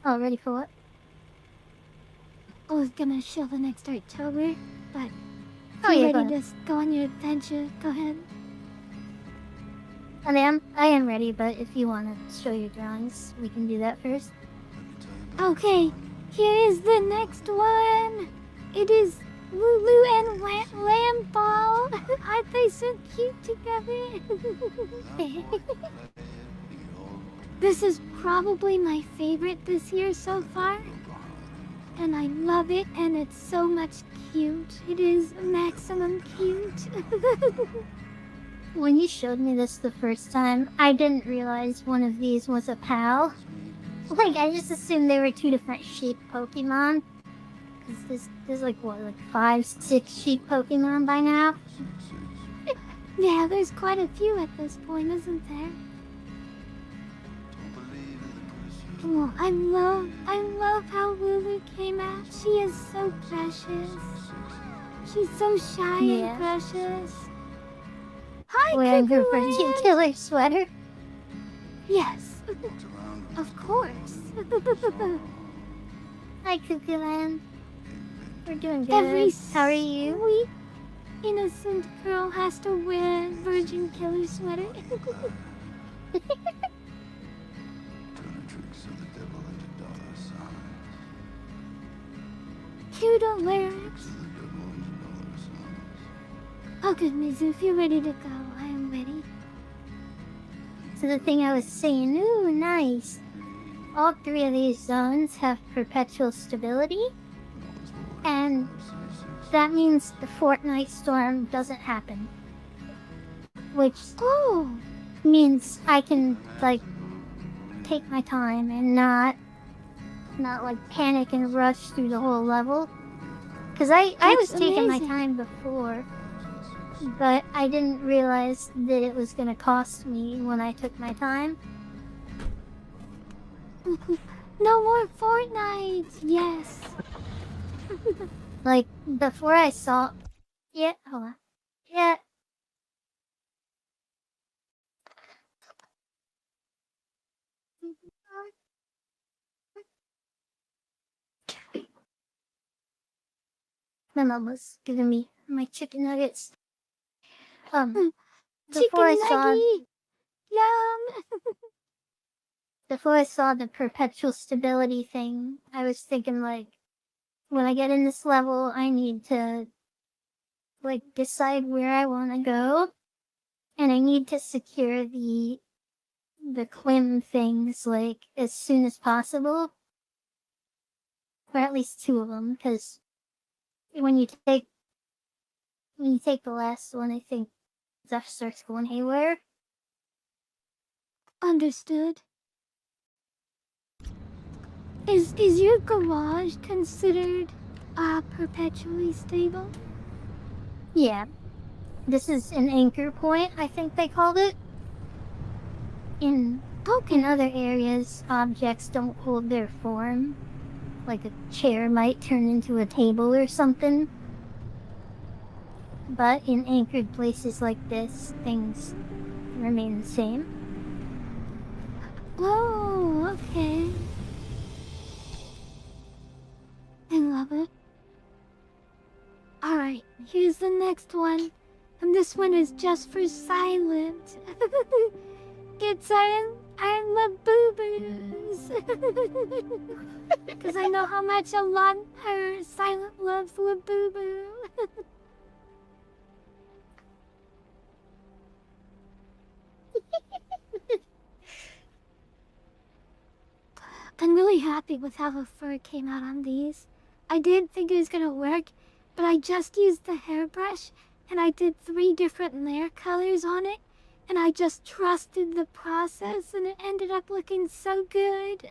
Oh, ready for what?
I was gonna show the next October, but
Oh,
if
yeah,
you're
go
ready
ahead.
to go on your adventure, go ahead.
I am ready, but if you want to show your drawings, we can do that first.
Okay, here is the next one. It is Lulu and Lamball. Aren't they so cute together? This is probably my favorite this year so far. And I love it, and it's so much cute. It is maximum cute.
When you showed me this the first time, I didn't realize one of these was a pal. Like, I just assumed they were 2 different sheep Pokemon. Because there's like, what, like 5, 6 sheep Pokemon by now?
Yeah, there's quite a few at this point, isn't there? Oh, I love how Lulu came out. She is so precious. She's so shy
Yeah.
and precious. Hi,
Wearing her
Cuckoo
Virgin
Land.
Killer sweater.
Yes, of course.
Hi, Cuckoo Land. We're doing good.
Every
How are you?
sweet, innocent girl has to wear a Virgin Killer sweater. cue the lyrics. Okay, Mizu, if you're ready to go, I am ready.
So the thing I was saying, ooh, nice. All 3 of these zones have perpetual stability, and that means the Fortnite storm doesn't happen. Which means I can, like, take my time and not like panic and rush through the whole level. Cause I was taking my time before, but I didn't realize that it was gonna cost me when I took my time.
No more Fortnite! Yes!
Like, before I saw... Yeah, hold on. Yeah. My mom was giving me my chicken nuggets. Before I saw...
Yum!
Before I saw the perpetual stability thing, I was thinking, like, when I get in this level, I need to, like, decide where I want to go. And I need to secure the Clim things, like, as soon as possible. Or at least 2 of them, because when you take the last one, I think stuff starts going haywire.
Understood. Is your garage considered perpetually stable?
Yeah. This is an anchor point, I think they called it. In other areas, objects don't hold their form. Like a chair might turn into a table or something. But in anchored places like this, things remain the same.
Oh, okay. I love it. Alright, here's the next one. And this one is just for silent. It's our Labubu's. Because I know how much a lot her silent loves Labubu. I'm really happy with how the fur came out on these. I didn't think it was gonna work, but I just used the hairbrush and I did 3 different layer colors on it, and I just trusted the process and it ended up looking so good.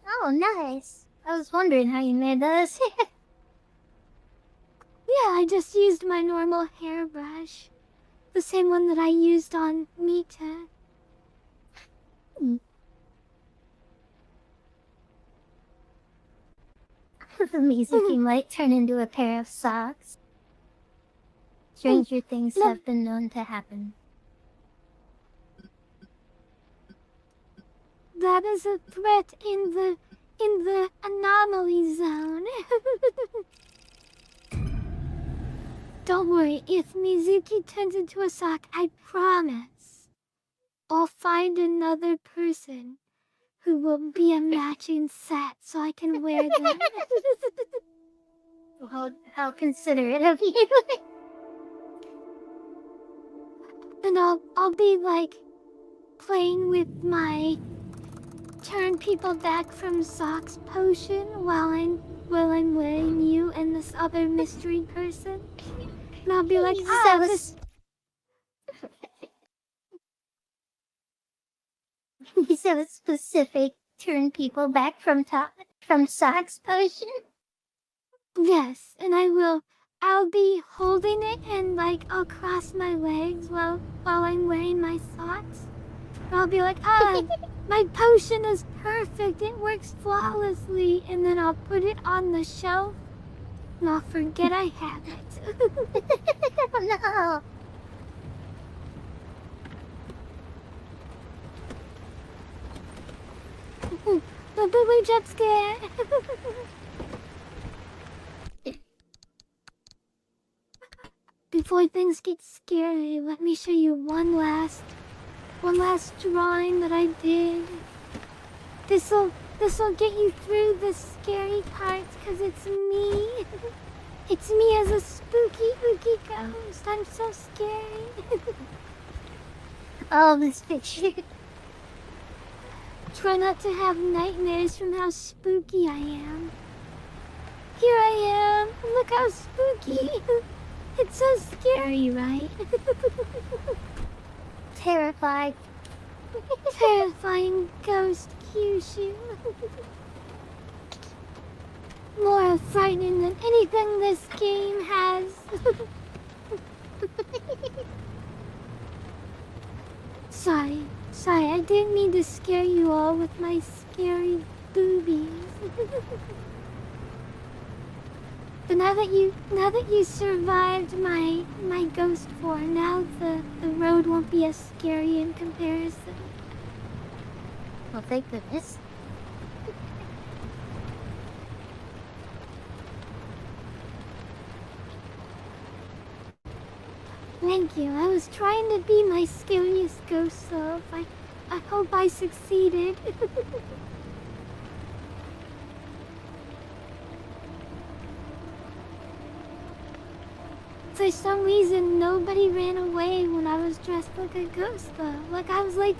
Oh, nice. I was wondering how you made those.
Yeah, I just used my normal hairbrush. The same one that I used on Mita.
The Mizuki might turn into a pair of socks. Stranger things have been known to happen.
That is a threat in the anomaly zone. Don't worry, if Mizuki turns into a sock, I promise I'll find another person who will be a matching set so I can wear them.
How considerate of you.
And I'll be like playing with my turn people back from socks potion while I'm wearing you and this other mystery person. And I'll be like, this...
You so specific. Turn people back from socks potion?
Yes, and I'll be holding it and like I'll cross my legs while I'm wearing my socks. And I'll be like, my potion is perfect, it works flawlessly, and then I'll put it on the shelf and I'll forget I have it.
Oh no!
The boo-boo jet scare! Before things get scary, let me show you one last drawing that I did. This'll this'll get you through the scary parts, cause it's me. It's me as a spooky ooky ghost. I'm so scary.
Oh, this picture.
Try not to have nightmares from how spooky I am. Here I am. Look how spooky. It's so scary, right?
Terrified.
Terrifying ghost Kyushu. More frightening than anything this game has. Sorry, I didn't mean to scare you all with my scary boobies. But now that you survived my ghost form, now the road won't be as scary in comparison.
Well, thank goodness.
Thank you. I was trying to be my scariest ghost self. I hope I succeeded. For some reason, nobody ran away when I was dressed like a ghost, though. Like, I was, like,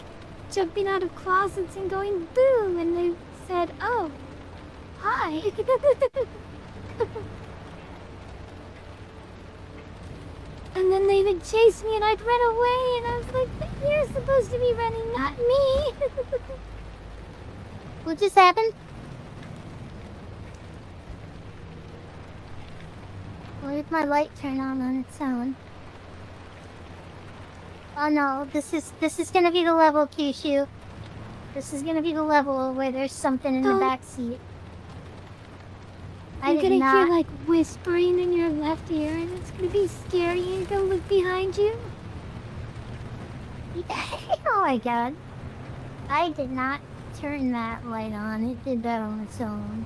jumping out of closets and going, boo! And they said, oh, hi. And then they would chase me and I'd run away, and I was like, but you're supposed to be running, not me.
What just happened? Why did my light turn on its own? Oh no, this is gonna be the level, Kyushu. This is gonna be the level where there's something in the back seat.
You're gonna hear like whispering in your left ear, and it's gonna be scary, and you're gonna look behind you.
Oh my god. I did not turn that light on. It did that on its own.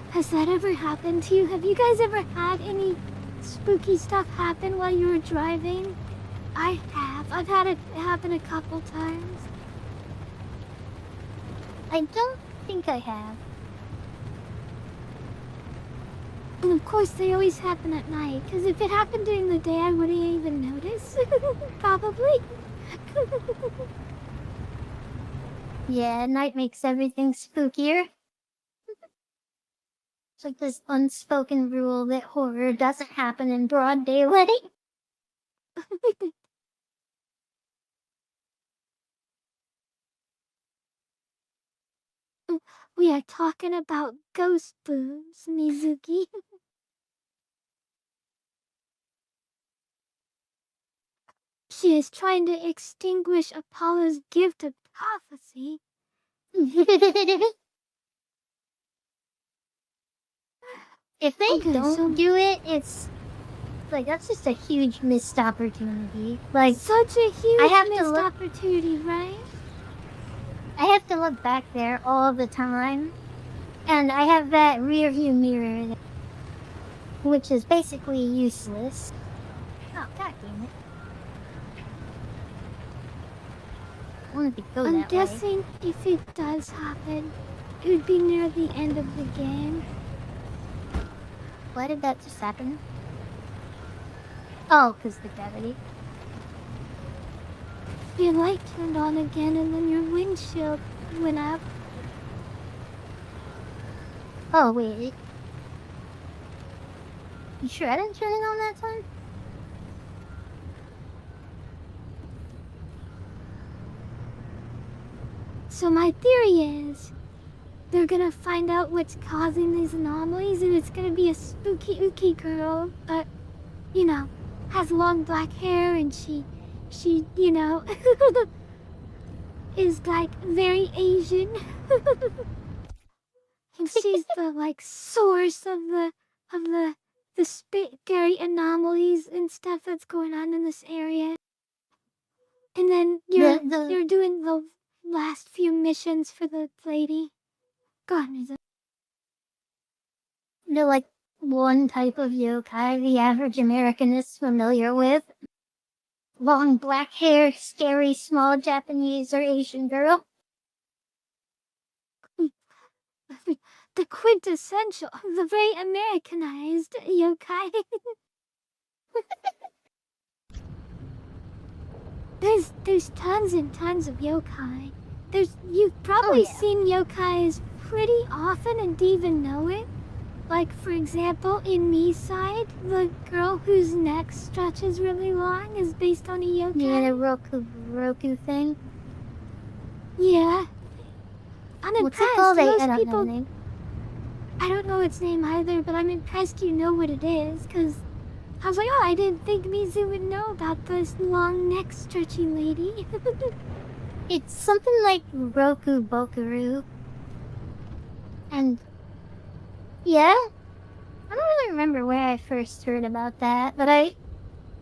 Has that ever happened to you? Have you guys ever had any spooky stuff happen while you were driving? I have. I've had it happen a couple times.
I don't think I have.
And of course, they always happen at night, because if it happened during the day, I wouldn't even notice. Probably.
Yeah, night makes everything spookier. It's like this unspoken rule that horror doesn't happen in broad daylight.
We are talking about ghost boobs, Mizuki. She is trying to extinguish Apollo's gift of prophecy.
If they don't do it, it's like that's just a huge missed opportunity. Like
such a huge missed opportunity, right?
I have to look back there all the time, and I have that rear view mirror, which is basically useless. Oh, god damn it! I wanted to go that way.
I'm guessing if it does happen, it would be near the end of the game.
Why did that just happen? Oh, because the gravity.
Your light turned on again, and then your windshield went up.
Oh, wait. You sure I didn't turn it on that time?
So my theory is, they're gonna find out what's causing these anomalies, and it's gonna be a spooky ooky girl, but, you know, has long black hair, and she, you know, is like very Asian. And she's the like source of the scary anomalies and stuff that's going on in this area. And then you're doing the last few missions for the lady. Go on, Mizu.
They're like one type of yokai the average American is familiar with. long black hair, scary small Japanese or Asian girl.
The quintessential, the very Americanized yokai. There's tons and tons of yokai. You've probably seen yokais pretty often and even know it. Like, for example, in Side, the girl whose neck stretches really long is based on a yokai.
Yeah, the Roku thing.
Yeah. I'm
What's it
impressed.
called?
Most
I don't
people,
know the name.
I don't know its name either, but I'm impressed you know what it is, because I was like, oh, I didn't think Mizu would know about this long neck stretchy lady.
It's something like Roku Bokaru. And yeah, I don't really remember where I first heard about that, but I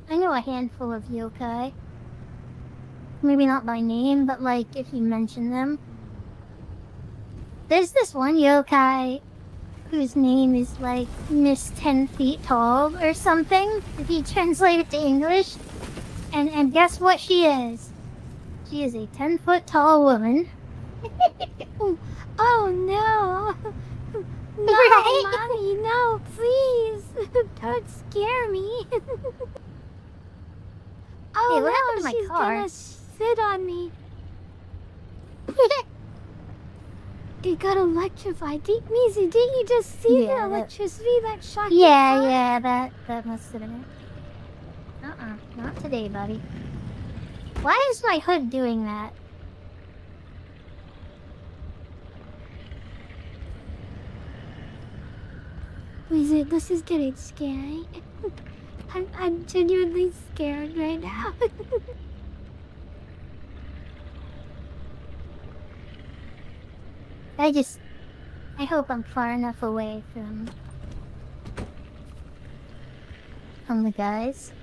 know a handful of yokai. Maybe not by name, but like if you mention them. There's this one yokai whose name is like Miss 10 Feet Tall or something, if you translate it to English. And guess what she is? She is a 10-foot tall woman.
Oh no! No,
Right?
Mommy, no, please! Don't scare me! Oh
Hey, what
no,
happened to my
she's
car?
gonna sit on me. It got electrified. Mizu, didn't you just see the electricity that shocked your car?
Yeah, that must have been it. Not today, buddy. Why is my hood doing that?
Mizu, this is getting scary. I'm genuinely scared right now.
I hope I'm far enough away from the guys.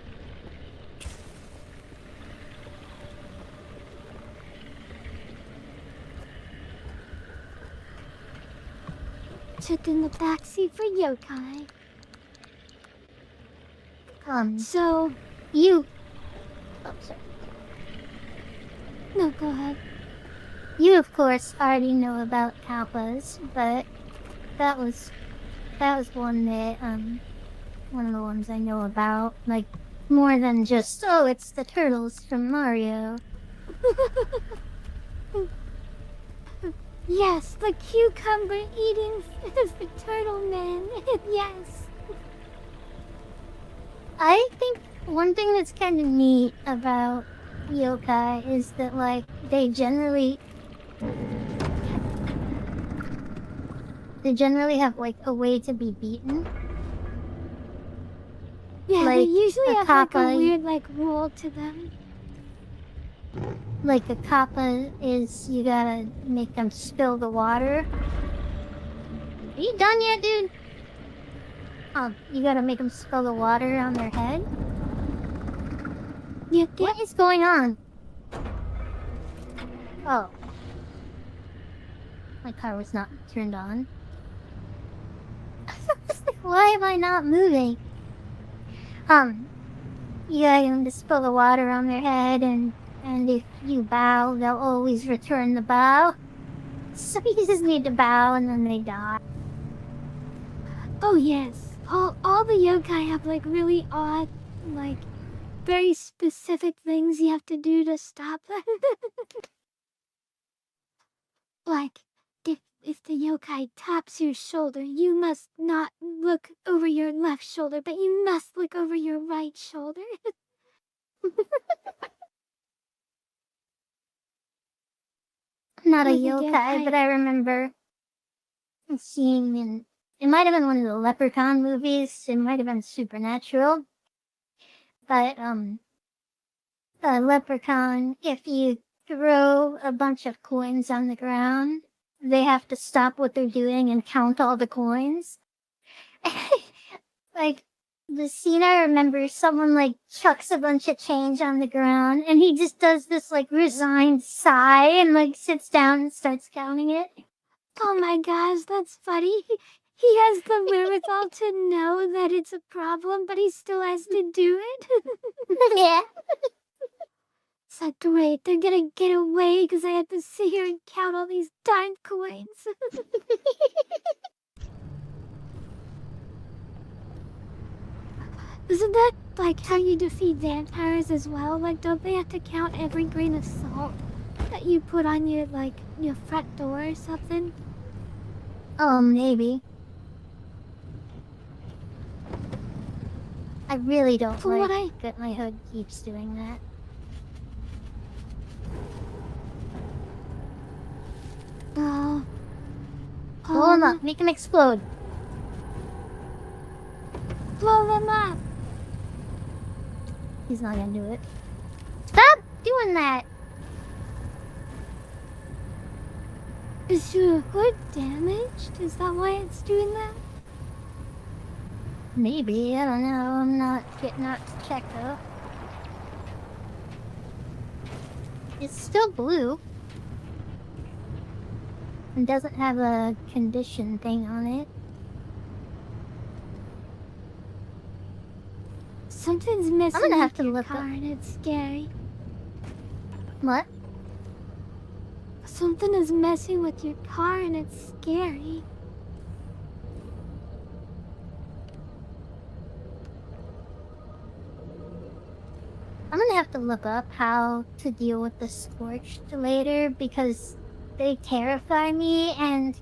Sit in the backseat for yokai. So,
you... Oh, sorry.
No, go ahead.
You, of course, already know about Kappas, but that was one that, one of the ones I know about. Like, more than just, oh, it's the turtles from Mario.
Yes, the cucumber eating turtle man. Yes.
I think one thing that's kind of neat about yokai is that, like, they generally have, like, a way to be beaten.
Yeah,
like,
they usually have like a
kappa,
weird like rule to them.
Like a kappa is you gotta make them spill the water. Are you done yet, dude? You gotta make them spill the water on their head?
Yeah,
what is going on? Oh. My car was not turned on. Why am I not moving? You gotta get them to spill the water on their head, and if you bow, they'll always return the bow. So you just need to bow and then they die.
Oh yes, all the yokai have like really odd, like very specific things you have to do to stop them. Like, if the yokai taps your shoulder, you must not look over your left shoulder, but you must look over your right shoulder.
I'm not a yokai, but I remember seeing it might have been one of the Leprechaun movies, it might have been Supernatural. But, a leprechaun, if you throw a bunch of coins on the ground, they have to stop what they're doing and count all the coins. Like, the scene I remember, someone, like, chucks a bunch of change on the ground, and he just does this, like, resigned sigh and, like, sits down and starts counting it.
Oh my gosh, that's funny. He has the wherewithal to know that it's a problem, but he still has to do it.
Yeah.
It's like, great, they're gonna get away because I have to sit here and count all these darn coins. Isn't that like how you defeat vampires as well? Like, don't they have to count every grain of salt that you put on your, like, your front door or something?
Oh, maybe. I really don't
From what
like that my hood keeps doing that. Blow him up, make him explode.
Blow them up!
He's not gonna do it. Stop doing that!
Is your hood damaged? Is that why it's doing that?
Maybe, I don't know. I'm not getting out to check though. It's still blue. And doesn't have a condition thing on it.
Something's missing
I'm gonna have
with
to
your
look
car
up.
and it's scary.
What?
Something is messing with your car and it's scary.
I'm gonna have to look up how to deal with the scorched later because they terrify me and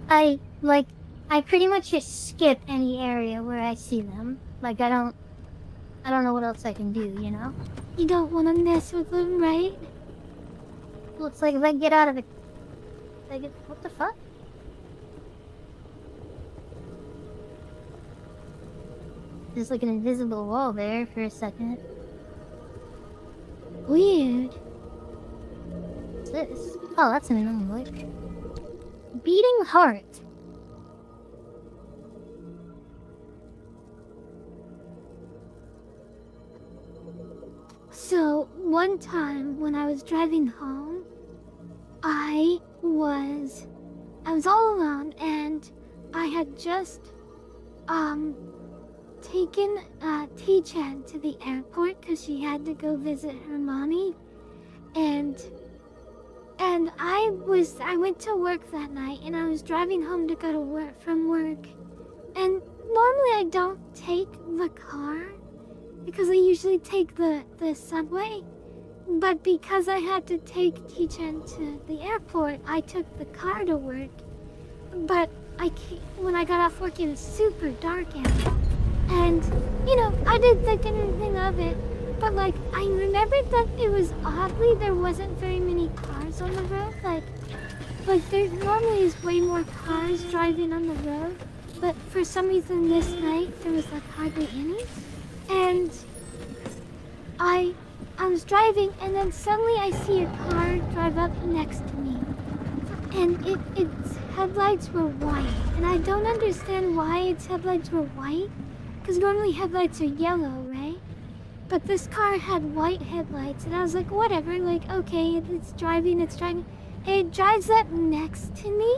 I pretty much just skip any area where I see them. Like I don't know what else I can do, you know?
You don't want to mess with them, right?
Looks like if I get out of it, what the fuck? There's like an invisible wall there for a second.
Weird.
What's this? Oh, that's an anomaly. Beating heart.
So, one time when I was driving home, I was all alone and I had just, taken T-Chan to the airport because she had to go visit her mommy, and I went to work that night and I was driving home to go to work from work, and normally I don't take the car because I usually take the subway, but because I had to take T-Chan to the airport, I took the car to work. But when I got off work, it was super dark out. And, you know, I didn't think anything of it, but, like, I remembered that it was oddly there wasn't very many cars on the road. Like there normally is way more cars driving on the road, but for some reason this night there was, like, hardly any. And I was driving, and then suddenly I see a car drive up next to me. And its headlights were white, and I don't understand why its headlights were white. Because normally headlights are yellow, right? But this car had white headlights, and I was like, whatever, like, okay, it's driving. And it drives up next to me,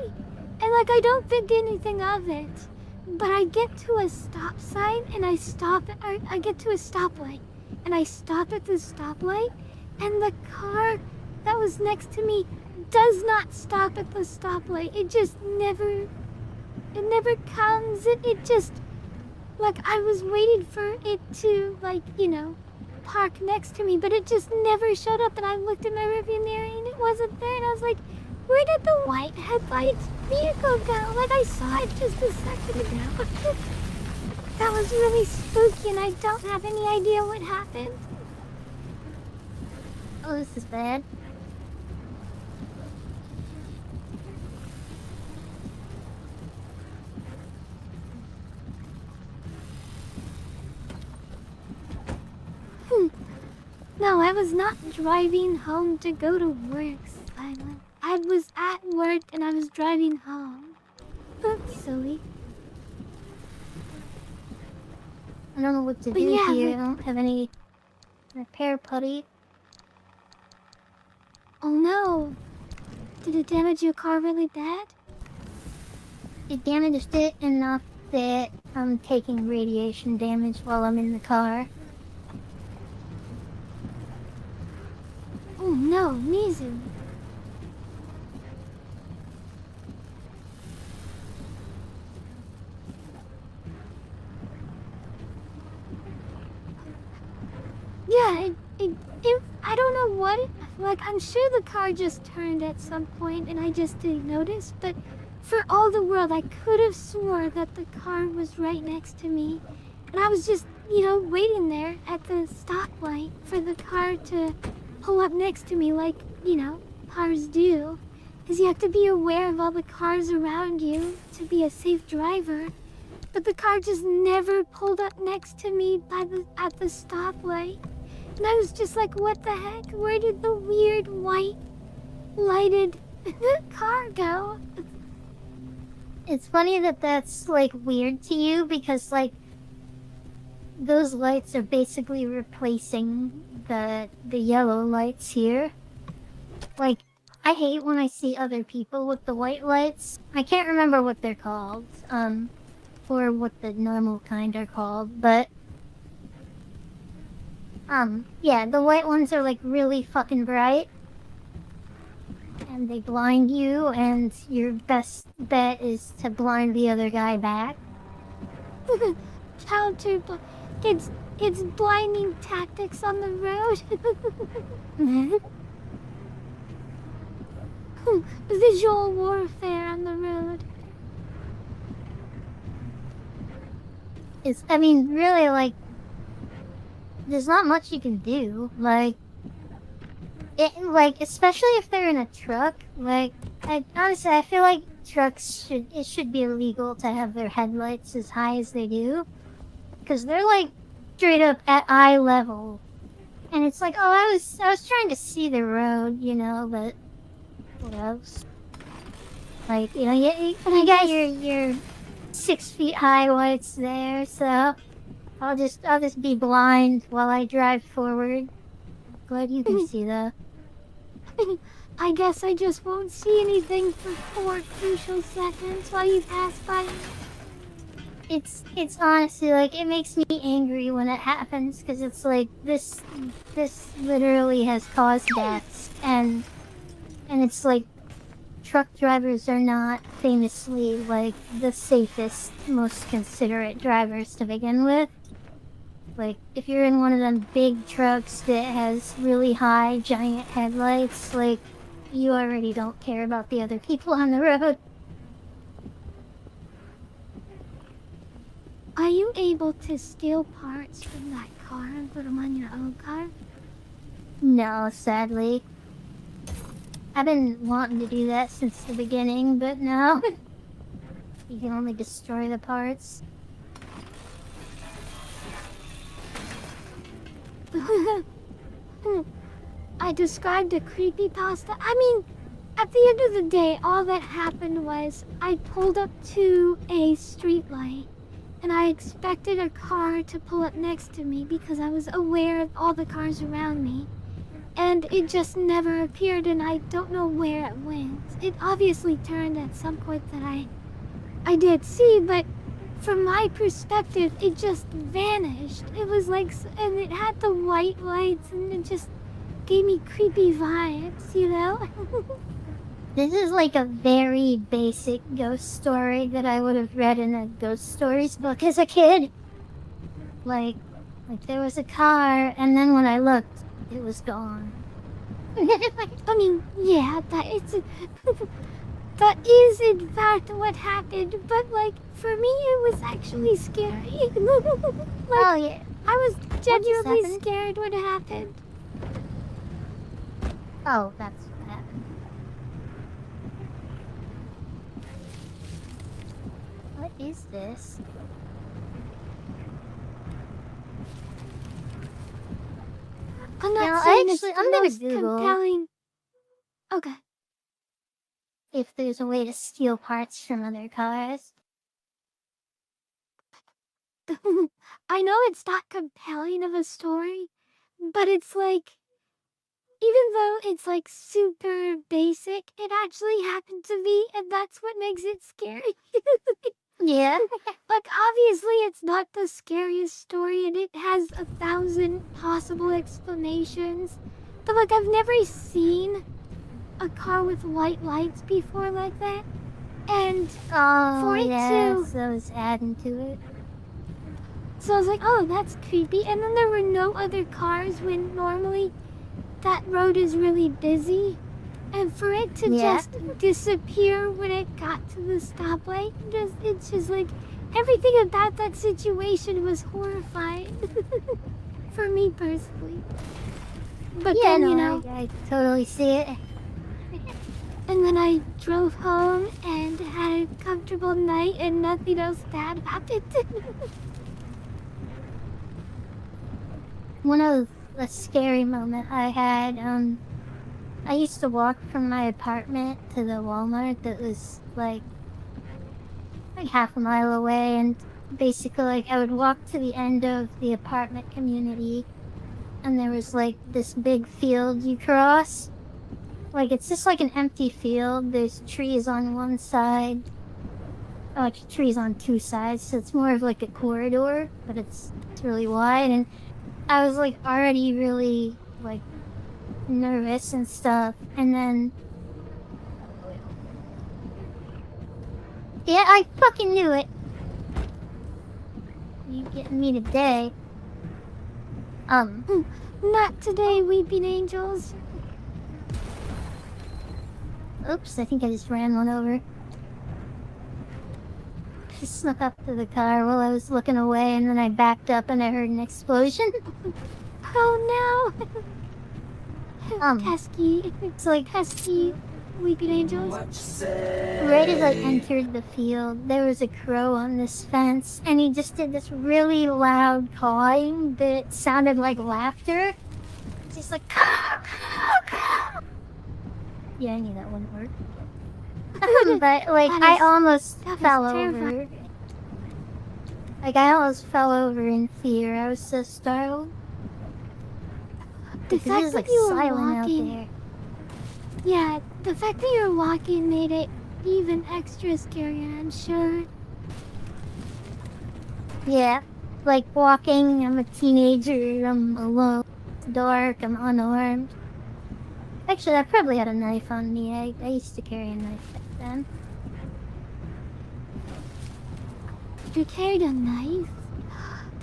and, like, I don't think anything of it. But I get to a stop sign, and I get to a stoplight, and I stop at the stoplight, and the car that was next to me does not stop at the stoplight. It just never comes. It just... Like, I was waiting for it to, like, you know, park next to me, but it just never showed up, and I looked in my rearview mirror, and it wasn't there, and I was like, where did the white headlights vehicle go? Like, I saw it just a second ago. That was really spooky, and I don't have any idea what happened.
Oh, this is bad.
No, I was not driving home to go to work, Silent. I was at work and I was driving home. That's silly.
I don't know what to
But
do
yeah,
here.
like...
I don't have any repair putty.
Oh no. Did it damage your car really bad?
It damaged it enough that I'm taking radiation damage while I'm in the car.
no, Mizu. Yeah, I don't know what, like, I'm sure the car just turned at some point and I just didn't notice, but for all the world, I could have swore that the car was right next to me. And I was just, waiting there at the stoplight for the car to pull up next to me like, cars do. Because you have to be aware of all the cars around you to be a safe driver. But the car just never pulled up next to me at the stoplight. And I was just like, what the heck? Where did the weird white lighted car go?
It's funny that that's, like, weird to you because, like, those lights are basically replacing the yellow lights here. Like, I hate when I see other people with the white lights. I can't remember what they're called, or what the normal kind are called, but yeah, the white ones are, like, really fucking bright. And they blind you, and your best bet is to blind the other guy back.
It's blinding tactics on the road. Visual warfare on the road.
I mean, really, like, there's not much you can do. Like, especially if they're in a truck. Like, honestly, I feel like trucks should be illegal to have their headlights as high as they do. Because they're, like, straight up at eye level. And it's like, oh, I was trying to see the road, but what else? Like, you got your 6 feet high lights there, so I'll just be blind while I drive forward. Glad you can see though.
I guess I just won't see anything for 4 crucial seconds while you pass by me.
It's honestly, like, it makes me angry when it happens, because it's like, this literally has caused deaths, and it's like, truck drivers are not famously, like, the safest, most considerate drivers to begin with. Like, if you're in one of them big trucks that has really high, giant headlights, like, you already don't care about the other people on the road.
Are you able to steal parts from that car and put them on your own car?
No, sadly. I've been wanting to do that since the beginning, but no. You can only destroy the parts.
I described a creepypasta. I mean, at the end of the day, all that happened was I pulled up to a streetlight. And I expected a car to pull up next to me because I was aware of all the cars around me. And it just never appeared, and I don't know where it went. It obviously turned at some point that I did see, but from my perspective, it just vanished. It was like, and it had the white lights, and it just gave me creepy vibes,
This is like a very basic ghost story that I would have read in a ghost stories book as a kid. Like there was a car, and then when I looked, it was gone.
I mean, yeah, that is in fact what happened, but like, for me it was actually scary.
Oh yeah.
I was genuinely scared when it happened.
Oh, that's what happened. What is this?
I'm not
Now,
saying
actually,
it's
I'm
the
gonna
most
Google
compelling. Okay.
if there's a way to steal parts from other cars.
I know it's not compelling of a story, but it's like, even though it's like super basic, it actually happened to me, and that's what makes it scary.
Yeah.
Like, obviously it's not the scariest story, and it has 1,000 possible explanations, But like, I've never seen a car with white lights before like that. And
Oh,
for it
yeah,
to...
so it's adding to it.
So I was like, oh, that's creepy. And then there were no other cars when normally that road is really busy. And for it to just disappear when it got to the stoplight, it's just like, everything about that situation was horrifying. For me personally. But
Yeah,
then,
no,
you know...
I totally see it.
And then I drove home and had a comfortable night and nothing else bad happened.
One of the scary moment I had, I used to walk from my apartment to the Walmart that was like half a mile away, and basically like I would walk to the end of the apartment community and there was like this big field you cross. Like it's just like an empty field. There's trees on one side. Oh, actually trees on two sides, so it's more of like a corridor, but it's really wide, and I was like already really like nervous and stuff, and then yeah, I fucking knew it. You getting me today?
Not today, weeping angels.
Oops, I think I just ran one over. Just snuck up to the car while I was looking away, and then I backed up and I heard an explosion.
Oh no! Pesky.
It's like
pesky weeping angels.
Right as I entered the field, there was a crow on this fence, and he just did this really loud cawing that sounded like laughter. Just like yeah, I knew that wouldn't work. But like I almost fell over. Like I almost fell over in fear. I was so startled.
The fact that you were walking, yeah, the fact that you were walking made it even extra scary, I'm sure.
Yeah, like walking, I'm a teenager, I'm alone, it's dark, I'm unarmed. Actually, I probably had a knife on me. I used to carry a knife back then.
You carried a knife?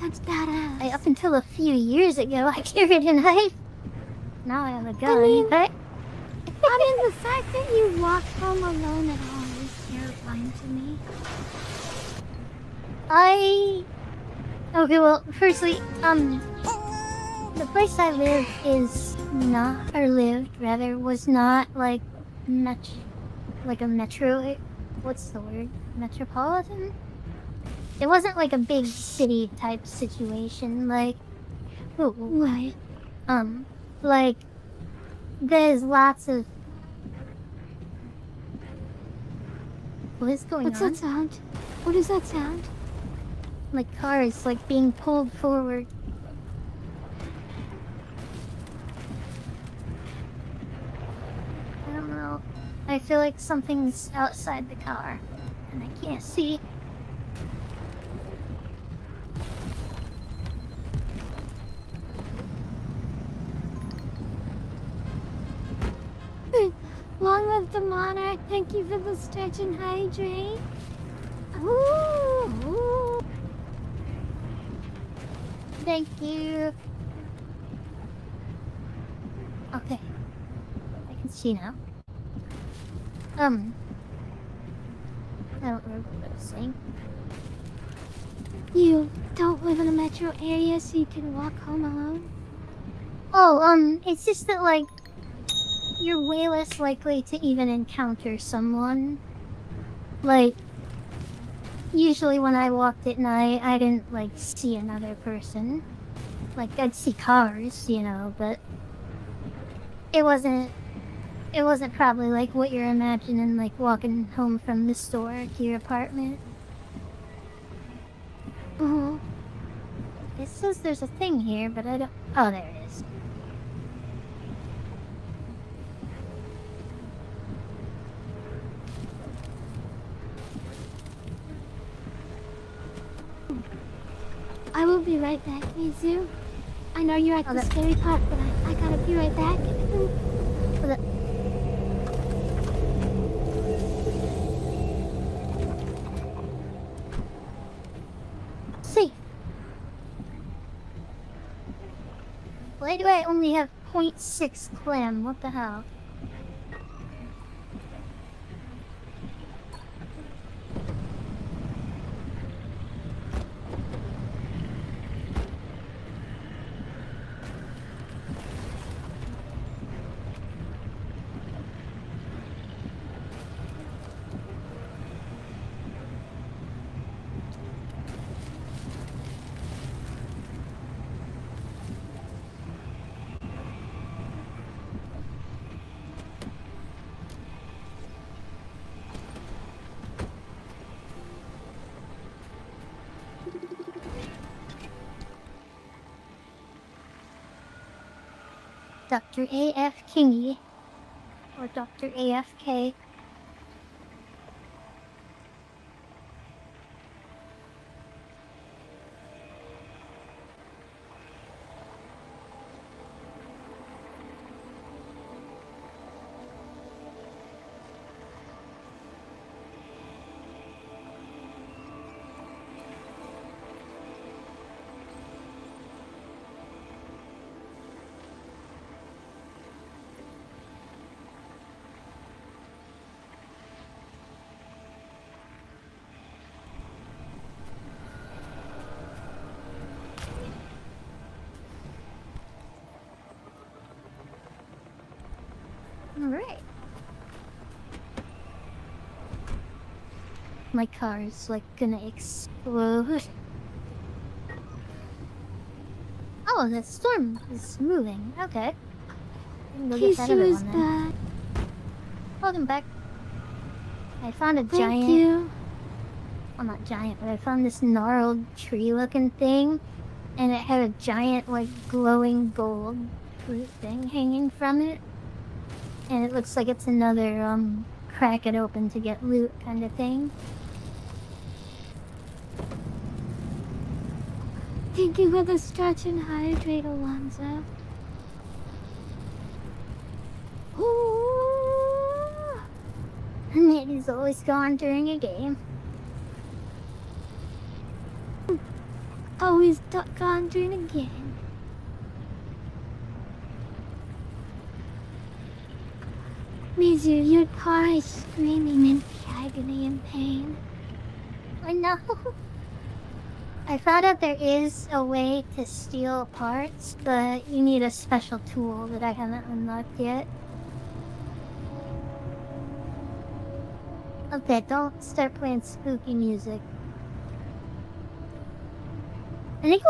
That's badass.
Up until a few years ago, I carried a knife. Now I have a gun,
I mean,
but...
the fact that you walked home alone at all is terrifying to me.
Okay, well, firstly, the place I live is not, or lived, rather, was not, like, like a metro... What's the word? Metropolitan? It wasn't like a big city type situation, like...
What?
Like, there's lots of... What is going on?
What's that sound? What is that sound?
Like cars, like, being pulled forward. I don't know. I feel like something's outside the car, and I can't see.
Long live the monarch. Thank you for the stretch and hydrate. Ooh.
Thank you. Okay. I can see now. I don't remember what I was saying.
You don't live in a metro area so you can walk home alone?
Oh, it's just that, like, you're way less likely to even encounter someone. Like, usually when I walked at night, I didn't, like, see another person. Like, I'd see cars, you know, but it wasn't probably like what you're imagining, like walking home from the store to your apartment. It says there's a thing here, but I don't... Oh, there it is.
I will be right back, Mizu. I know you're at the scary part, but I gotta be right back.
See. Why do I only have 0.6 clam? What the hell? Dr. A.F. Kingy, or Dr. A.F.K. Alright. My car is like gonna explode. Oh, the storm is moving. Okay. Go get that other one then. Welcome back. I found a giant.
Thank you.
Well, not giant, but I found this gnarled tree-looking thing, and it had a giant, like, glowing gold fruit thing hanging from it. And it looks like it's another, crack it open to get loot kind of thing.
Thank you for the stretch and hydrate, Alonzo.
Ooh! And it is always gone during a game.
Always gone during a game. Mizu, your car is screaming in agony and pain.
I know. I found out there is a way to steal parts, but you need a special tool that I haven't unlocked yet. Okay, don't start playing spooky music. I think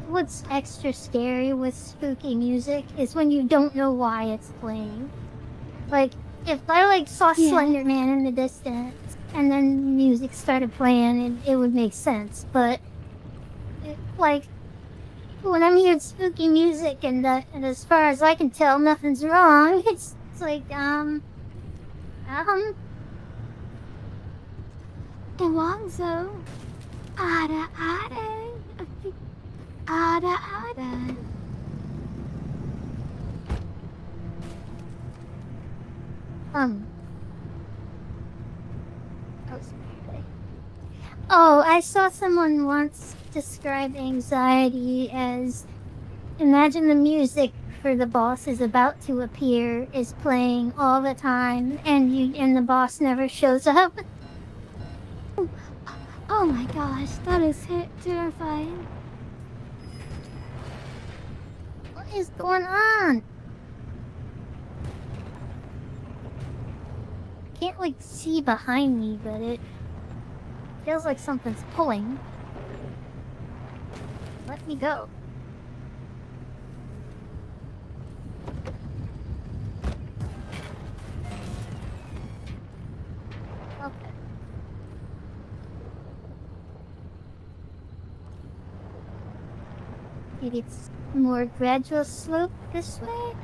what's extra scary with spooky music is when you don't know why it's playing. Like, if I like saw Slender Man in the distance and then music started playing, it would make sense. But like when I'm hearing spooky music and as far as I can tell, nothing's wrong. It's like
Alonzo. Ada.
Oh, I saw someone once describe anxiety as, imagine the music for the boss is about to appear is playing all the time and the boss never shows up.
Oh my gosh, that is terrifying.
What is going on? I can't like see behind me, but it feels like something's pulling. Let me go. Okay. Maybe it's more gradual slope this way?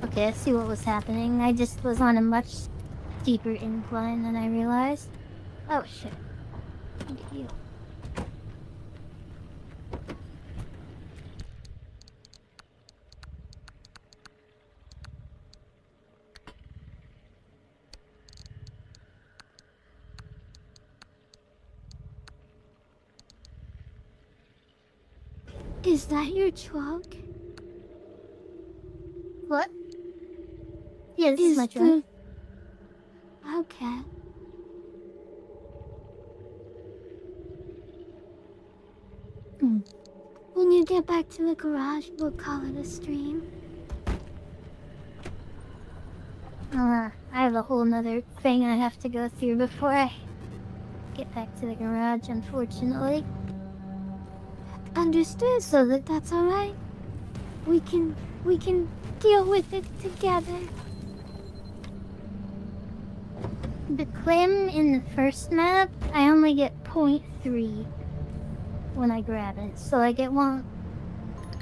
Okay, I see what was happening. I just was on a much steeper incline than I realized. Oh shit. Look at you.
Is that your truck?
What? Yeah, this is
Is
my truck.
Okay. When you get back to the garage, we'll call it a stream.
I have a whole nother thing I have to go through before I get back to the garage, unfortunately.
Understood.
So
That's alright. We can deal with it together.
the clim in the first map, I only get 0.3 when I grab it. So like it won't,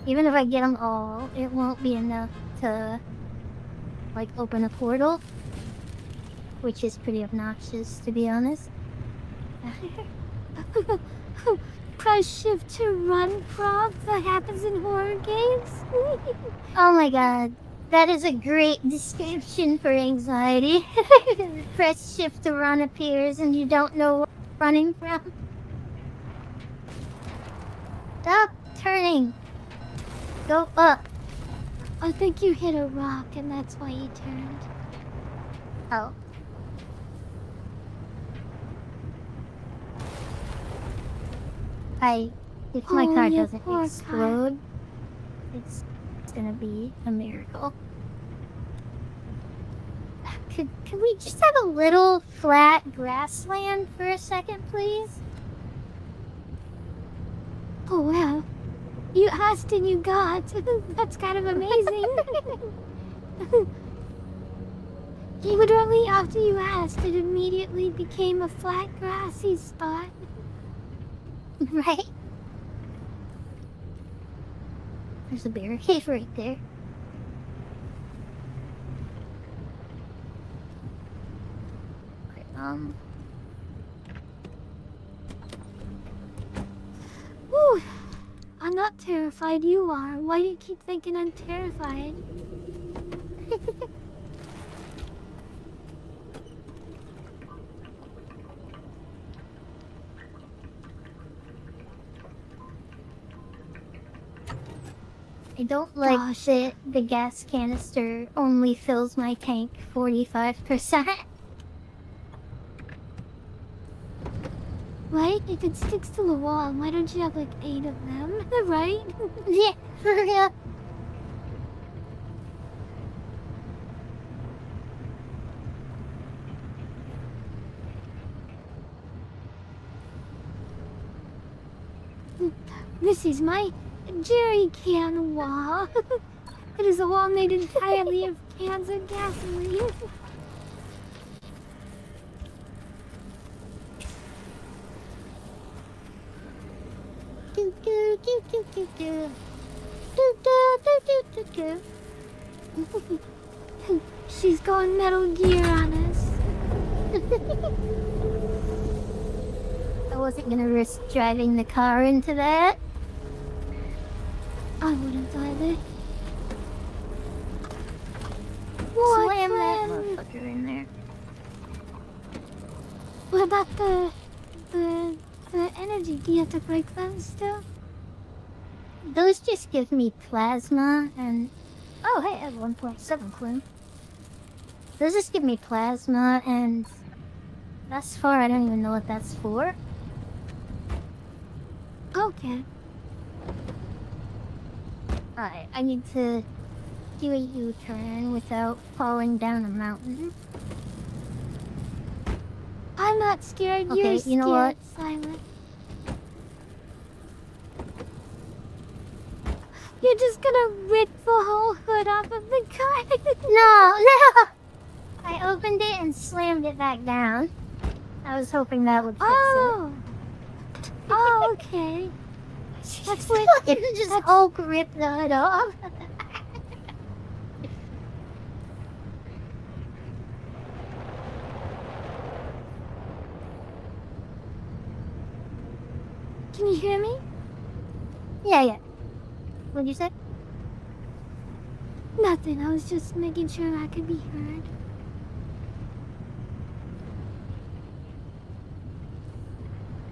even if I get them all, it won't be enough to like open a portal, which is pretty obnoxious to be honest.
Press shift to run prompt that happens in horror games.
Oh my god, that is a great description for anxiety. Press shift to run appears and you don't know where you're running from. Stop turning. Go up.
I think you hit a rock and that's why you turned.
Oh. If my car
you
doesn't
poor
explode, it's gonna be a miracle. Could we just have a little flat grassland for a second, please?
Oh well. You asked and you got. That's kind of amazing. Literally after you asked, it immediately became a flat grassy spot.
Right? There's a barricade right there. Okay,
Whew. I'm not terrified, you are. Why do you keep thinking I'm terrified?
I don't like
Gosh.
that the gas canister only fills my tank 45%.
Right? If it sticks to the wall, why don't you have like 8 of them? Right?
Yeah, yeah.
This is my jerry can wall. It is a wall made entirely of cans of gasoline.
Do do do do do do. Do do do do do do.
She's going Metal Gear on us.
I wasn't gonna risk driving the car into that.
I wouldn't either.
Slam that
What,
motherfucker in there.
what about the energy? Do you have to break them still?
Those just give me plasma and... Oh, hey, I have 1.7 clue. Those just give me plasma and... Thus far, I don't even know what that's for.
Okay.
Alright, I need to do a U-turn without falling down a mountain.
I'm not scared.
Okay,
You're
you
scared,
know what?
Silent. You're just gonna rip the whole hood off of the car.
No, no! I opened it and slammed it back down. I was hoping that would fix
Oh. Oh, okay.
it.
That's what.
It just Hulk ripped the hood off.
Can you hear me?
Yeah. What'd you say?
Nothing. I was just making sure I could be heard.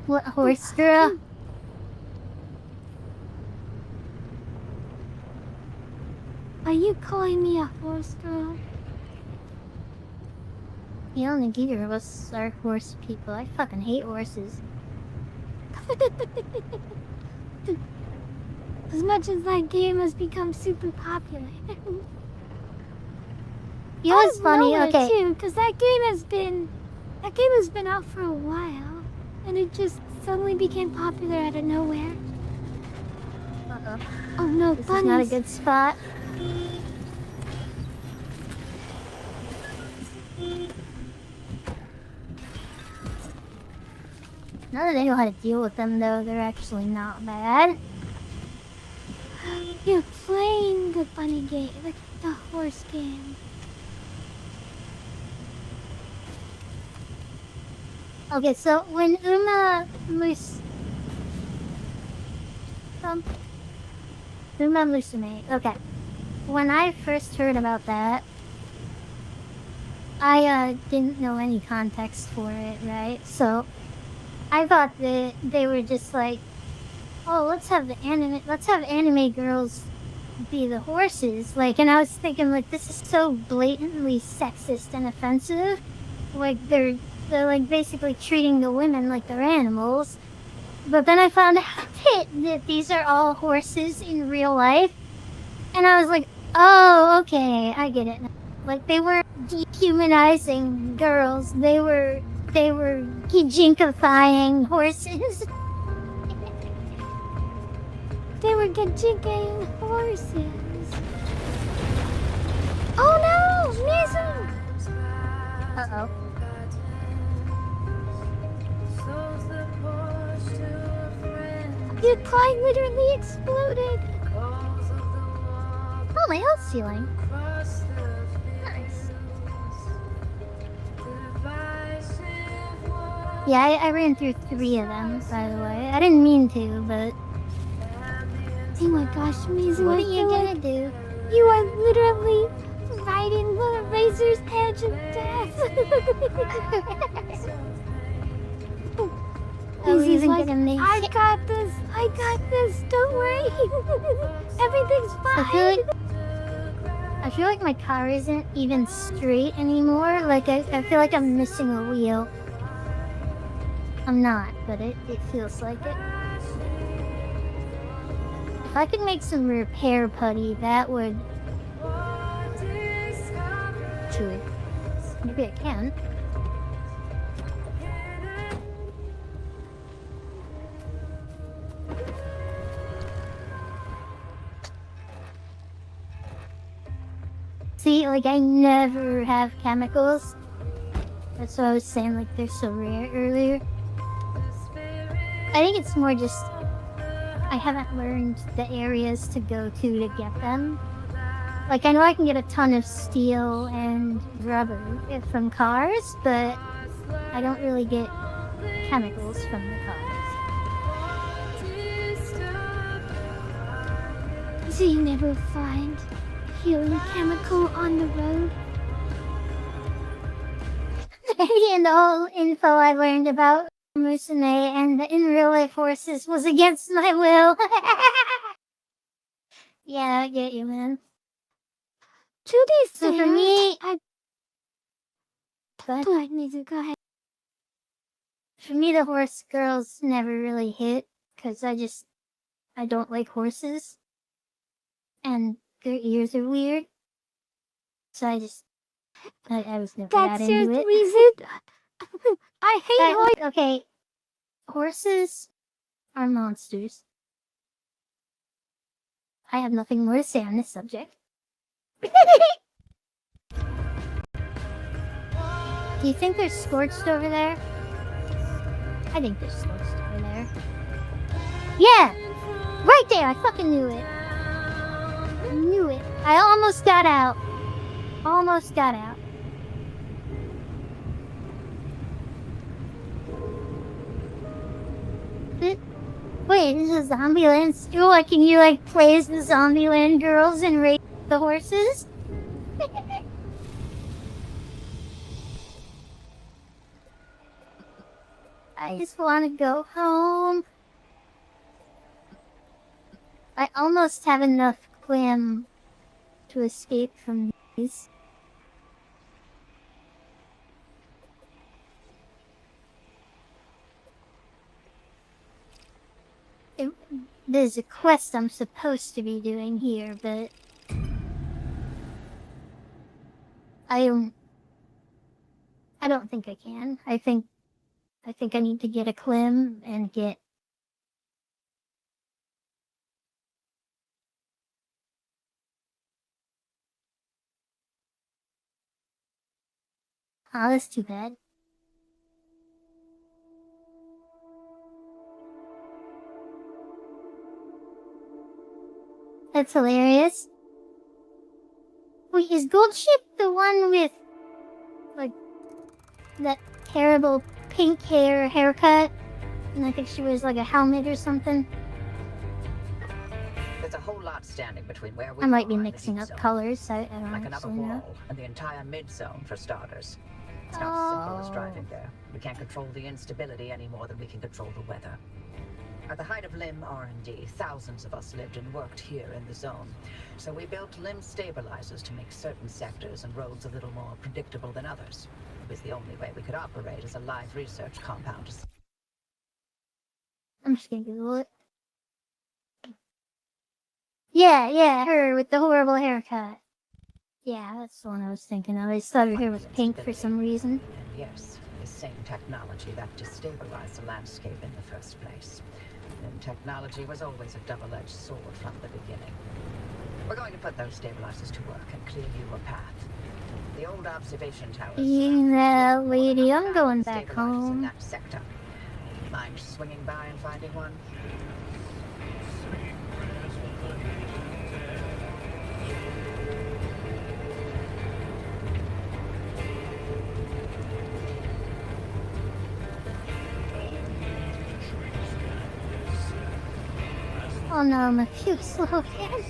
What horse girl?
Are you calling me a horse girl?
The only gear of us are horse people. I fucking hate horses.
As much as that game has become super popular.
You know what's funny? Okay.
Too, because that game has been out for a while, and it just suddenly became popular out of nowhere.
Uh-oh.
Oh no,
This
bunnies.
is not a good spot. Now that I know how to deal with them, though, they're actually not bad.
You're playing the bunny game, like the horse game.
Okay, so when Uma Musume, okay. When I first heard about that, I didn't know any context for it, right? So I thought that they were just like, oh, let's have anime girls be the horses. Like, and I was thinking, like, this is so blatantly sexist and offensive. Like, they're like basically treating the women like they're animals. But then I found out that these are all horses in real life. And I was like, oh, okay, I get it now. Like, they weren't dehumanizing girls. They were gijinkifying horses.
They were gajinking horses. Oh no, Mizu!
Uh-oh.
Your Clyde literally exploded.
Oh, my health's healing. Nice. Yeah, I ran through 3 of them, by the way. I didn't mean to, but...
Oh my gosh, Mizu,
What
I
are you
feel
gonna
like
do?
you are literally riding the razor's edge of death.
Are we
Mizu's
even
like,
gonna make
I
it?
got this, don't worry. Everything's fine.
I feel like my car isn't even straight anymore. Like, I feel like I'm missing a wheel. I'm not, but it feels like it. If I could make some repair putty, that would... Actually, maybe I can. See, like, I never have chemicals. That's what I was saying, like, they're so rare earlier. I think it's more just... I haven't learned the areas to go to get them. Like, I know I can get a ton of steel and rubber from cars, but I don't really get chemicals from the cars.
So you never find healing chemical on the road?
And the whole info I learned about Musume and the in real life horses was against my will. Yeah, I get you, man.
To be
So
fair,
for me,
Go ahead, Mizu, go ahead.
For me, the horse girls never really hit, because I don't like horses. And their ears are weird. So I was never that
That's your
into it.
reason? I hate horses.
Okay, horses are monsters. I have nothing more to say on this subject. Do you think they're scorched over there? I think they're scorched over there. Yeah! Right there! I fucking knew it. I knew it. I almost got out. Almost got out. Wait, this is Zombieland still? Like, can you, like, play as the Zombieland girls and race the horses? I just want to go home. I almost have enough clam to escape from these. There's a quest I'm supposed to be doing here, but I don't think I can. I think I need to get a Clem and get... Oh, that's too bad. That's hilarious. Wait, is Goldship the one with, like, that terrible pink haircut? And I think she wears, like, a helmet or something?
There's a whole lot standing between where we
I might be
are and the
mixing
heat
up
zone.
colors, I don't
Like another
actually know.
wall, and the entire mid-zone for starters. It's not simple as driving there. We can't control the instability any more than we can control the weather. At the height of LIM R&D, thousands of us lived and worked here in the zone. So we built LIM stabilizers to make certain sectors and roads a little more predictable than others. It was the only way we could operate as a live research compound.
I'm just gonna Google it. Yeah, her with the horrible haircut. Yeah, that's the one I was thinking of. I just thought her hair was pink for some reason.
And yes, the same technology that destabilized the landscape in the first place. And technology was always a double-edged sword from the beginning. We're going to put those stabilizers to work and clear you a path. The old observation towers.
Yeah, lady, I'm going back
stabilizers in
home.
that sector. Mind swinging by and finding one?
Oh no, my few slow again.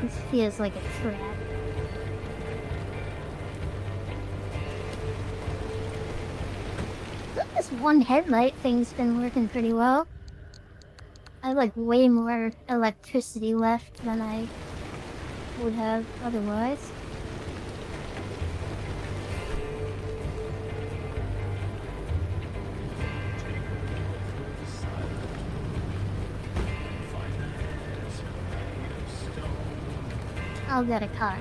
This feels like a trap. This one headlight thing's been working pretty well. I have like way more electricity left than I would have otherwise. I'll get a car.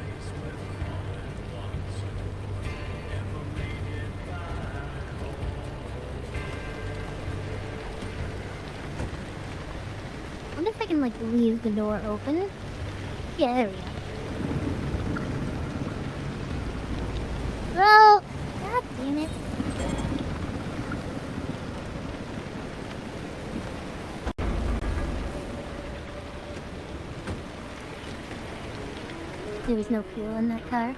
I wonder if I can like leave the door open. Yeah, there we go. Well, god damn it. There was no fuel in that car.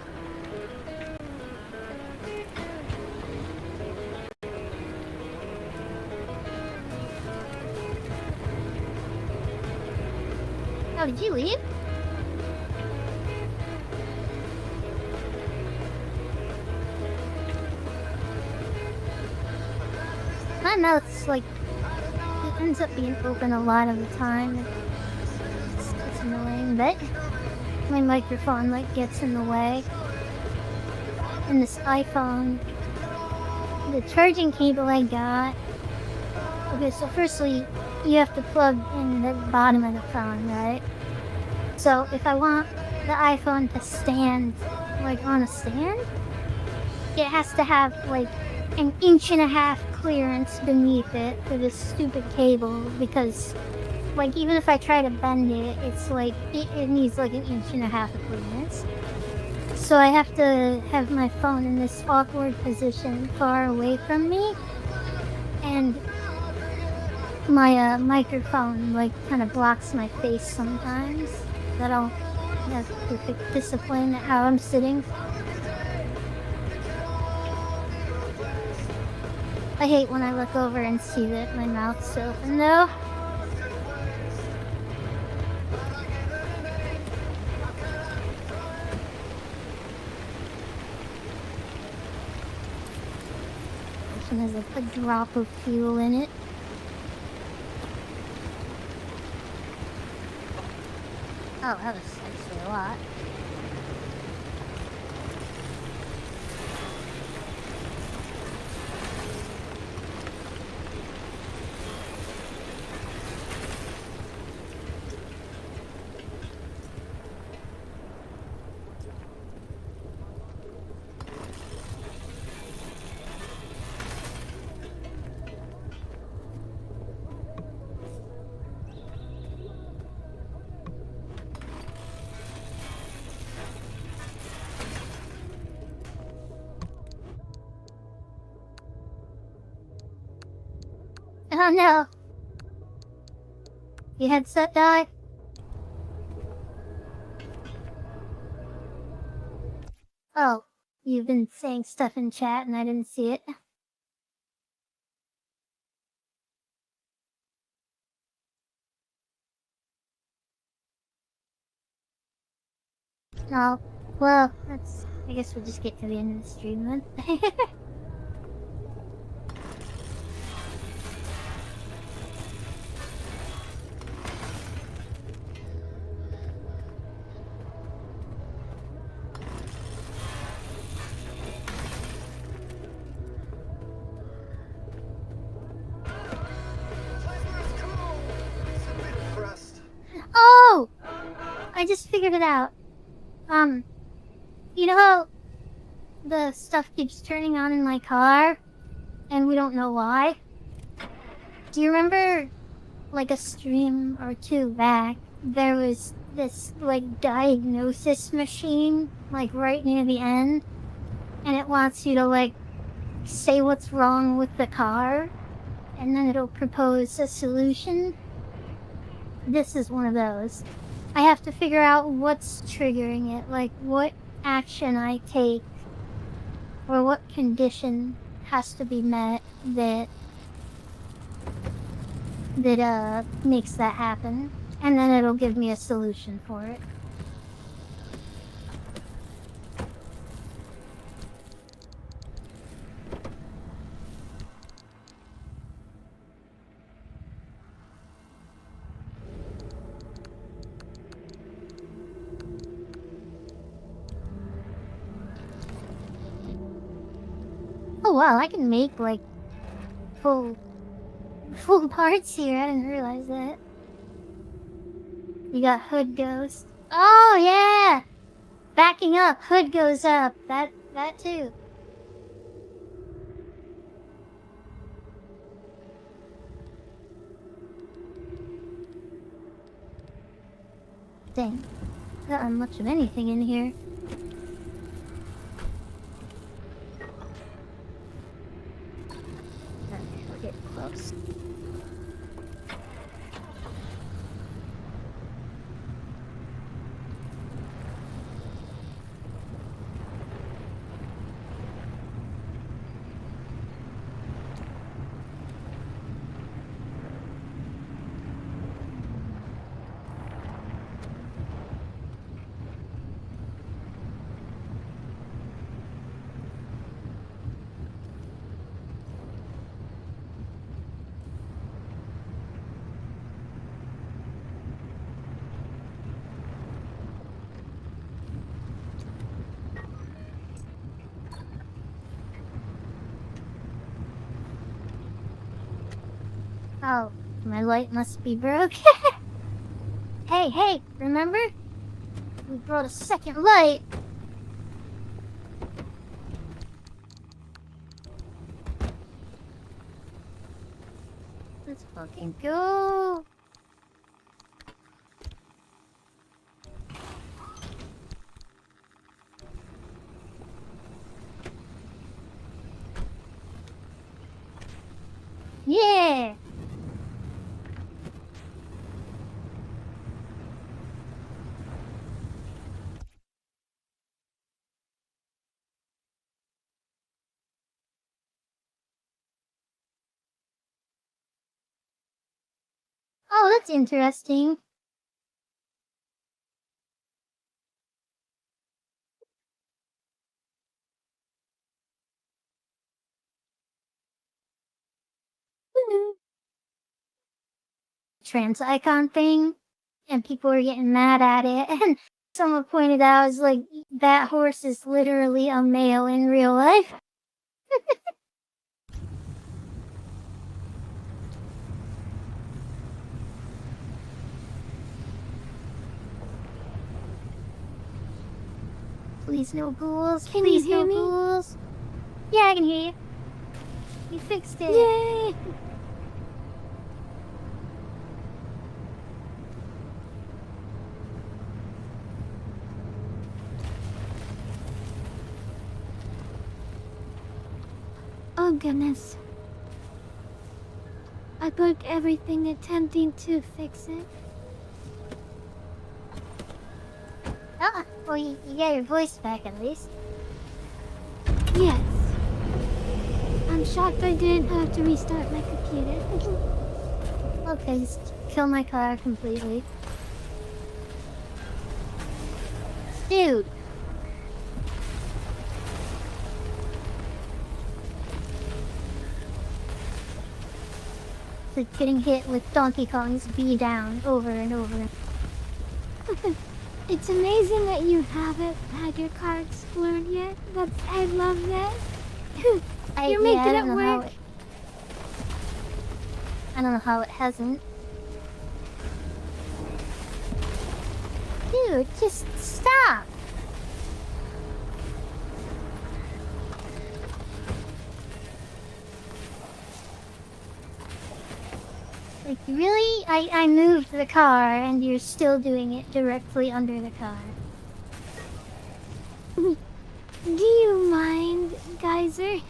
Oh, did you leave? My mouth's like, it ends up being open a lot of the time. It's annoying, but my microphone like gets in the way. And this iPhone, the charging cable I got. Okay, so firstly, you have to plug in the bottom of the phone, right? So if I want the iPhone to stand like on a stand, it has to have like an 1.5 inch clearance beneath it for this stupid cable, because like even if I try to bend it, it's like it needs like an 1.5 inch of clearance. So I have to have my phone in this awkward position far away from me, and my microphone like kind of blocks my face sometimes. That I'll have perfect discipline at how I'm sitting. I hate when I look over and see that my mouth's open though. one has a drop of fuel in it. Oh, that was actually a lot. Oh no! Your headset died? Oh, you've been saying stuff in chat and I didn't see it. Oh, well, I guess we'll just get to the end of the stream then. Oh! I just figured it out. You know how the stuff keeps turning on in my car, and we don't know why? Do you remember, like a stream or two back, there was this, like, diagnosis machine, like, right near the end, and it wants you to, like, say what's wrong with the car, and then it'll propose a solution? This is one of those. I have to figure out what's triggering it, like, what action I take, or what condition has to be met that makes that happen, and then it'll give me a solution for it. Oh wow, I can make, like, full parts here. I didn't realize that. You got hood ghost. Oh yeah! Backing up, hood goes up. That too. Dang. Not much of anything in here. Okay, we're getting close. Oh, my light must be broke. Hey, remember? We brought a second light. Let's fucking go. Yeah. Oh, that's interesting. trans icon thing, and people were getting mad at it. And someone pointed out, "Is like that horse is literally a male in real life." Please no ghouls.
Can
Please
you hear
no
me?
ghouls. Yeah, I can hear you. You fixed it.
Yay! Oh goodness. I broke everything attempting to fix it.
Ah, well, you got your voice back at least.
Yes. I'm shocked I didn't have to restart my computer.
Okay, just kill my car completely. Dude. It's like getting hit with Donkey Kong's B down over and over.
It's amazing that you haven't had your car explode yet. I love that. You're making
I
it
don't know how
work.
I don't know how it hasn't. Dude, just stop! Like, really? I moved the car and you're still doing it directly under the car.
Do you mind, Geyser?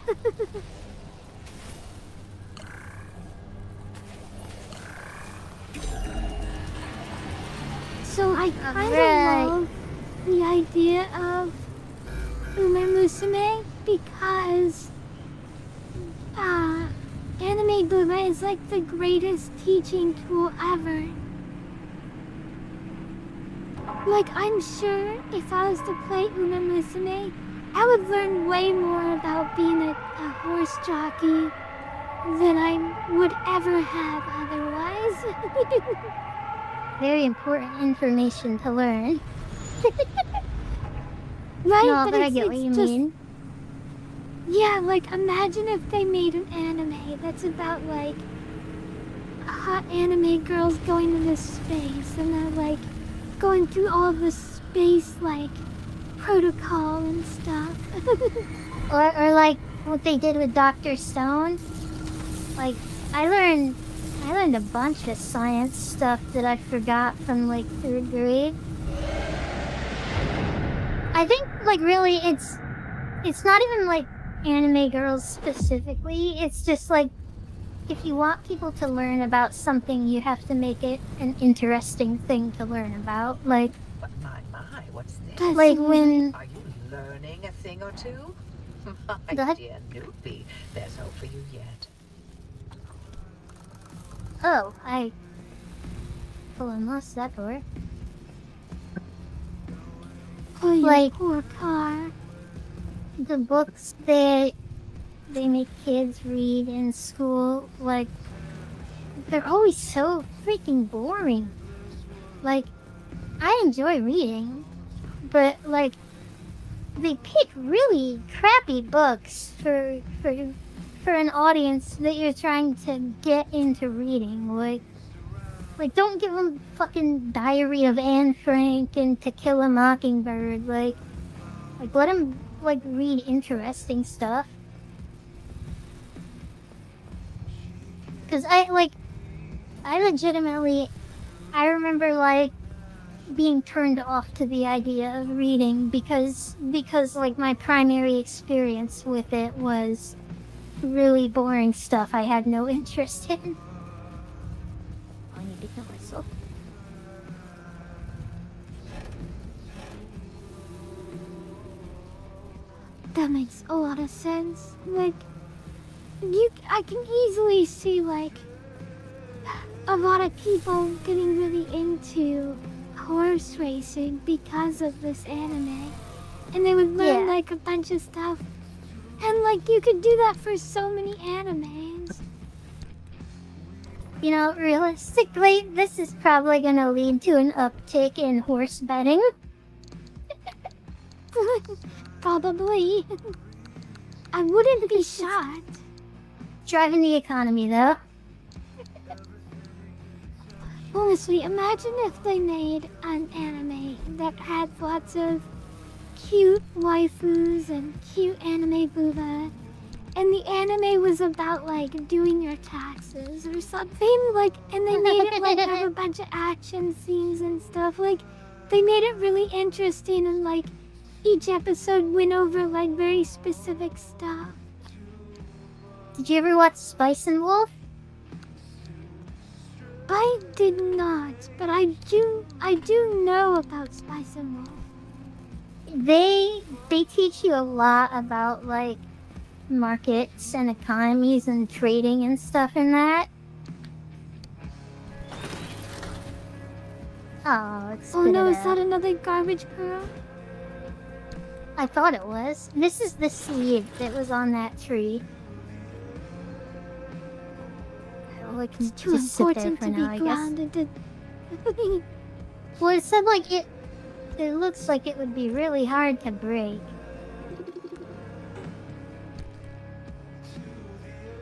So I kind
Alright.
of love the idea of Ume Musume because anime Boomer is like the greatest teaching tool ever. Like, I'm sure if I was to play Ume Musume, I would learn way more about being a horse jockey than I would ever have otherwise.
Very important information to learn.
Right?
No, but I
it's-
get what
it's
you
just-
mean.
Yeah, like, imagine if they made an anime that's about, like, hot anime girls going into space and they're, like, going through all the space, like, protocol and stuff.
Or like what they did with Dr. Stone. Like, I learned a bunch of science stuff that I forgot from like 3rd grade. I think like really it's not even like anime girls specifically. It's just like if you want people to learn about something, you have to make it an interesting thing to learn about. Like
But my, what's this?
That's
like when
Are you learning a thing or two? My
That-
dear newbie, there's hope for you yet.
oh, I lost that door.
Oh, you
Like-
poor car.
The books that they make kids read in school, like, they're always so freaking boring. Like, I enjoy reading, but, like, they pick really crappy books for an audience that you're trying to get into reading. Like, don't give them fucking Diary of Anne Frank and To Kill a Mockingbird. Like let them, like, read interesting stuff. Because I legitimately, I remember, like, being turned off to the idea of reading because, like, my primary experience with it was really boring stuff I had no interest in. I need to kill myself.
That makes a lot of sense. Like, I can easily see, like, a lot of people getting really into horse racing because of this anime. And they would learn,
Yeah.
like, a bunch of stuff. And, like, you could do that for so many animes.
You know, realistically, this is probably gonna lead to an uptick in horse betting.
Probably. I wouldn't be shocked.
Driving the economy, though.
Honestly, imagine if they made an anime that had lots of cute waifus and cute anime booba, and the anime was about like doing your taxes or something, like, and they made it like have a bunch of action scenes and stuff. Like, they made it really interesting, and like each episode went over like very specific stuff.
Did you ever watch Spice and Wolf?
I did not, but I do know about Spice and Wolf.
They teach you a lot about like markets and economies and trading and stuff in that. Oh, it's
Oh no, is that another garbage girl?
I thought it was. This is the seed that was on that tree. Like,
It's too
just sit there
important
for
to
now,
be
I guess.
grounded to...
Well, it said like it looks like it would be really hard to break.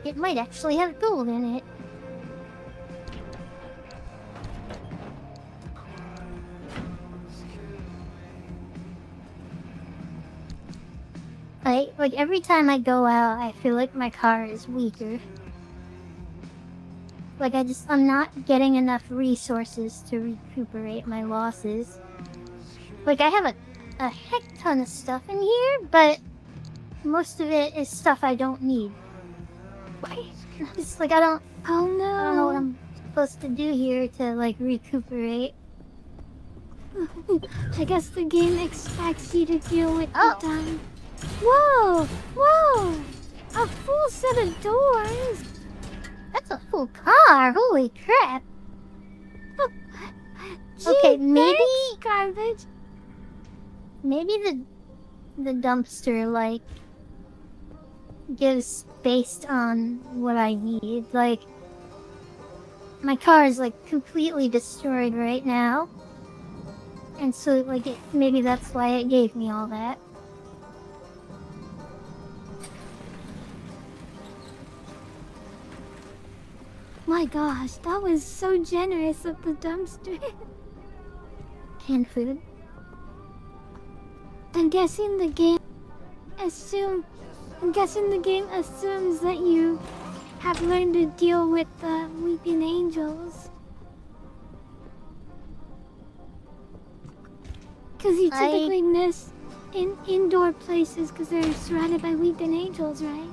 It might actually have gold in it. Like every time I go out, I feel like my car is weaker. Like I'm not getting enough resources to recuperate my losses. Like I have a heck ton of stuff in here, but most of it is stuff I don't need. It's like I don't know what I'm supposed to do here to like recuperate.
I guess the game expects you to deal with the time. Whoa! Whoa! A full set of doors!
That's a full car! Holy crap! Okay, maybe
garbage.
Maybe the dumpster like gives based on what I need. Like my car is like completely destroyed right now, and so like maybe that's why it gave me all that.
My gosh, that was so generous of the dumpster.
Canned food.
I'm guessing the game assumes that you have learned to deal with the weeping angels. Because you typically miss in indoor places because they're surrounded by weeping angels, right?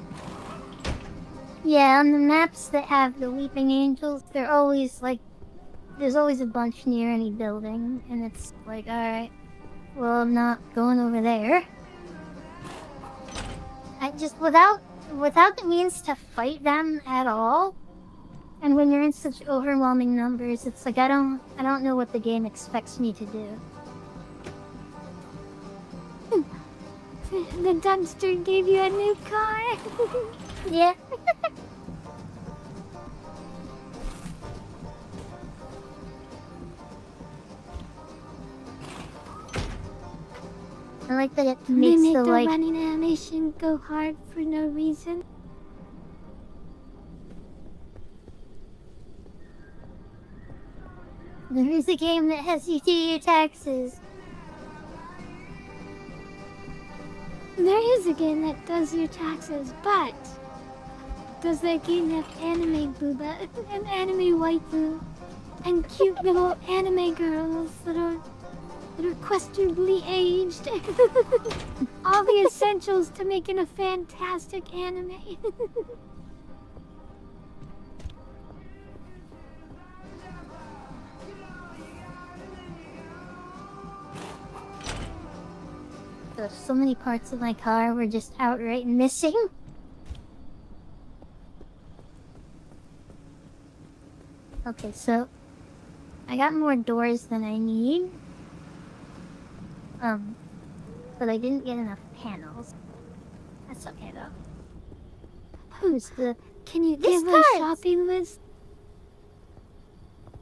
Yeah, on the maps that have the weeping angels, they're always like, there's always a bunch near any building, and it's like, alright, well, I'm not going over there. I just, without the means to fight them at all, and when you're in such overwhelming numbers, it's like, I don't know what the game expects me to do.
The dumpster gave you a new car.
Yeah. I like that it makes
they make
the like
running animation go hard for no reason.
There is a game that has you do your taxes.
There is a game that does your taxes, but does that game have anime booba and anime waifu and cute little anime girls that are questionably aged? All the essentials to making a fantastic anime.
There's so many parts of my car were just outright missing. Okay, so I got more doors than I need. But I didn't get enough panels. That's okay though. Who's the...
Can you give a shopping list?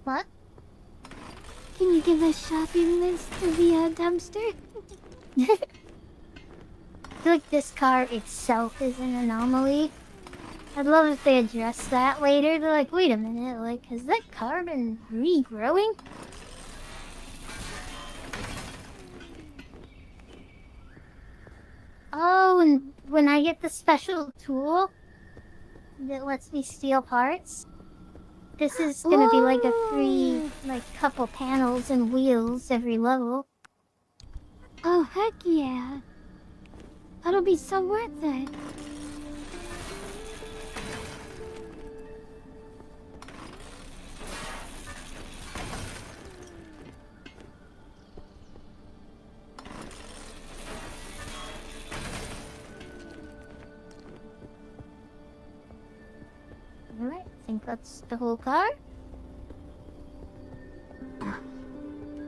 What?
Can you give a shopping list to the dumpster?
I feel like this car itself is an anomaly. I'd love if they addressed that later. They're like, wait a minute, like, has that car been regrowing? Oh, and when I get the special tool that lets me steal parts, this is gonna be like a free, like, couple panels and wheels every level.
Oh, heck yeah. That'll be so worth it.
Alright, I think that's the whole car.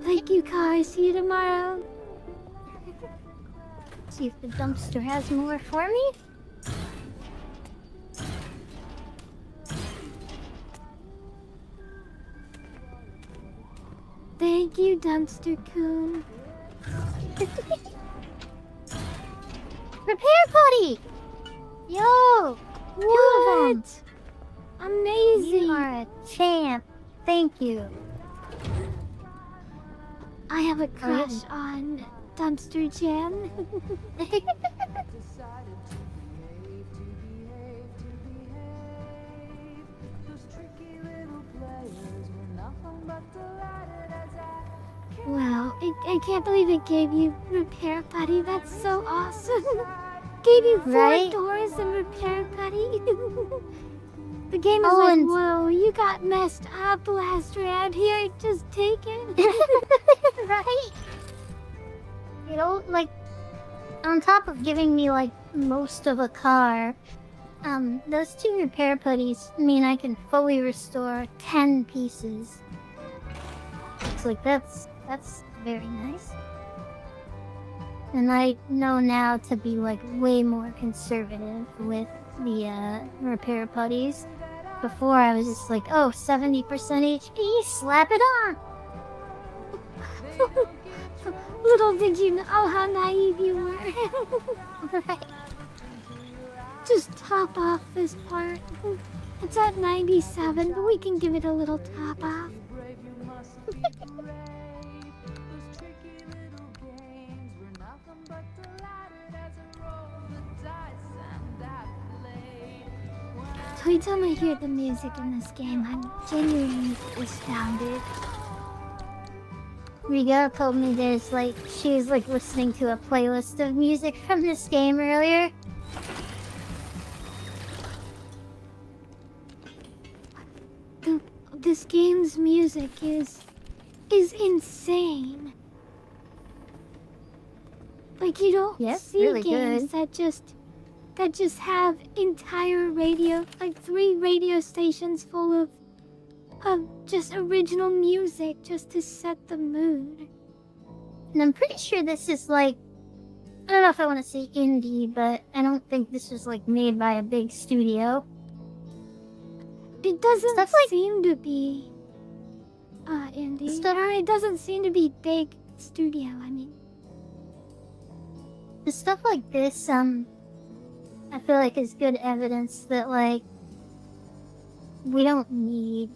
Thank you, car. See you tomorrow.
See if the dumpster has more for me.
Thank you, dumpster coon.
Repair potty! Yo! Beautiful!
What? Amazing.
You are a champ. Thank you.
I have a crush on Dumpster Jam. Wow, I can't believe it gave you repair buddy. That's so awesome. Gave you 4 doors and repair buddy. The game is like, whoa, you got messed up last round. Here, just take it.
Right? You know, like, on top of giving me, like, most of a car, those 2 repair putties mean I can fully restore 10 pieces. It's like, that's very nice. And I know now to be, like, way more conservative with the, repair putties. Before I was just like, oh, 70% HP, slap it on!
Little did you know how naive you were.
Right.
Just top off this part. It's at 97, but we can give it a little top off. Every time I hear the music in this game, I'm genuinely astounded.
Riga told me there's like, she was like listening to a playlist of music from this game earlier.
This game's music is insane. Like, you don't see
really
games
good.
that just have entire radio, like 3 radio stations full of just original music just to set the mood.
And I'm pretty sure this is like, I don't know if I want to say indie, but I don't think this was like made by a big studio.
It doesn't seem to be indie. Or it doesn't seem to be big studio, I mean.
The stuff like this, I feel like is good evidence that like, we don't need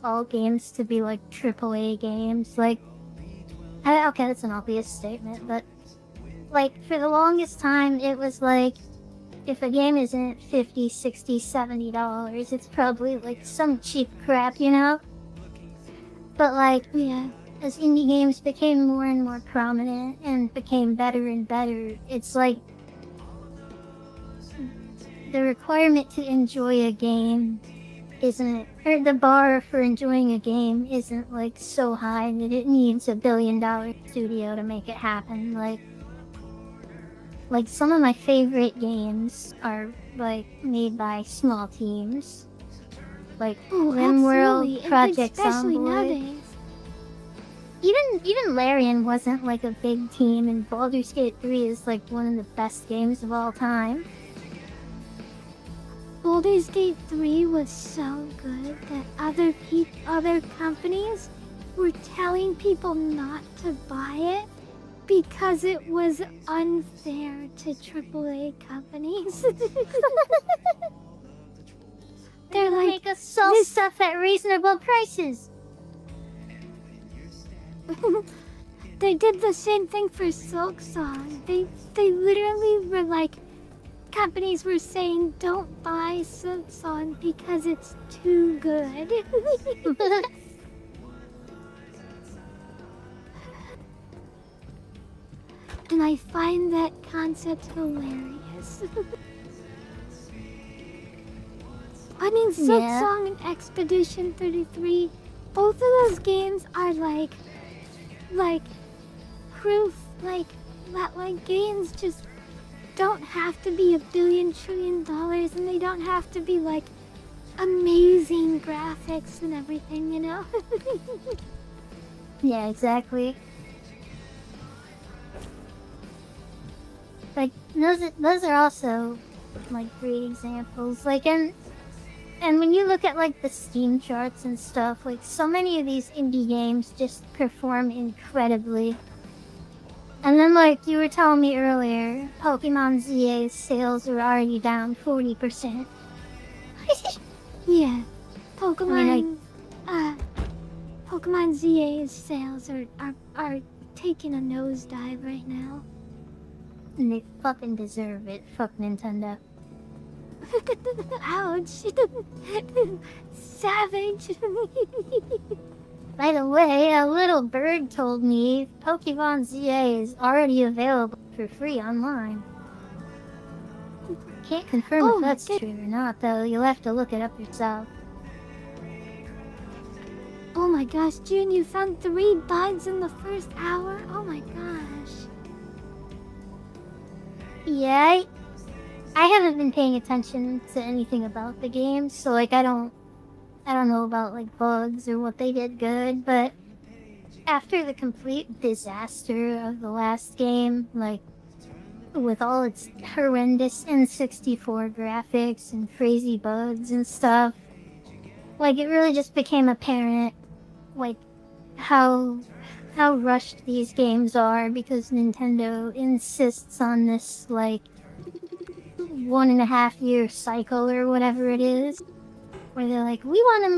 all games to be like AAA games. Like, okay, that's an obvious statement, but like for the longest time it was like, if a game isn't $50, $60, $70, it's probably like some cheap crap, you know? But like, as indie games became more and more prominent and became better and better, it's like the requirement to enjoy a game isn't, or the bar for enjoying a game isn't like so high that it needs $1 billion studio to make it happen. Like some of my favorite games are like made by small teams, like RimWorld, Project
especially
Zomboid.
nowadays.
Even Larian wasn't like a big team, and Baldur's Gate 3 is like one of the best games of all time.
Baldur's Gate 3 was so good that other companies were telling people not to buy it because it was unfair to AAA companies. They're like,
make us sell stuff at reasonable prices.
They did the same thing for Silk Song. They literally were like, companies were saying don't buy Silk Song because it's too good. And I find that concept hilarious. I mean, Silk Song and Expedition 33, both of those games are like proof, that games just don't have to be $1 billion trillion, and they don't have to be like amazing graphics and everything, you know?
Yeah, exactly. Like those are also like great examples. Like and when you look at like the Steam charts and stuff, like so many of these indie games just perform incredibly. And then like you were telling me earlier, Pokemon ZA's sales are already down 40%.
Yeah. Pokemon ZA's sales are taking a nosedive right now.
And they fucking deserve it. Fuck Nintendo.
Ouch. Savage.
By the way, a little bird told me Pokemon ZA is already available for free online. Can't confirm if that's true or not, though. You'll have to look it up yourself.
Oh my gosh, June, you found 3 bugs in the first hour? Oh my gosh.
Yeah, I haven't been paying attention to anything about the game, so like I don't know about like bugs or what they did good, but after the complete disaster of the last game, like with all its horrendous N64 graphics and crazy bugs and stuff, like it really just became apparent like how rushed these games are because Nintendo insists on this like 1.5 year cycle or whatever it is, where they're like, we want to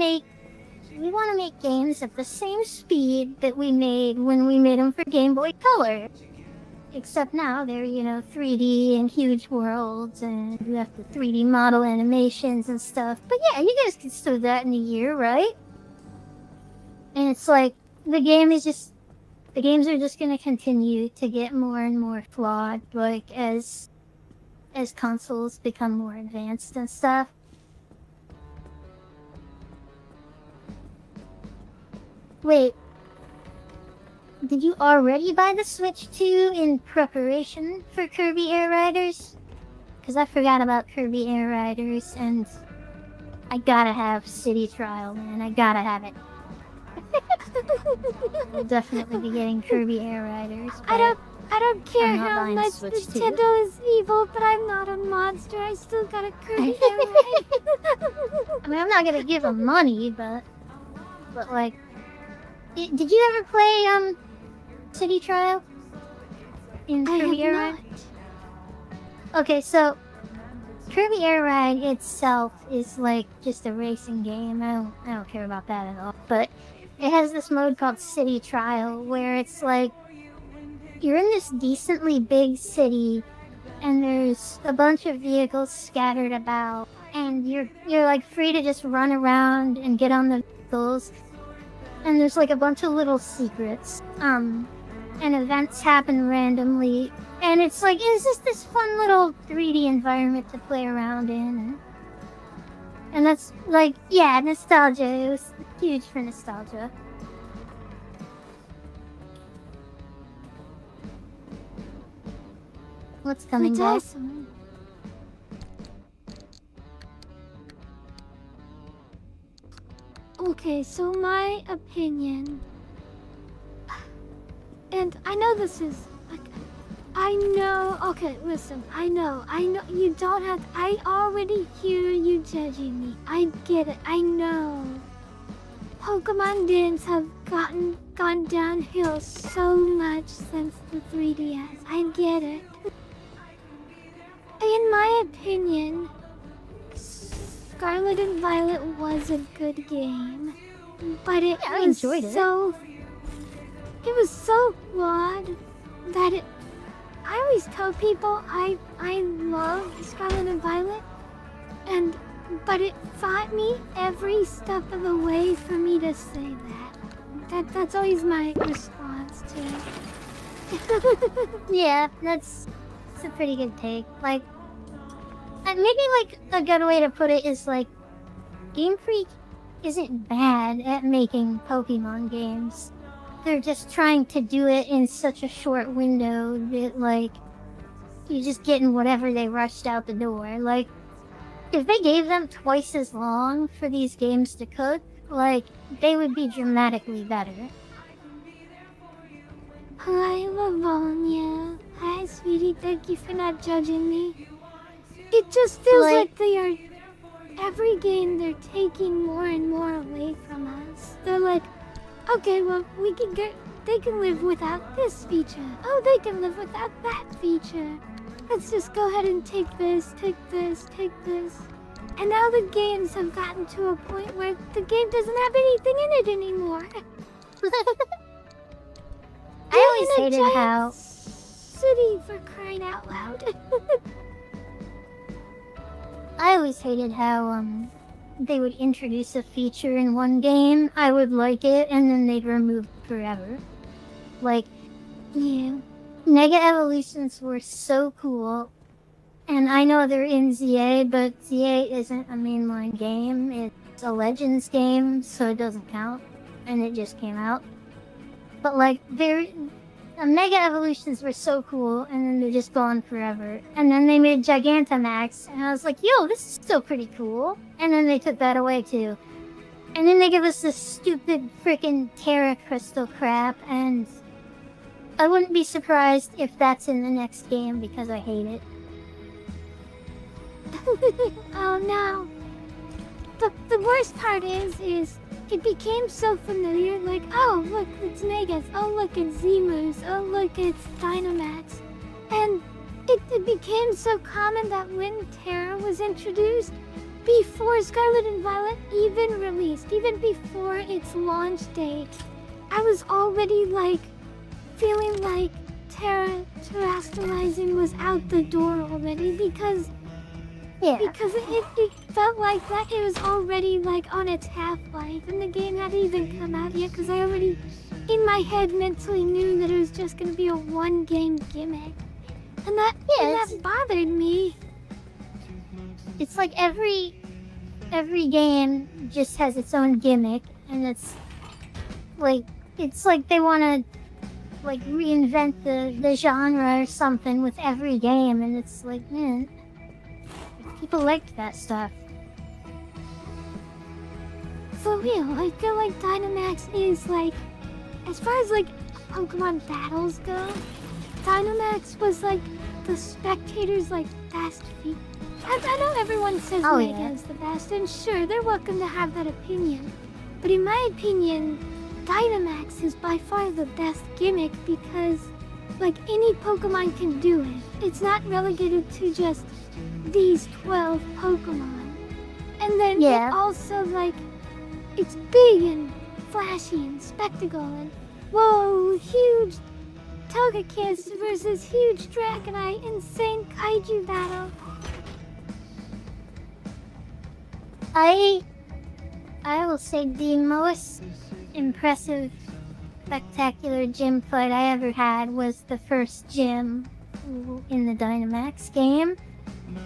make games at the same speed that we made when we made them for Game Boy Color, except now they're 3D and huge worlds and you have to 3D model animations and stuff. But yeah, you guys can still do that in a year, right? And it's like the games are just going to continue to get more and more flawed, like as consoles become more advanced and stuff. Wait, did you already buy the Switch 2 in preparation for Kirby Air Riders? Because I forgot about Kirby Air Riders, and I gotta have City Trial, man. I gotta have it. We'll definitely be getting Kirby Air Riders.
I don't care how much Nintendo is evil, but I'm not a monster. I still got a Kirby Air Rider.
I mean, I'm not gonna give them money, but like, did you ever play City Trial in Kirby Air Ride? Okay, so Kirby Air Ride itself is like just a racing game. I don't care about that at all. But it has this mode called City Trial where it's like you're in this decently big city and there's a bunch of vehicles scattered about and you're like free to just run around and get on the vehicles. And there's like a bunch of little secrets. And events happen randomly. And it's like, it's just this fun little 3D environment to play around in. And that's like, yeah, nostalgia. It was huge for nostalgia. What's coming back?
Awesome. Okay, so my opinion, and I know this is like, I I know. Okay, listen. I know. You don't have. I already hear you judging me. I get it. I know. Pokemon games have gone downhill so much since the 3DS. I get it. In my opinion, Scarlet and Violet was a good game, but it
I
was
enjoyed it.
It was so flawed that it. I always tell people I love Scarlet and Violet, but it fought me every step of the way for me to say that. That's always my response to it.
Yeah, that's a pretty good take. Like, maybe like a good way to put it is like, Game Freak isn't bad at making Pokemon games. They're just trying to do it in such a short window that like you're just getting whatever they rushed out the door. Like, if they gave them twice as long for these games to cook, like, they would be dramatically better.
Hi, Livonia. Hi, sweetie. Thank you for not judging me. It just feels like they are. Every game they're taking more and more away from us. They're like, okay, well, they can live without this feature. Oh, they can live without that feature. Let's just go ahead and take this, take this, take this. And now the games have gotten to a point where the game doesn't have anything in it anymore.
I always hated how
city, for crying out loud.
I always hated how they would introduce a feature in one game, I would like it, and then they'd remove it forever. Like,
Yeah.
Mega Evolutions were so cool, and I know they're in ZA, but ZA isn't a mainline game. It's a Legends game, so it doesn't count, and it just came out. But like, Mega Evolutions were so cool, and then they're just gone forever. And then they made Gigantamax, and I was like, yo, this is still pretty cool. And then they took that away too. And then they give us this stupid freaking Terra Crystal crap, and I wouldn't be surprised if that's in the next game because I hate it.
Oh no. The worst part is it became so familiar, like, oh look, it's Megas, oh look, it's Zemus, oh look, it's Dynamax. And it became so common that when Terra was introduced, before Scarlet and Violet even released, even before its launch date, I was already like feeling like terrestrializing was out the door already because it felt like that it was already like on its half-life and the game hadn't even come out yet because I already in my head mentally knew that it was just going to be a one-game gimmick. And that bothered me.
It's like every game just has its own gimmick, and it's like they want to like reinvent the genre or something with every game, and it's like, man, people liked that stuff.
For real, I feel like Dynamax is like, as far as like Pokemon battles go, Dynamax was like the spectators' like best feat. I know everyone says Mega is the best, and sure, they're welcome to have that opinion. But in my opinion, Dynamax is by far the best gimmick because, like, any Pokemon can do it. It's not relegated to just these 12 Pokemon. And then it also, like, it's big and flashy and spectacle and, whoa, huge Togekiss versus huge Dragonite, insane kaiju battle.
I will say the most impressive, spectacular gym fight I ever had was the first gym in the Dynamax game.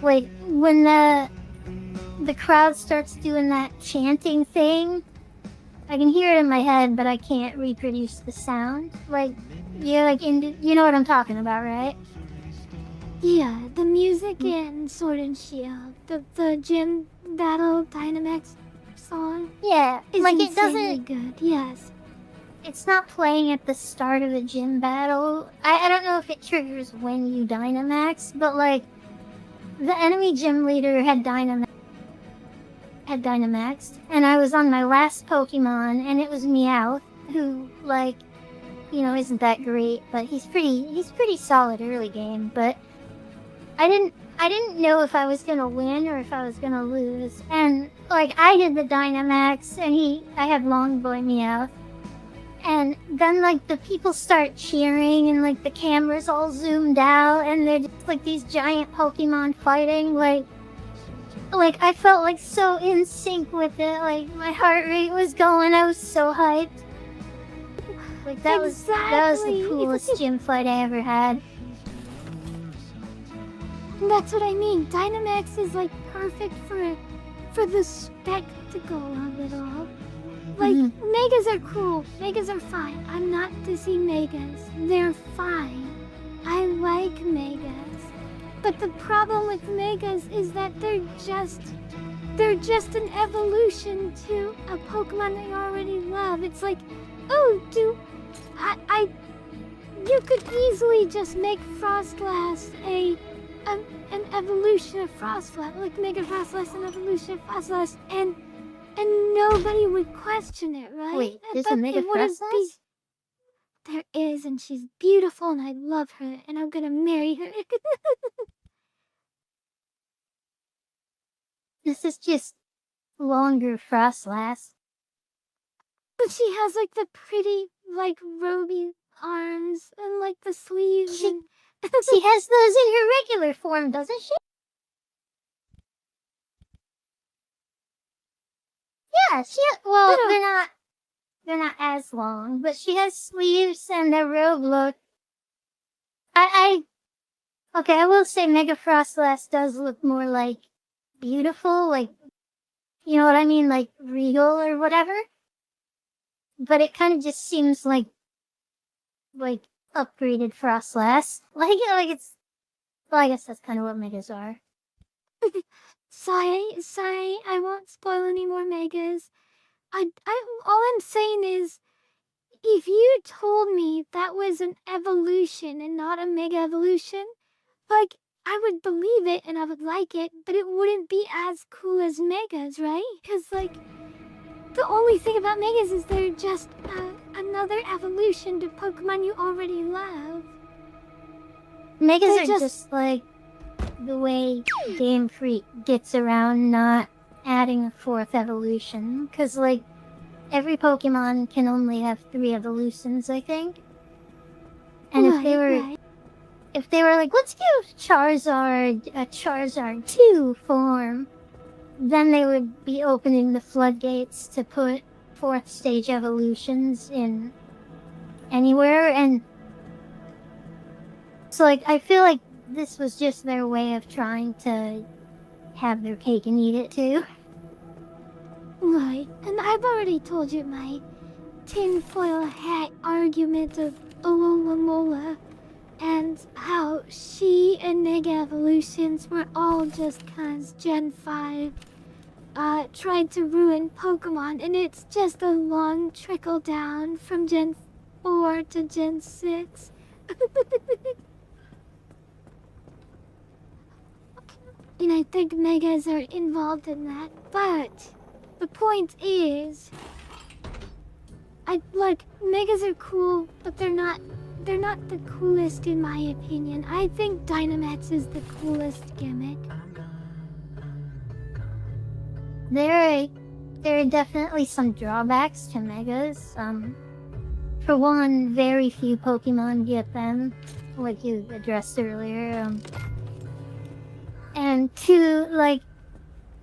Like, when the crowd starts doing that chanting thing, I can hear it in my head, but I can't reproduce the sound. Like, you know what I'm talking about, right?
Yeah, the music in Sword and Shield, the gym battle Dynamax song.
Yeah,
is
like, it
insanely
doesn't
good. Yes,
it's not playing at the start of a gym battle. I don't know if it triggers when you Dynamax, but like the enemy gym leader had Dynamaxed, and I was on my last Pokemon, and it was Meowth, who like, you know, isn't that great, but he's pretty solid early game. But I didn't know if I was gonna win or if I was gonna lose, and like I did the Dynamax, and I had Long Boy Meowth. And then, like, the people start cheering, and, like, the camera's all zoomed out, and they're just, like, these giant Pokemon fighting, like, I felt, like, so in sync with it, like, my heart rate was going, I was so hyped. Like, that was the coolest gym fight I ever had.
That's what I mean. Dynamax is, like, perfect for the spectacle of it all. Like, Megas are cool. Megas are fine. I'm not dissing Megas. They're fine. I like Megas. But the problem with Megas is that they're just an evolution to a Pokemon that you already love. It's like, oh, you could easily just make Frostlass an evolution of Frostlass, like Mega Frostlass an evolution of Frostlass, and nobody would question it, right?
Wait, there's a Mega Frostlass?
There is, and she's beautiful, and I love her, and I'm gonna marry her.
This is just longer Frostlass.
But she has, like, the pretty, like, roby arms, and, like, the sleeves,
She
and...
she has those in her regular form, doesn't she? Yeah, well, they're not as long, but she has sleeves and a robe look. Okay, I will say Mega Frostlass does look more like beautiful, like, you know what I mean, like regal or whatever. But it kind of just seems like upgraded Frostlass. Like it's, well, I guess that's kind of what Megas are.
Sorry, I won't spoil any more Megas. All I'm saying is, if you told me that was an evolution and not a Mega Evolution, like, I would believe it and I would like it, but it wouldn't be as cool as Megas, right? Because, like, the only thing about Megas is they're just another evolution to Pokemon you already love.
Megas are just like the way Game Freak gets around not adding a fourth evolution, because like every Pokemon can only have 3 evolutions, I think. And if they were like, let's give Charizard a Charizard 2 form, then they would be opening the floodgates to put 4th stage evolutions in anywhere. And so like I feel like this was just their way of trying to have their cake and eat it too.
Right, and I've already told you my tinfoil hat argument of Alola and how she and Mega Evolutions were all just cause Gen 5 tried to ruin Pokemon, and it's just a long trickle down from Gen 4 to Gen 6. And I think Megas are involved in that, but the point is, Megas are cool, but they're not the coolest in my opinion. I think Dynamax is the coolest gimmick.
There are definitely some drawbacks to Megas. For one, very few Pokemon get them, like you addressed earlier. And 2, like,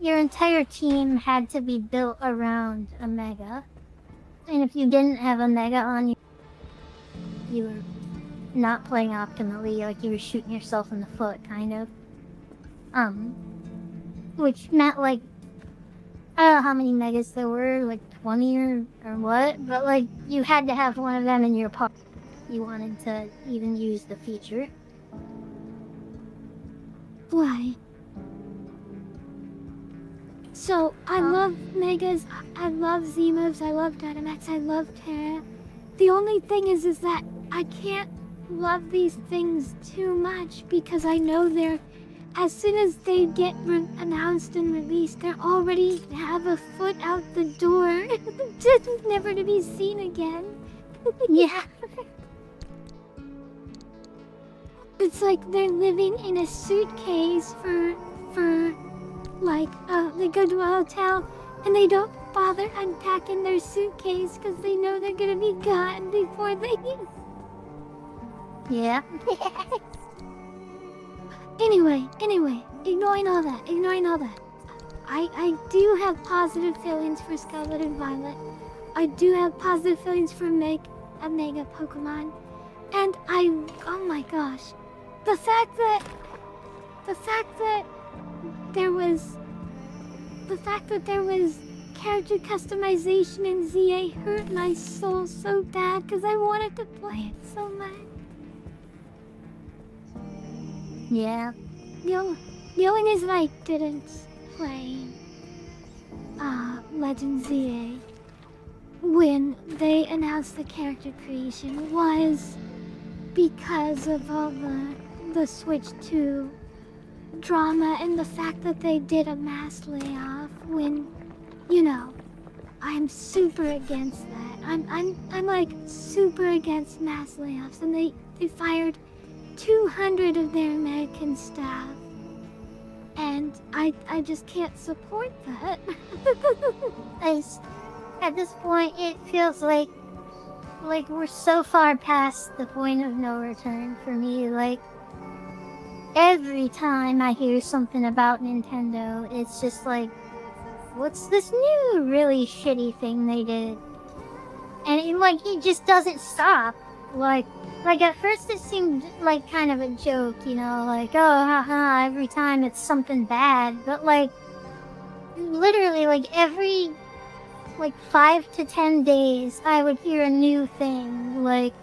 your entire team had to be built around a Mega. And if you didn't have a Mega on you, you were not playing optimally, like you were shooting yourself in the foot, kind of. Which meant, like, I don't know how many Megas there were, like 20 or what, but, like, you had to have one of them in your party if you wanted to even use the feature.
Why? So, I love Megas, I love Z-moves, I love Dynamax, I love Terra, the only thing is that I can't love these things too much because I know they're, as soon as they get announced and released, they're already have a foot out the door, just never to be seen again.
Yeah.
It's like they're living in a suitcase for like, they go to a hotel and they don't bother unpacking their suitcase because they know they're gonna be gone before they...
Yeah.
Anyway, ignoring all that, I do have positive feelings for Scarlet and Violet. I do have positive feelings for a Mega Pokemon. And oh my gosh, the fact that there was character customization in ZA hurt my soul so bad because I wanted to play it so much.
Yeah.
The only reason I didn't play Legend ZA when they announced the character creation was because of all the Switch 2 drama and the fact that they did a mass layoff when, you know, I'm super against that. I'm like super against mass layoffs, and they fired 200 of their American staff. And I just can't support that.
At this point, it feels like we're so far past the point of no return for me. Like, every time I hear something about Nintendo, it's just like, what's this new really shitty thing they did? And it just doesn't stop. Like at first it seemed like kind of a joke, you know, like, oh, haha, every time it's something bad. But like, literally, like every 5 to 10 days, I would hear a new thing. Like,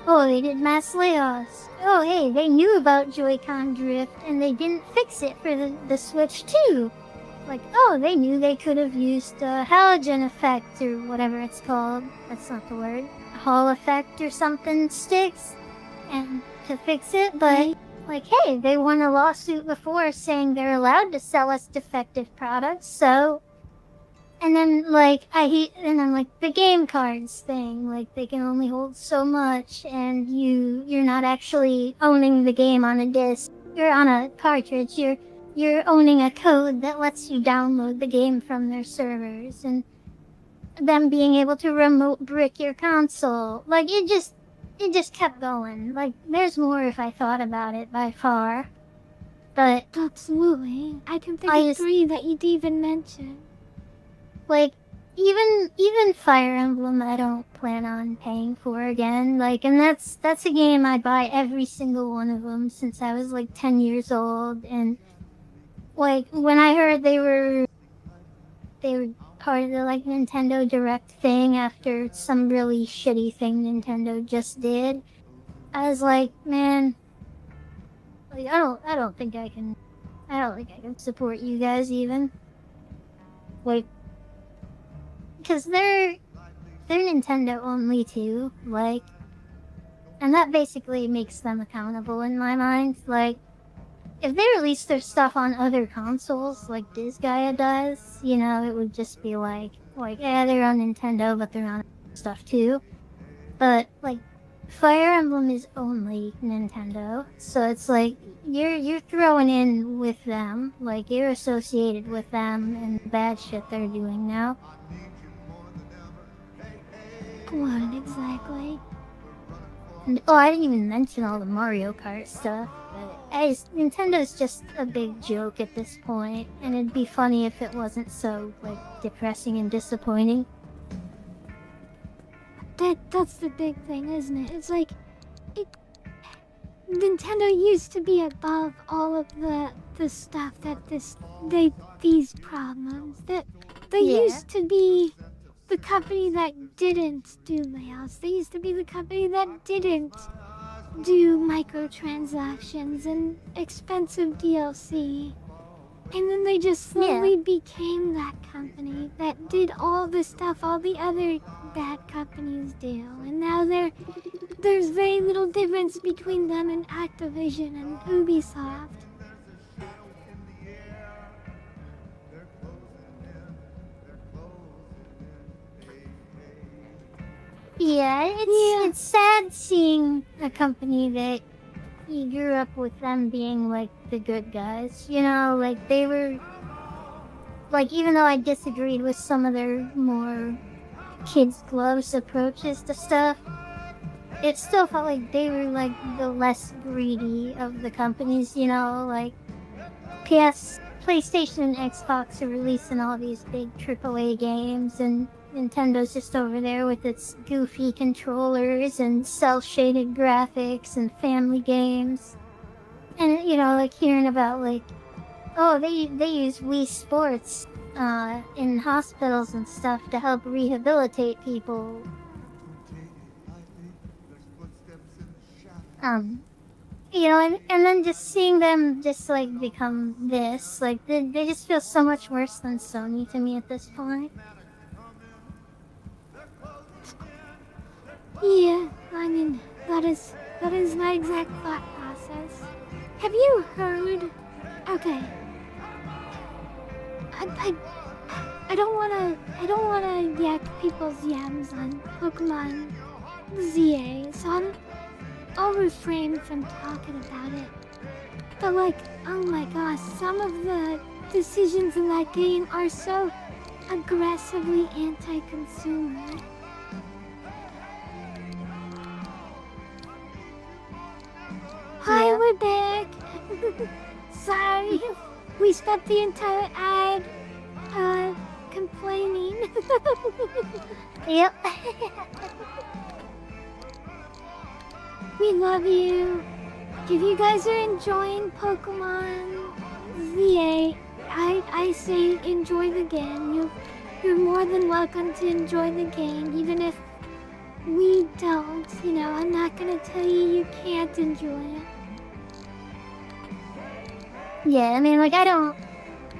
oh, they did mass layoffs. Oh, hey, they knew about Joy-Con drift and they didn't fix it for the Switch 2. Like, oh, they knew they could have used a halogen effect or whatever it's called. That's not the word. Hall effect or something sticks and to fix it, but like, hey, they won a lawsuit before saying they're allowed to sell us defective products, so. And then the game cards thing, like they can only hold so much, and you're not actually owning the game on a disc. You're on a cartridge. You're owning a code that lets you download the game from their servers, and them being able to remote brick your console. Like, it just kept going. Like, there's more if I thought about it by far. But
absolutely. I can think of 3 that you'd even mention.
Like, even Fire Emblem I don't plan on paying for again. Like, and that's a game I'd buy every single one of them since I was like 10 years old. And like, when I heard they were part of the like Nintendo Direct thing after some really shitty thing Nintendo just did, I was like, man, like I don't think I can support you guys even. Like, because they're Nintendo only too, like, and that basically makes them accountable in my mind. Like, if they release their stuff on other consoles, like Disgaea does, you know, it would just be like, yeah, they're on Nintendo, but they're on stuff too. But like, Fire Emblem is only Nintendo, so it's like you're throwing in with them, like you're associated with them and the bad shit they're doing now.
What exactly?
And, oh, I didn't even mention all the Mario Kart stuff. But Nintendo's just a big joke at this point, and it'd be funny if it wasn't so like depressing and disappointing.
That's the big thing, isn't it? It's like, Nintendo used to be above all of the stuff that these problems that they used to be the company that didn't do layoffs. They used to be the company that didn't do microtransactions and expensive DLC. And then they just slowly became that company that did all the stuff all the other bad companies do. And now there's very little difference between them and Activision and Ubisoft.
Yeah, it's sad seeing a company that you grew up with them being like the good guys. You know, like they were like, even though I disagreed with some of their more kids gloves approaches to stuff, it still felt like they were like the less greedy of the companies, you know, like PlayStation and Xbox are releasing all these big AAA games, and Nintendo's just over there with its goofy controllers and cel-shaded graphics and family games. And, you know, like hearing about like, oh, they use Wii Sports in hospitals and stuff to help rehabilitate people. You know, and then just seeing them just like become this, like they just feel so much worse than Sony to me at this point.
Yeah, I mean, that is my exact thought process. Have you heard? Okay. I don't wanna yak people's yams on Pokemon ZA, so I'll refrain from talking about it. But like, oh my gosh, some of the decisions in that game are so aggressively anti-consumer. Hi, we're back. Sorry, we spent the entire ad complaining.
Yep.
We love you. If you guys are enjoying Pokemon ZA, I say enjoy the game. You're more than welcome to enjoy the game, even if we don't. You know, I'm not gonna tell you can't enjoy it.
Yeah, I mean, like I don't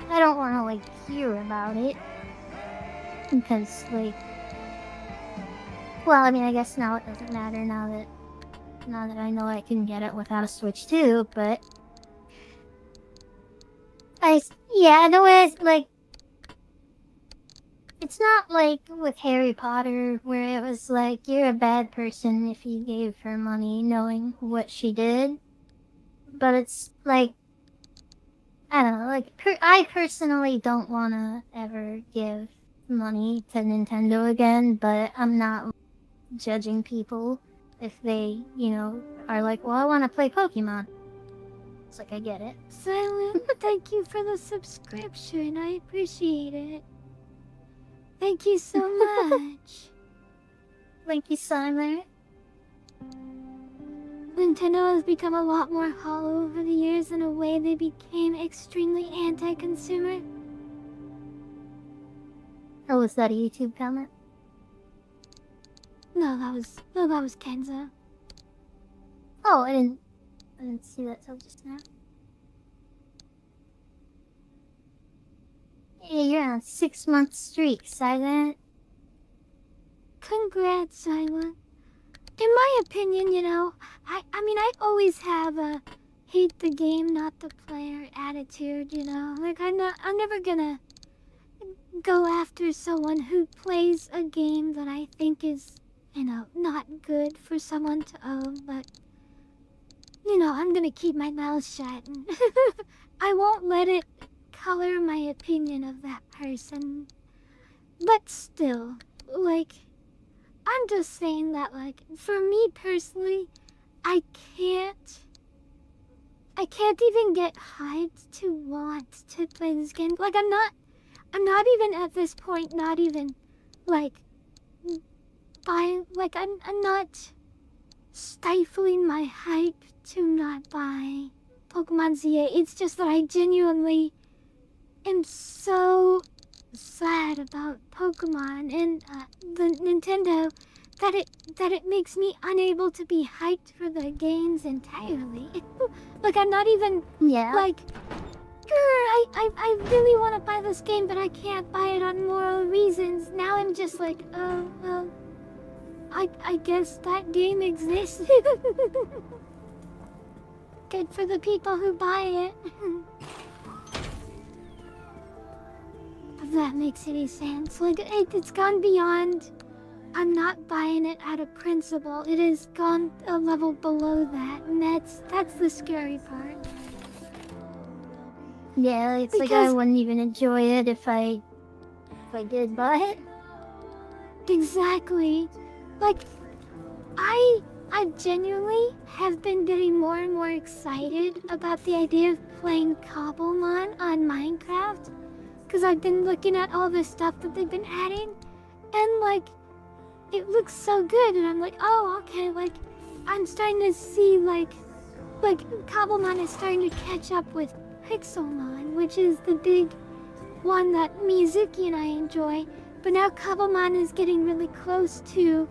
want to like hear about it because like, well, I mean, I guess now it doesn't matter now that I know I can get it without a Switch too, but the way like, it's not like with Harry Potter where it was like, you're a bad person if you gave her money knowing what she did, but it's like, I don't know, like, I personally don't want to ever give money to Nintendo again, but I'm not judging people if they, you know, are like, well, I want to play Pokemon. It's like, I get it.
Silent, thank you for the subscription. I appreciate it. Thank you so much.
Thank you, Simon.
Nintendo has become a lot more hollow over the years. In a way, they became extremely anti-consumer.
Oh, was that a YouTube comment?
No, that was Kenzo.
Oh, I didn't see that till just now. Yeah, you're on a 6-month streak, Silent.
Congrats, Silent. In my opinion, you know, I mean, I always have a hate the game, not the player attitude, you know? Like, I'm never gonna go after someone who plays a game that I think is, you know, not good for someone to own, but, you know, I'm gonna keep my mouth shut, and I won't let it color my opinion of that person. But still, like, I'm just saying that, like, for me personally, I can't even get hyped to want to play this game. Like, I'm not even at this point, not even, like, buying, like, I'm not stifling my hype to not buy Pokemon ZA. It's just that I genuinely am so sad about Pokemon and the Nintendo that it makes me unable to be hyped for the games entirely. Like, I'm not even like, I really want to buy this game, but I can't buy it on moral reasons. Now I'm just like, oh, well, I guess that game exists. Good for the people who buy it. If that makes any sense. Like, it's gone beyond, I'm not buying it out of principle. It has gone a level below that, and that's the scary part.
Yeah, it's like I wouldn't even enjoy it if I did buy it.
Exactly. Like, I genuinely have been getting more and more excited about the idea of playing Cobblemon on Minecraft. Because I've been looking at all the stuff that they've been adding. And, like, it looks so good. And I'm like, oh, okay, like, I'm starting to see, like Cobblemon is starting to catch up with Pixelmon, which is the big one that Mizuki and I enjoy. But now Cobblemon is getting really close to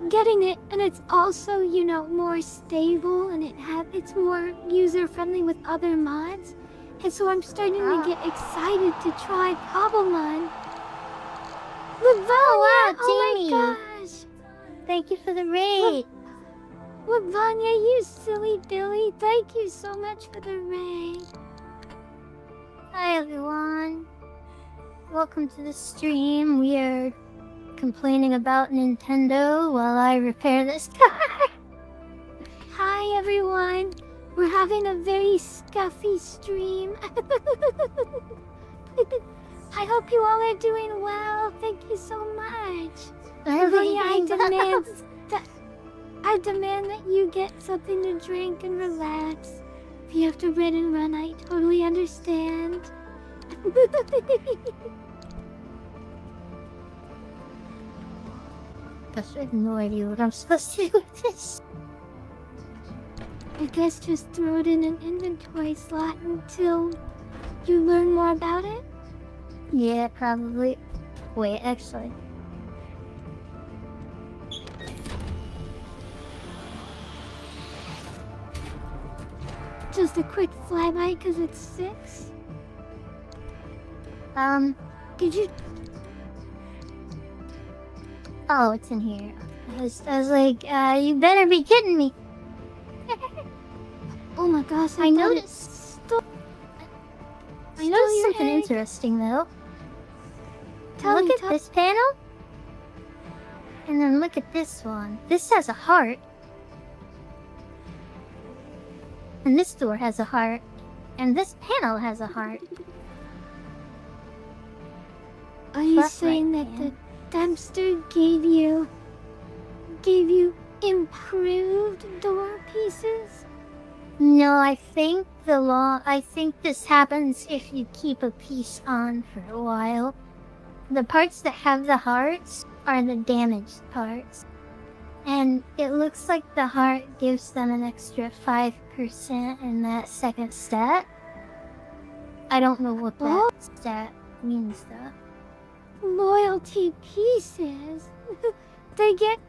getting it, and it's also, you know, more stable, and it's more user-friendly with other mods. And so I'm starting to get excited to try Cobblemon. Livonia! Oh
Jamie.
my gosh!
Thank you for the raid.
Livonia, you silly Billy, thank you so much for the raid.
Hi everyone. Welcome to the stream. We are complaining about Nintendo while I repair this car.
Hi everyone. We're having a very scuffy stream. I hope you all are doing well. Thank you so much. I demand that you get something to drink and relax. If you have to run and run, I totally understand.
Gosh, I have no idea what I'm supposed to do with this.
I guess just throw it in an inventory slot until you learn more about it.
Yeah, probably. Wait, actually.
Just a quick flyby because it's 6. Did you?
Oh, it's in here. I was like, you better be kidding me.
Oh my gosh!
I noticed something interesting though. Look at this panel, and then look at this one. This has a heart, and this door has a heart, and this panel has a heart.
Are you saying that the dumpster gave you improved door pieces?
No, I think this happens if you keep a piece on for a while. The parts that have the hearts are the damaged parts. And it looks like the heart gives them an extra 5% in that second stat. I don't know what that stat means though.
Loyalty pieces? They get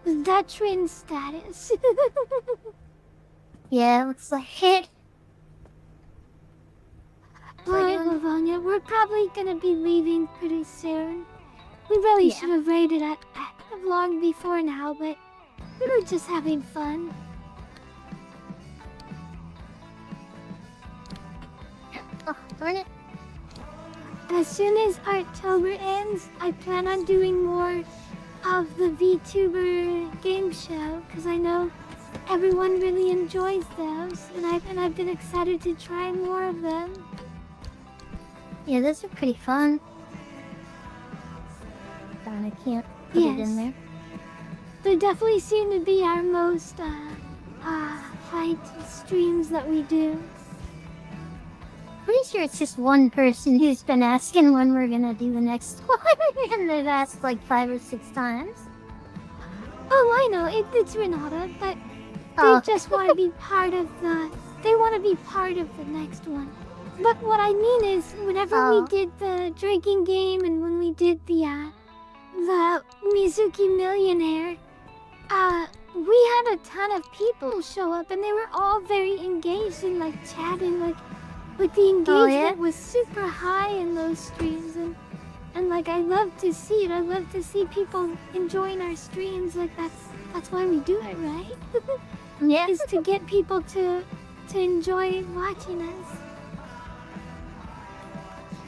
veteran status.
Yeah, looks like it.
Alright, Livonia, we're probably gonna be leaving pretty soon. We really should have raided at long before now, but we were just having fun.
Oh, darn it.
As soon as October ends, I plan on doing more of the VTuber game show, because I know everyone really enjoys those, and I've been excited to try more of them.
Yeah, those are pretty fun. Darn, I can't put it in there.
They definitely seem to be our most hyped streams that we do.
Pretty sure it's just one person who's been asking when we're gonna do the next one, and they've asked like 5 or 6 times.
Oh, I know, it's Renata, but they just want to be part of the. They want to be part of the next one. But what I mean is, whenever we did the drinking game and when we did the Mizuki Millionaire, we had a ton of people show up, and they were all very engaged and like chatting, like the engagement was super high in those streams, and like I love to see it. I love to see people enjoying our streams. Like that's why we do it, right?
Yeah.
Is to get people to enjoy watching us.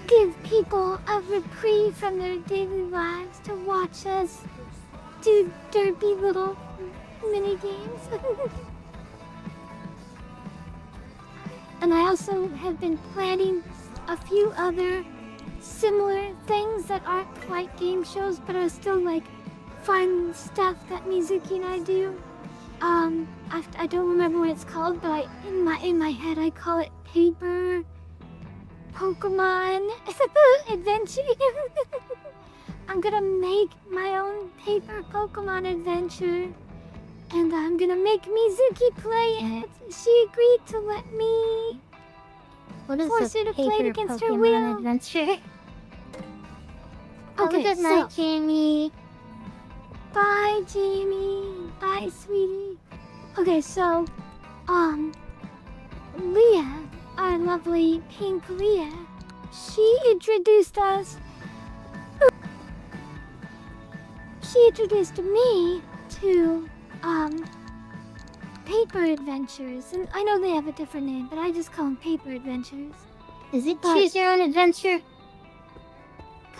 Give people a reprieve from their daily lives to watch us do derpy little mini games. And I also have been planning a few other similar things that aren't quite game shows, but are still like fun stuff that Mizuki and I do. I don't remember what it's called, but in my head I call it paper Pokemon adventure. I'm gonna make my own paper Pokemon adventure, and I'm gonna make Mizuki play it. She agreed to let me
What is
force her to play it
paper
against her
Pokemon
will.
adventure?
Okay,
Good night, Jamie.
Bye, Jamie. Bye, sweetie. Okay, so, Leah, our lovely pink Leah, she introduced us. She introduced me to, Paper Adventures. And I know they have a different name, but I just call them Paper Adventures.
Is it Choose Your Own Adventure?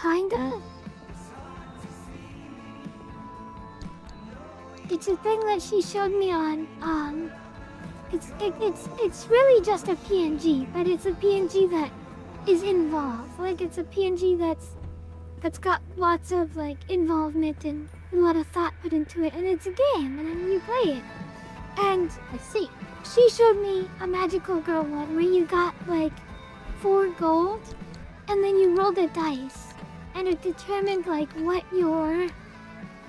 Kinda. It's a thing that she showed me on, it's really just a PNG, but it's a PNG that is involved. Like, it's a PNG that's got lots of, like, involvement and a lot of thought put into it, and it's a game, and then you play it. And
I see.
She showed me a Magical Girl one where you got, like, 4 gold, and then you rolled a dice, and it determined, like, what your,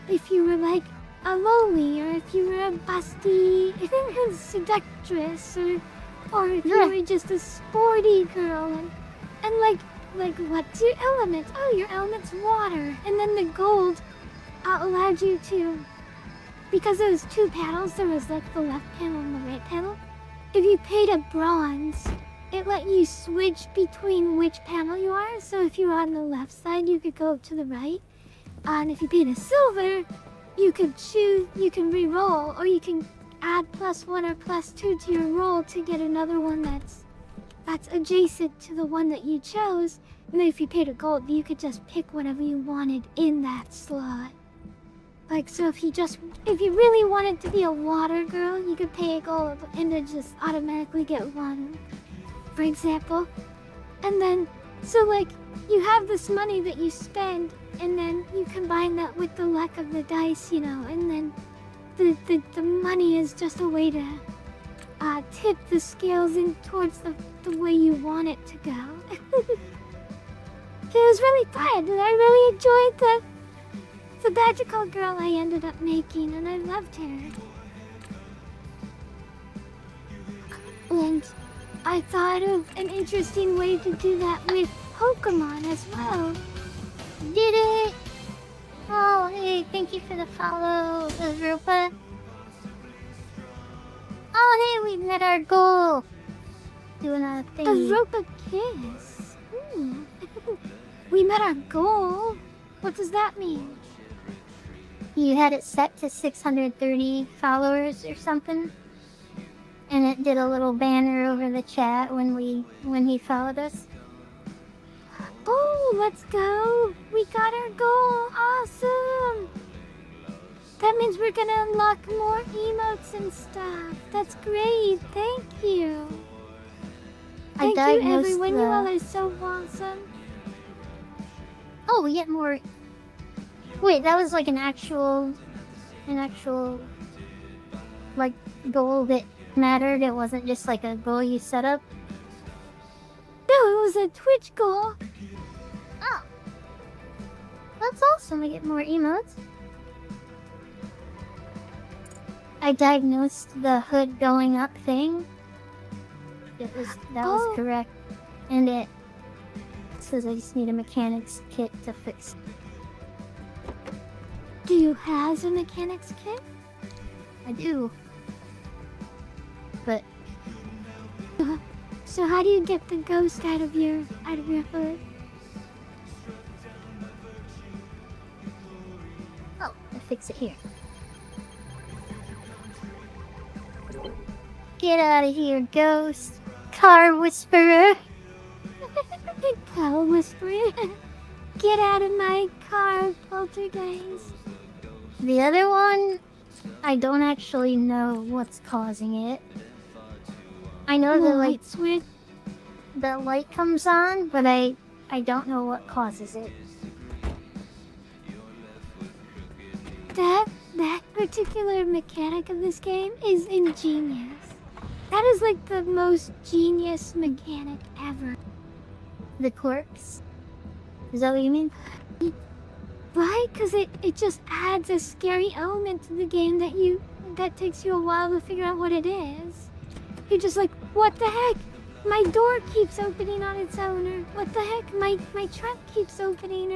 if you were, like, a lowly, or if you were a busty seductress, or if you were just a sporty girl, and like what's your element? Oh, your element's water. And then the gold allowed you to, because there was 2 panels, there was like the left panel and the right panel. If you paid a bronze, it let you switch between which panel you are. So if you were on the left side, you could go to the right. And if you paid a silver, you could choose, you can re-roll, or you can add +1 or +2 to your roll to get another one that's adjacent to the one that you chose. And then if you paid a gold, you could just pick whatever you wanted in that slot. Like, so if you really wanted to be a water girl, you could pay a gold and then just automatically get water, for example. And then, so like, you have this money that you spend, and then you combine that with the luck of the dice, you know, and then the money is just a way to tip the scales in towards the way you want it to go. It was really fun, and I really enjoyed the magical girl I ended up making, and I loved her. And I thought of an interesting way to do that with Pokemon as well.
Did it? Oh, hey, thank you for the follow, Azrupa. Oh, hey, we met our goal. Doing a thing.
Azrupa Kiss. We met our goal. What does that mean?
You had it set to 630 followers or something, and it did a little banner over the chat when he followed us.
Oh, let's go! We got our goal! Awesome! That means we're gonna unlock more emotes and stuff. That's great! Thank you! Thank you, everyone. You all are so awesome.
Oh, we get more. Wait, that was like an actual, like, goal that mattered. It wasn't just like a goal you set up.
No, it was a Twitch goal.
Oh, that's awesome. We get more emotes. I diagnosed the hood going up thing. That was correct, and it says I just need a mechanics kit to fix.
Do you have a mechanics kit?
I do. But
So how do you get the ghost out of your hood?
oh, I'll fix it here. Get out of here, ghost. Car whisperer.
Car whisperer. Get out of my car, poltergeist.
The other one, I don't actually know what's causing it. I know the
light switch.
the light comes on, but I don't know what causes it.
That particular mechanic of this game is ingenious. That is like the most genius mechanic ever.
The quirks. Is that what you mean?
Right? Because it just adds a scary element to the game that takes you a while to figure out what it is. You're just like, what the heck? My door keeps opening on its own, or what the heck? My trunk keeps opening,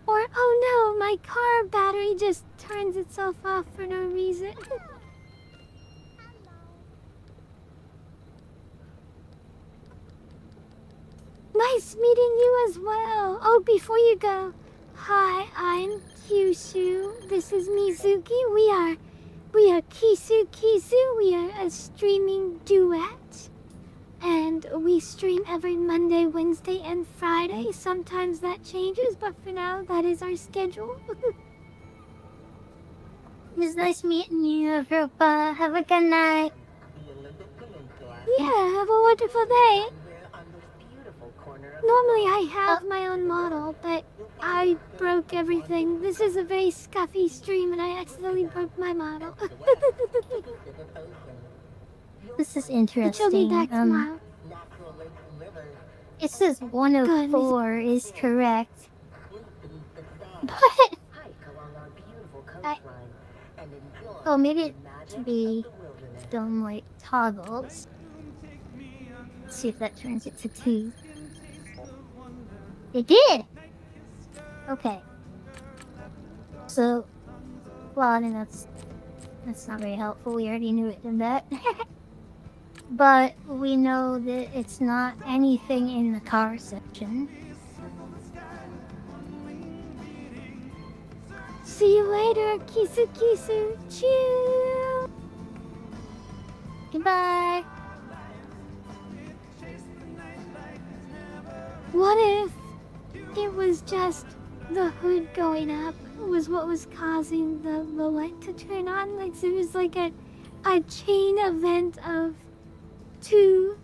or oh no, my car battery just turns itself off for no reason. Nice meeting you as well. Oh, before you go, hi, I'm Kyushu. This is Mizuki. We are Kisu. We are a streaming duet. And we stream every Monday, Wednesday, and Friday. Sometimes that changes, but for now, that is our schedule.
It was nice meeting you, Europa. Have a good night.
Yeah, have a wonderful day. Normally I have my own model, but I broke everything. This is a very scuffy stream and I accidentally broke my model.
This is
She'll be
interesting.
back tomorrow.
It says 104 is correct. But oh, maybe it should be some like toggles. Let's see if that turns it to 2. It did! Okay. So, well, I mean, that's not very helpful. We already knew it did that. But we know that it's not anything in the car section.
See you later, Kisu Kisu. Chew!
Goodbye!
What if it was just the hood going up was what was causing the light to turn on? Like it was like a chain event of 2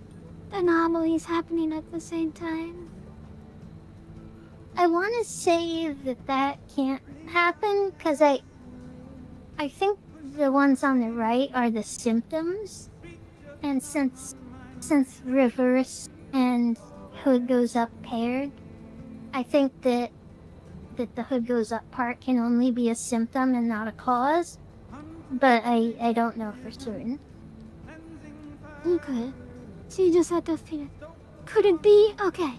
anomalies happening at the same time.
I want to say that can't happen because I think the ones on the right are the symptoms, and since reverse and hood goes up paired, I think that the hood goes up part can only be a symptom and not a cause, but I don't know for certain.
Okay. So you just have to figure. Could it be? Okay.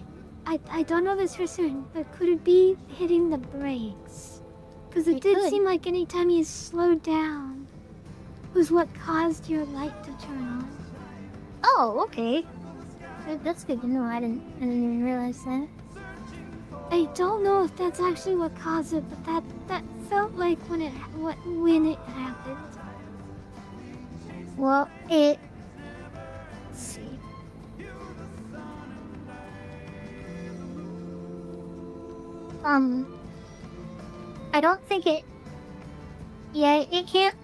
I don't know this for certain, but could it be hitting the brakes? Because it did
could.
seem like anytime you slowed down was what caused your light to turn on.
Oh, okay. That's good to know. I didn't even realize that.
I don't know if that's actually what caused it, but that felt like when it happened.
Well, let's see. I don't think it. Yeah, it can't.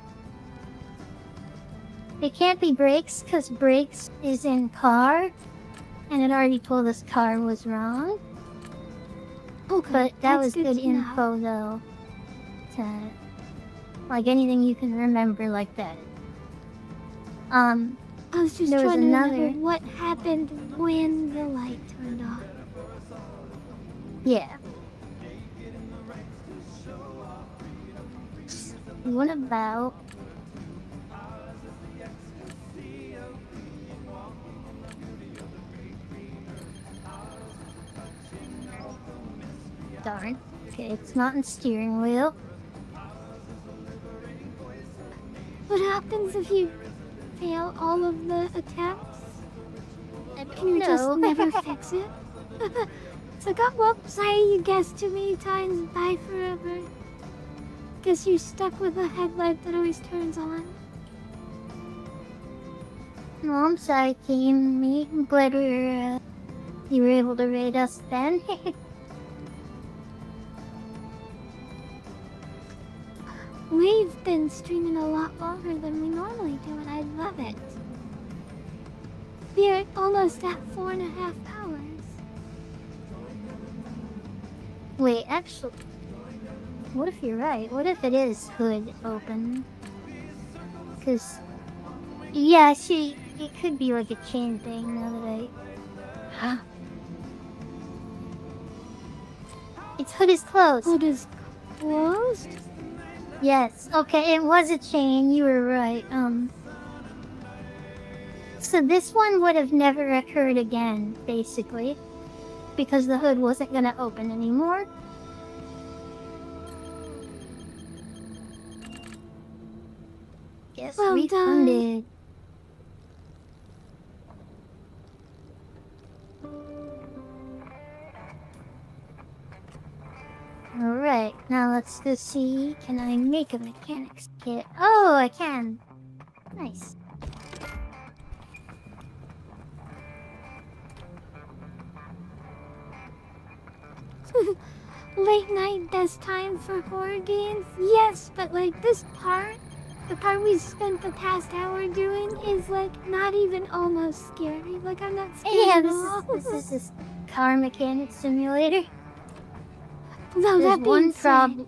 It can't be brakes because brakes is in car, and it already told us car was wrong.
Okay,
But that
that's
was good
to know.
info though. To like anything you can remember like that.
I was just
there was
trying to remember
another-
what happened when the light turned on.
Yeah. What about? Darn. Okay, it's not in steering wheel.
What happens if you fail all of the attempts? Can you just never fix it? It's like, oh, whoops, you guessed too many times, bye forever. Guess you're stuck with a headlight that always turns on.
No, I'm sorry, team. I'm glad you were able to raid us then.
We've been streaming a lot longer than we normally do, and I love it. We're almost at 4.5 hours.
Wait, actually, what if you're right? What if it is hood open? Because, yeah, see, it could be like a chain thing now that Huh? Its hood is closed.
Hood is closed?
Yes, okay, it was a chain, you were right, So this one would have never occurred again, basically. Because the hood wasn't gonna open anymore. Yes,
well
refunded. Alright, now let's go see, can I make a mechanics kit? Oh, I can. Nice.
Late night best time for horror games? Yes, but like this part, the part we spent the past hour doing is like not even almost scary. Like I'm not scared
Yeah,
at all.
this is this car mechanic simulator.
Though
There's
that being
one
said,
problem.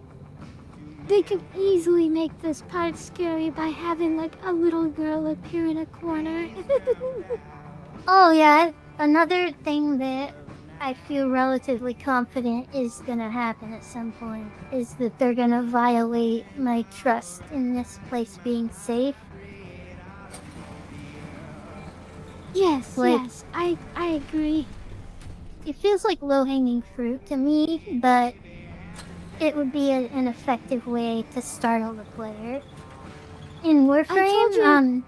they could easily make this part scary by having like a little girl appear in a corner.
Oh yeah, another thing that I feel relatively confident is gonna happen at some point is that they're gonna violate my trust in this place being safe.
Yes,
Like-
yes, I agree.
It feels like low-hanging fruit to me, but it would be an effective way to startle the player. In Warframe,
I told you-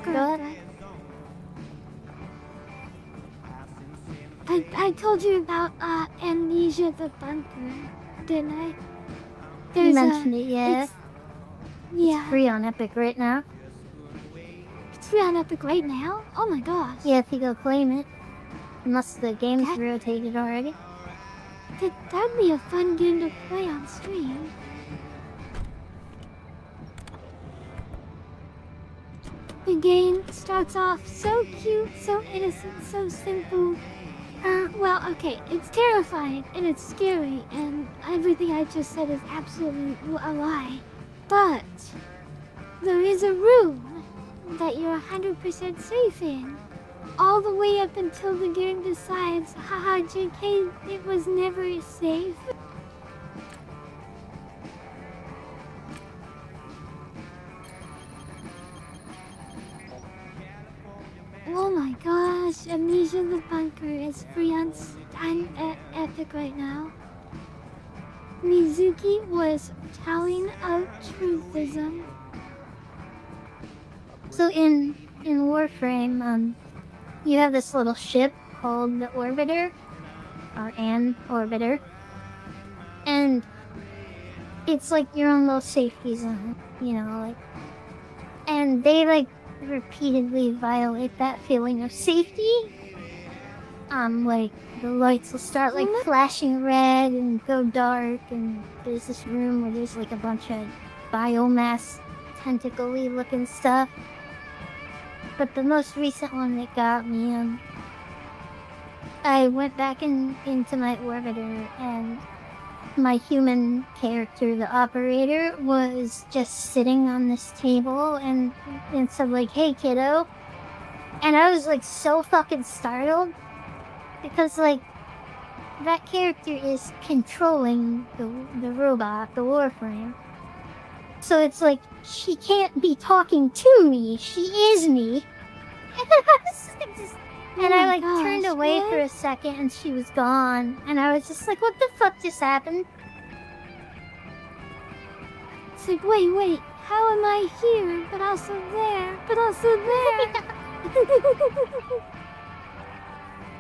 go ahead.
I told you about Amnesia the Bunker, didn't I?
You mentioned it, yeah.
Yeah.
It's free on Epic right now.
It's free on Epic right now? Oh my gosh.
Yeah, if you go claim it. Unless the game's
That-
rotated already.
That'd be a fun game to play on stream. The game starts off so cute, so innocent, so simple. Well, okay, it's terrifying and it's scary and everything I just said is absolutely a lie. But there is a room that you're 100% safe in. All the way up until the game decides, haha, JK, it was never safe. Oh my gosh, Amnesia the Bunker is free on Epic right now. Mizuki was telling out truthism.
So in Warframe, you have this little ship called the Orbiter, or an Orbiter, and it's like your own little safety zone, you know, like, and they like repeatedly violate that feeling of safety. Like the lights will start like flashing red and go dark, and there's this room where there's like a bunch of biomass tentacle-y looking stuff. But the most recent one that got me, I went back into my Orbiter, and my human character, the operator, was just sitting on this table and said like, "Hey kiddo," and I was like so fucking startled because like that character is controlling the robot, the Warframe. So it's like, she can't be talking to me, she is me. And I like turned away for a second and she was gone. And I was just like, what the fuck just happened?
It's like, wait, how am I here, but also there, but also there?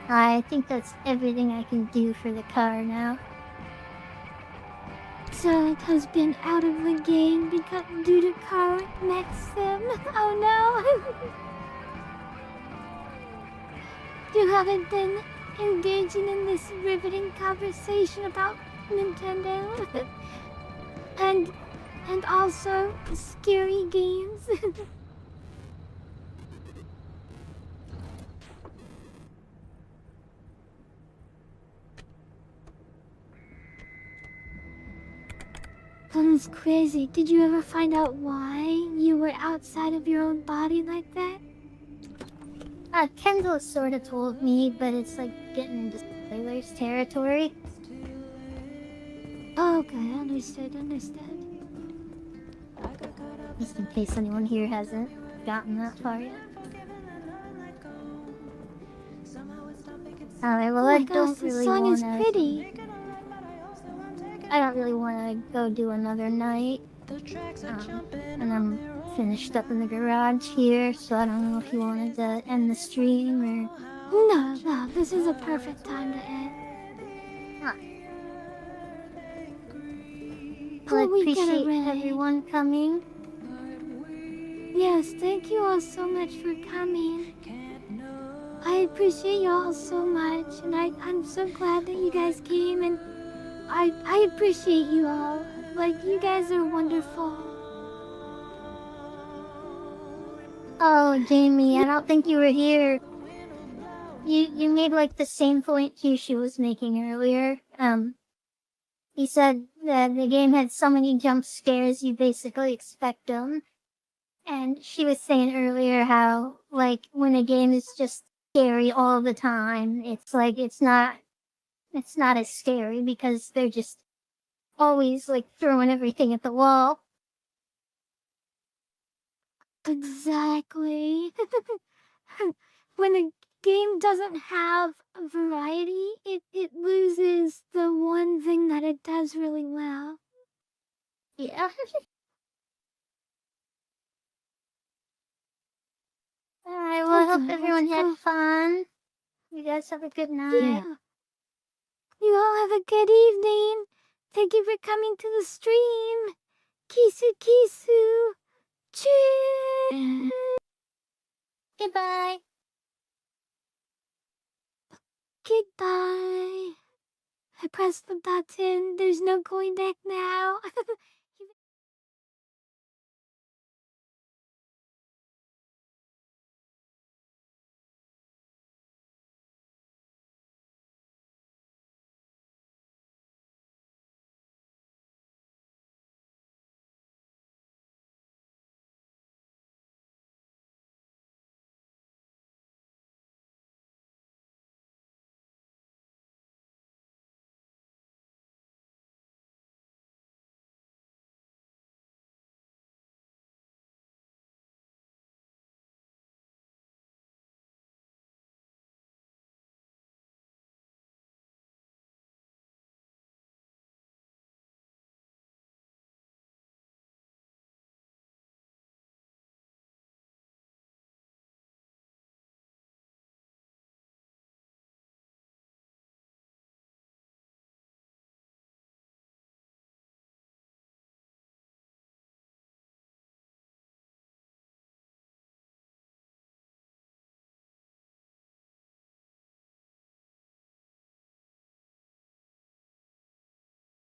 I think that's everything I can do for the car now.
So it has been out of the game because due to car mech sim. Oh no! You haven't been engaging in this riveting conversation about Nintendo and also scary games. That was crazy. Did you ever find out why you were outside of your own body like that?
Kendall sort of told me, but it's like getting into spoilers territory.
Oh, okay, understood.
Just in case anyone here hasn't gotten that far yet. Alright, well,
Oh my
I
gosh,
don't
this
really
song is
wanna...
pretty.
I don't really wanna go do another night. And I'm finished up in the garage here, so I don't know if you wanted to end the stream or...
No, this is a perfect time to end.
Huh.
Well,
I
we get
appreciate
away.
everyone coming.
Yes, thank you all so much for coming. I appreciate you all so much, and I'm so glad that you guys came, and I appreciate you all. Like, you guys are wonderful.
Oh, Jamie, I don't think you were here. You made like the same point Kyushu was making earlier. He said that the game had so many jump scares you basically expect them. And she was saying earlier how, like, when a game is just scary all the time, it's like it's not as scary because they're just always like throwing everything at the wall.
Exactly. When a game doesn't have variety, it loses the one thing that it does really well.
Yeah. Alright, well, I hope
Okay,
everyone
let's
had
go.
fun. You guys have a good night.
Yeah. You all have a good evening. Thank you for coming to the stream. Kisu. Cheers.
Goodbye.
Goodbye. I pressed the button. There's no going back now.